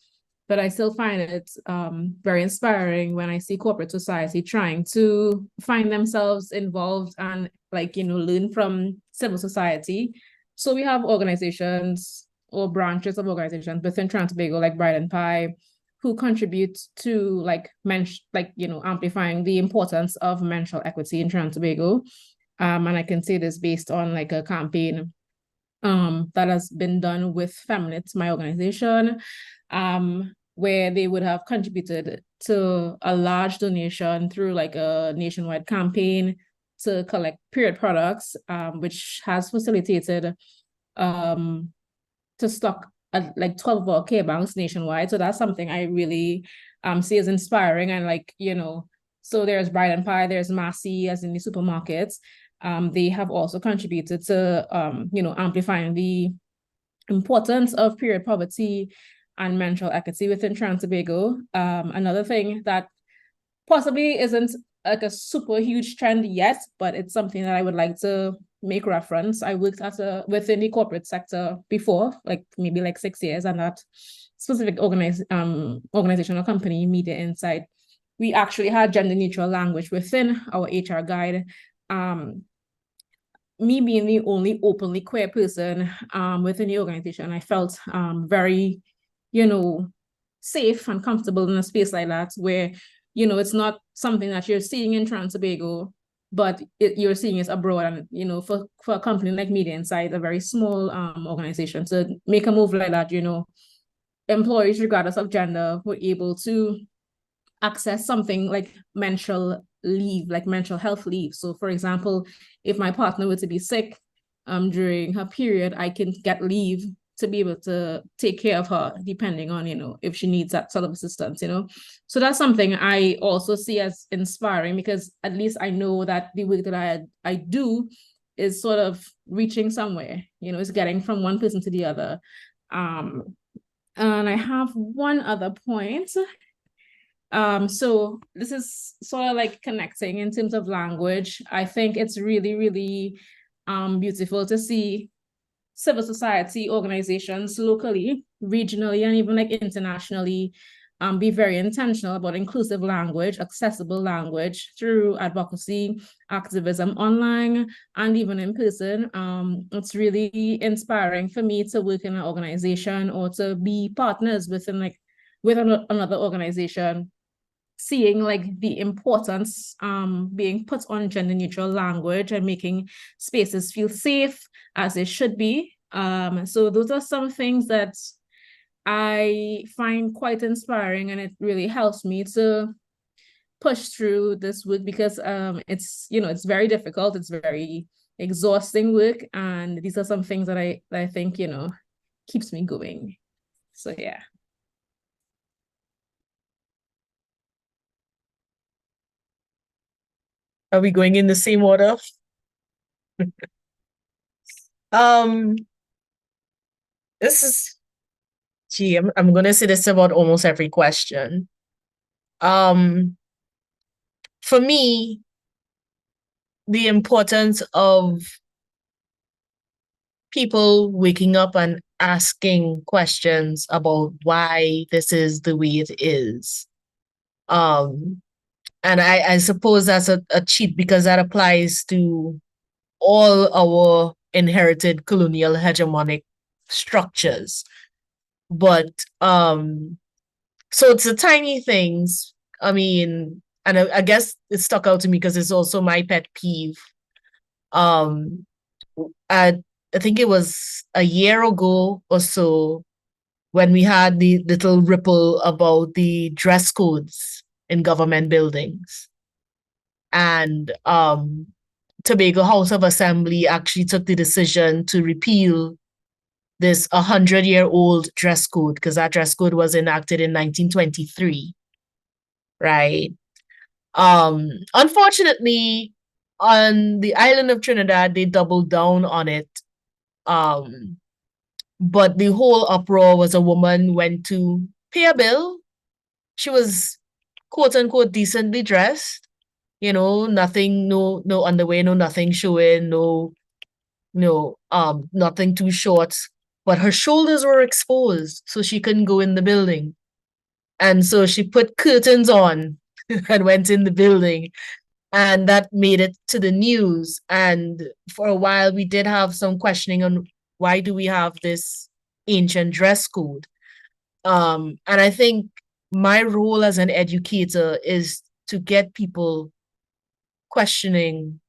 but I still find it very inspiring when I see corporate society trying to find themselves involved and, like, you know, learn from civil society. So we have organizations or branches of organizations within Trinidad and Tobago, like Bride and Pie, who contribute to, like, you know, amplifying the importance of menstrual equity in Trinidad and Tobago. And I can say this based on, like, a campaign that has been done with Feminist, my organization, where they would have contributed to a large donation through, like, a nationwide campaign to collect period products, which has facilitated to stock like 12 of our care banks nationwide. So that's something I really see as inspiring. And, like, you know, so there's Bride and Pie, there's Massey as in the supermarkets. They have also contributed to, you know, amplifying the importance of period poverty and menstrual equity within Trinidad and Tobago. Another thing that possibly isn't like a super huge trend yet, but it's something that I would like to make reference. I worked within the corporate sector before, like maybe like 6 years, and that specific organizational company, Media Insight, we actually had gender neutral language within our HR guide. Me being the only openly queer person within the organization, I felt very, you know, safe and comfortable in a space like that, where, you know, it's not something that you're seeing in Trinidad and Tobago, but you're seeing it abroad. And, you know, for a company like Media Insight, a very small organization, to make a move like that, you know, employees, regardless of gender, were able to access something like menstrual leave, like menstrual health leave. So, for example, if my partner were to be sick during her period, I can get leave to be able to take care of her, depending on, you know, if she needs that sort of assistance, you know. So that's something I also see as inspiring, because at least I know that the work that I do is sort of reaching somewhere, you know, it's getting from one person to the other. And I have one other point. So this is sort of like connecting in terms of language. I think it's really, really beautiful to see civil society organizations locally, regionally, and even like internationally be very intentional about inclusive language, accessible language through advocacy, activism online, and even in person. It's really inspiring for me to work in an organization or to be partners with another organization, seeing like the importance being put on gender neutral language and making spaces feel safe as it should be. So those are some things that I find quite inspiring, and it really helps me to push through this work because it's very difficult, it's very exhausting work, and these are some things that I think keeps me going. So yeah. Are we going in the same order? This is, I'm gonna say this about almost every question. For me, the importance of people waking up and asking questions about why this is the way it is. And I suppose that's a cheat because that applies to all our inherited colonial hegemonic structures. But so it's the tiny things. I mean, and I guess it stuck out to me because it's also my pet peeve. I think it was a year ago or so when we had the little ripple about the dress codes in government buildings. And Tobago House of Assembly actually took the decision to repeal this 100-year-old dress code because that dress code was enacted in 1923, right? Unfortunately, on the island of Trinidad, they doubled down on it. But the whole uproar was a woman went to pay a bill. She was quote unquote decently dressed, nothing, no underwear, no nothing showing, nothing too short, but her shoulders were exposed, so she couldn't go in the building. And so she put curtains on and went in the building, and that made it to the news. And for a while, we did have some questioning on why do we have this ancient dress code. And I think my role as an educator is to get people questioning,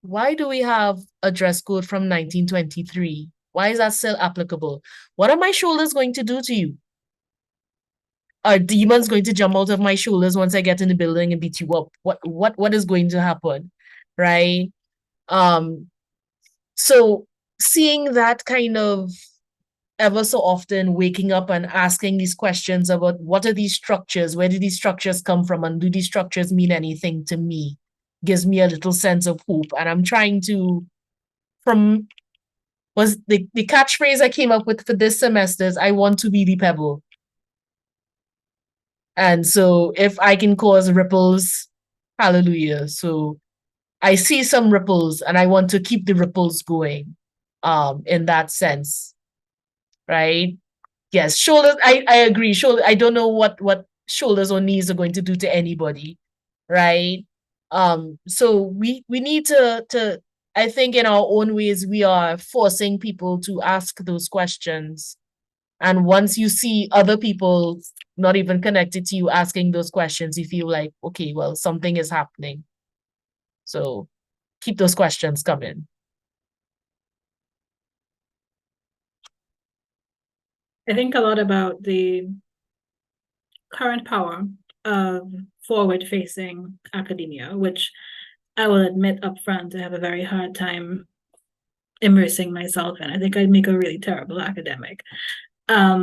why do we have a dress code from 1923? Why is that still applicable? What are my shoulders going to do to you? Are demons going to jump out of my shoulders once I get in the building and beat you up? What is going to happen? Right? So seeing that kind of ever so often waking up and asking these questions about what are these structures? Where do these structures come from? And do these structures mean anything to me? Gives me a little sense of hope. And I'm trying to, was the catchphrase I came up with for this semester is I want to be the pebble. And so if I can cause ripples, hallelujah. So I see some ripples and I want to keep the ripples going in that sense. Right? Yes, shoulders, I agree. Shoulder, I don't know what shoulders or knees are going to do to anybody, right? So we need to I think in our own ways we are forcing people to ask those questions. And once you see other people not even connected to you asking those questions, you feel like, okay, well, something is happening. So keep those questions coming. I think a lot about the current power of forward-facing academia, which I will admit upfront I have a very hard time immersing myself in. I think I'd make a really terrible academic. I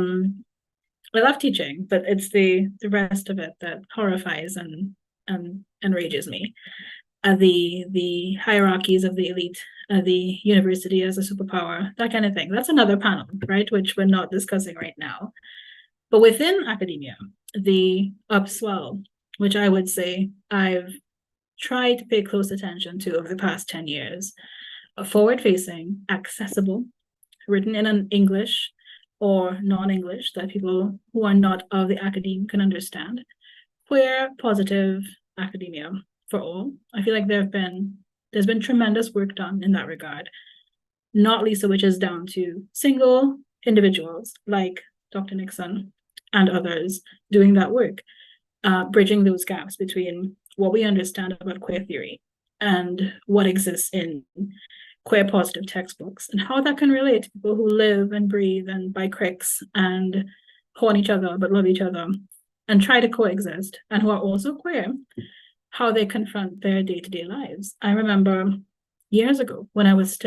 love teaching, but it's the rest of it that horrifies and enrages me. The hierarchies of the elite, the university as a superpower, that kind of thing. That's another panel, right? Which we're not discussing right now. But within academia, the upswell, which I would say I've tried to pay close attention to over the past 10 years, forward-facing, accessible, written in an English or non-English that people who are not of the academe can understand. Queer positive academia for all. I feel like there's been tremendous work done in that regard, not least of which is down to single individuals like Dr. Nixon and others doing that work, bridging those gaps between what we understand about queer theory and what exists in queer positive textbooks, and how that can relate to people who live and breathe and buy cricks and horn each other but love each other and try to coexist, and who are also queer, how they confront their day-to-day lives. I remember years ago when I was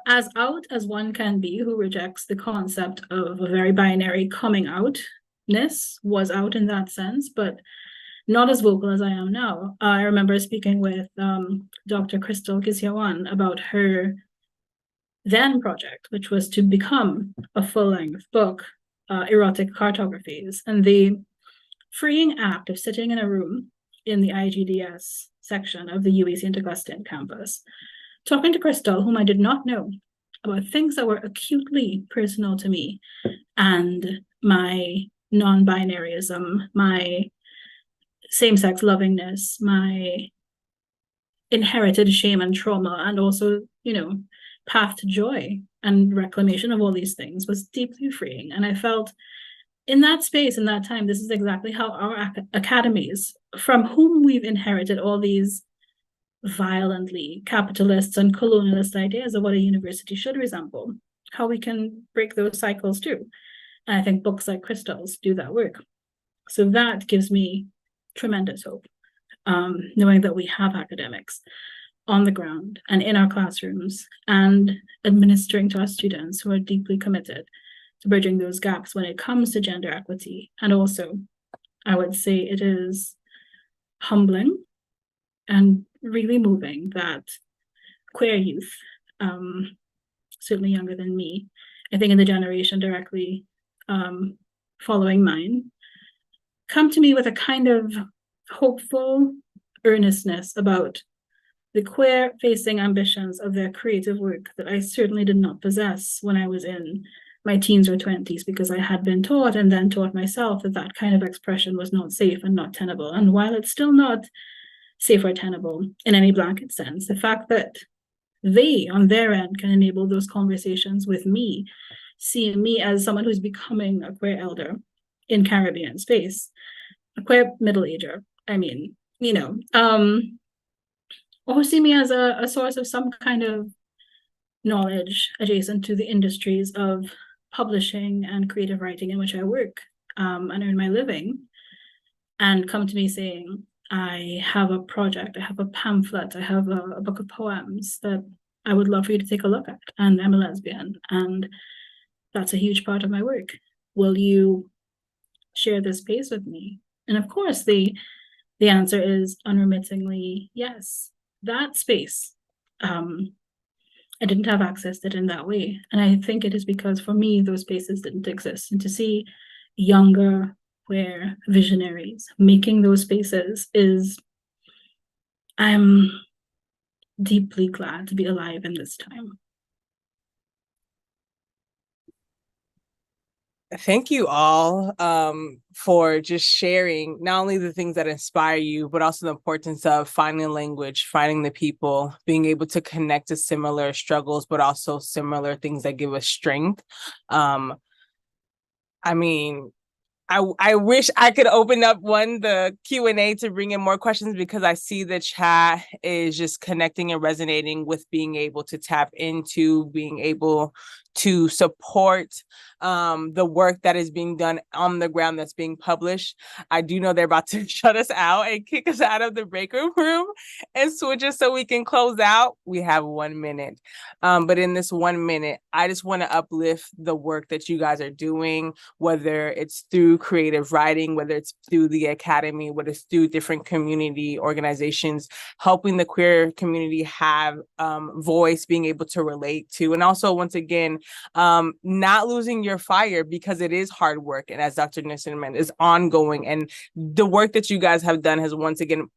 as out as one can be who rejects the concept of a very binary coming outness, was out in that sense, but not as vocal as I am now. I remember speaking with Dr. Crystal Kisiawan about her then project, which was to become a full-length book, Erotic Cartographies, and the freeing act of sitting in a room in the IGDS section of the UAC St. Augustine campus, talking to Crystal, whom I did not know, about things that were acutely personal to me and my non-binaryism, my same-sex lovingness, my inherited shame and trauma, and also, path to joy and reclamation of all these things was deeply freeing. And I felt in that space, in that time, this is exactly how our academies, from whom we've inherited all these violently capitalist and colonialist ideas of what a university should resemble, how we can break those cycles too. And I think books like Crystal's do that work. So that gives me tremendous hope, knowing that we have academics on the ground and in our classrooms and administering to our students who are deeply committed to bridging those gaps when it comes to gender equity. And also, I would say it is humbling and really moving that queer youth, certainly younger than me, I think in the generation directly following mine, come to me with a kind of hopeful earnestness about the queer-facing ambitions of their creative work that I certainly did not possess when I was in my teens or 20s, because I had been taught and then taught myself that that kind of expression was not safe and not tenable. And while it's still not safe or tenable in any blanket sense, the fact that they, on their end, can enable those conversations with me, seeing me as someone who's becoming a queer elder in Caribbean space, a queer middle-ager, or see me as a source of some kind of knowledge adjacent to the industries of publishing and creative writing in which I work and earn my living, and come to me saying, I have a project, I have a pamphlet, I have a book of poems that I would love for you to take a look at, and I'm a lesbian, and that's a huge part of my work. Will you share this space with me? And of course, the answer is unremittingly yes. That space, I didn't have access to it in that way. And I think it is because for me, those spaces didn't exist. And to see younger queer visionaries making those spaces I'm deeply glad to be alive in this time. Thank you all for just sharing not only the things that inspire you, but also the importance of finding language, finding the people, being able to connect to similar struggles, but also similar things that give us strength. I wish I could open up the Q&A to bring in more questions, because I see the chat is just connecting and resonating with being able to tap into, being able to support the work that is being done on the ground that's being published. I do know they're about to shut us out and kick us out of the break room and switch us so we can close out. We have 1 minute. But in this 1 minute, I just want to uplift the work that you guys are doing, whether it's through creative writing, whether it's through the academy, whether it's through different community organizations, helping the queer community have voice, being able to relate to. And also, once again, not losing your fire, because it is hard work. And as Dr. Nisserman is ongoing, and the work that you guys have done has once again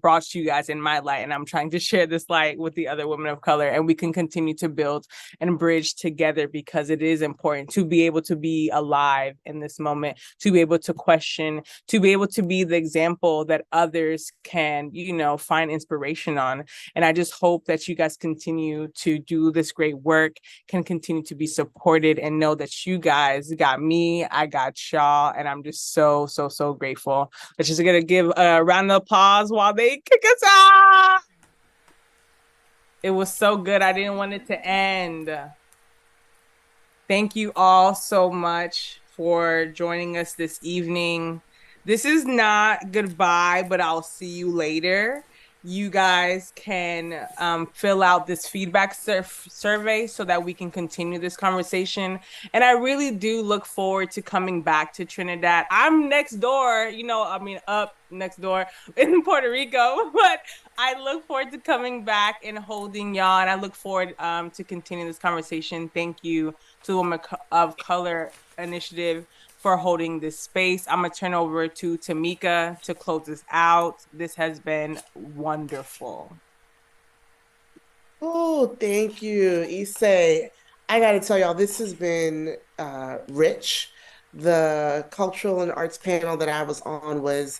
brought you guys in my light. And I'm trying to share this light with the other women of color, and we can continue to build and bridge together, because it is important to be able to be alive in this moment, to be able to question, to be able to be the example that others can, find inspiration on. And I just hope that you guys continue to do this great work, can continue to be supported, and know that you guys got me, I got y'all, and I'm just so, so, so grateful. Let's just gonna give a round of applause while they kick us out. It was so good. I didn't want it to end. Thank you all so much for joining us this evening. This is not goodbye, but I'll see you later. You guys can fill out this feedback survey so that we can continue this conversation. And I really do look forward to coming back to Trinidad. I'm next door, up next door in Puerto Rico, but I look forward to coming back and holding y'all. And I look forward to continuing this conversation. Thank you to the Women of Color Initiative for holding this space. I'm gonna turn over to Tamika to close this out. This has been wonderful. Oh, thank you, Issei. I gotta tell y'all, this has been rich. The cultural and arts panel that I was on was,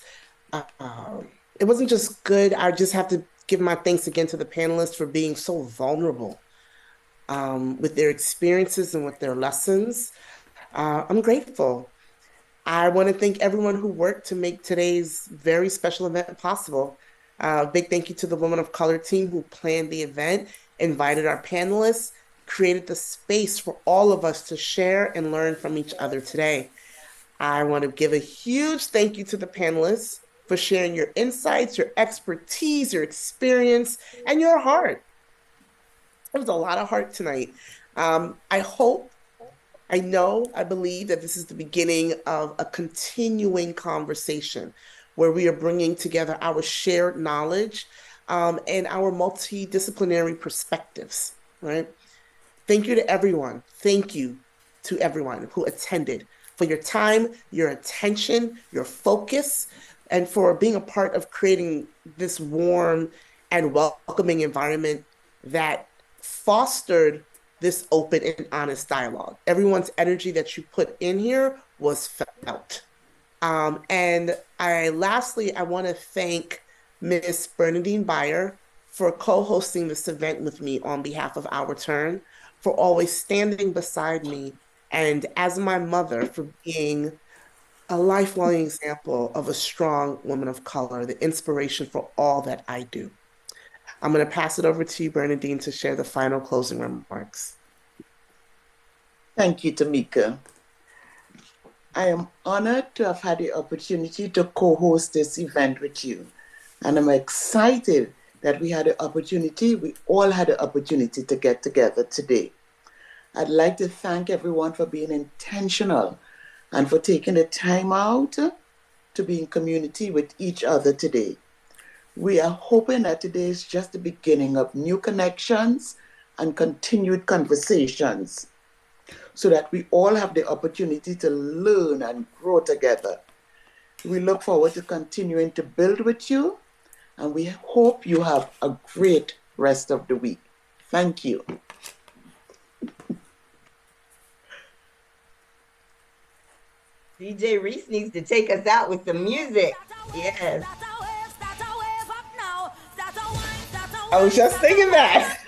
it wasn't just good. I just have to give my thanks again to the panelists for being so vulnerable with their experiences and with their lessons. I'm grateful. I want to thank everyone who worked to make today's very special event possible. Big thank you to the Women of Color team who planned the event, invited our panelists, created the space for all of us to share and learn from each other today. I want to give a huge thank you to the panelists for sharing your insights, your expertise, your experience, and your heart. There was a lot of heart tonight. I believe that this is the beginning of a continuing conversation where we are bringing together our shared knowledge and our multidisciplinary perspectives, right? Thank you to everyone. Thank you to everyone who attended for your time, your attention, your focus, and for being a part of creating this warm and welcoming environment that fostered this open and honest dialogue. Everyone's energy that you put in here was felt. And lastly, I want to thank Ms. Bernadine Beyer for co-hosting this event with me on behalf of Our Turn, for always standing beside me, and as my mother, for being a lifelong example of a strong woman of color, the inspiration for all that I do. I'm going to pass it over to you, Bernadine, to share the final closing remarks. Thank you, Tamika. I am honored to have had the opportunity to co-host this event with you. And I'm excited that we all had the opportunity to get together today. I'd like to thank everyone for being intentional and for taking the time out to be in community with each other today. We are hoping that today is just the beginning of new connections and continued conversations, so that we all have the opportunity to learn and grow together. We look forward to continuing to build with you, and we hope you have a great rest of the week. Thank you. DJ Reese needs to take us out with some music. Yes. I was just thinking that.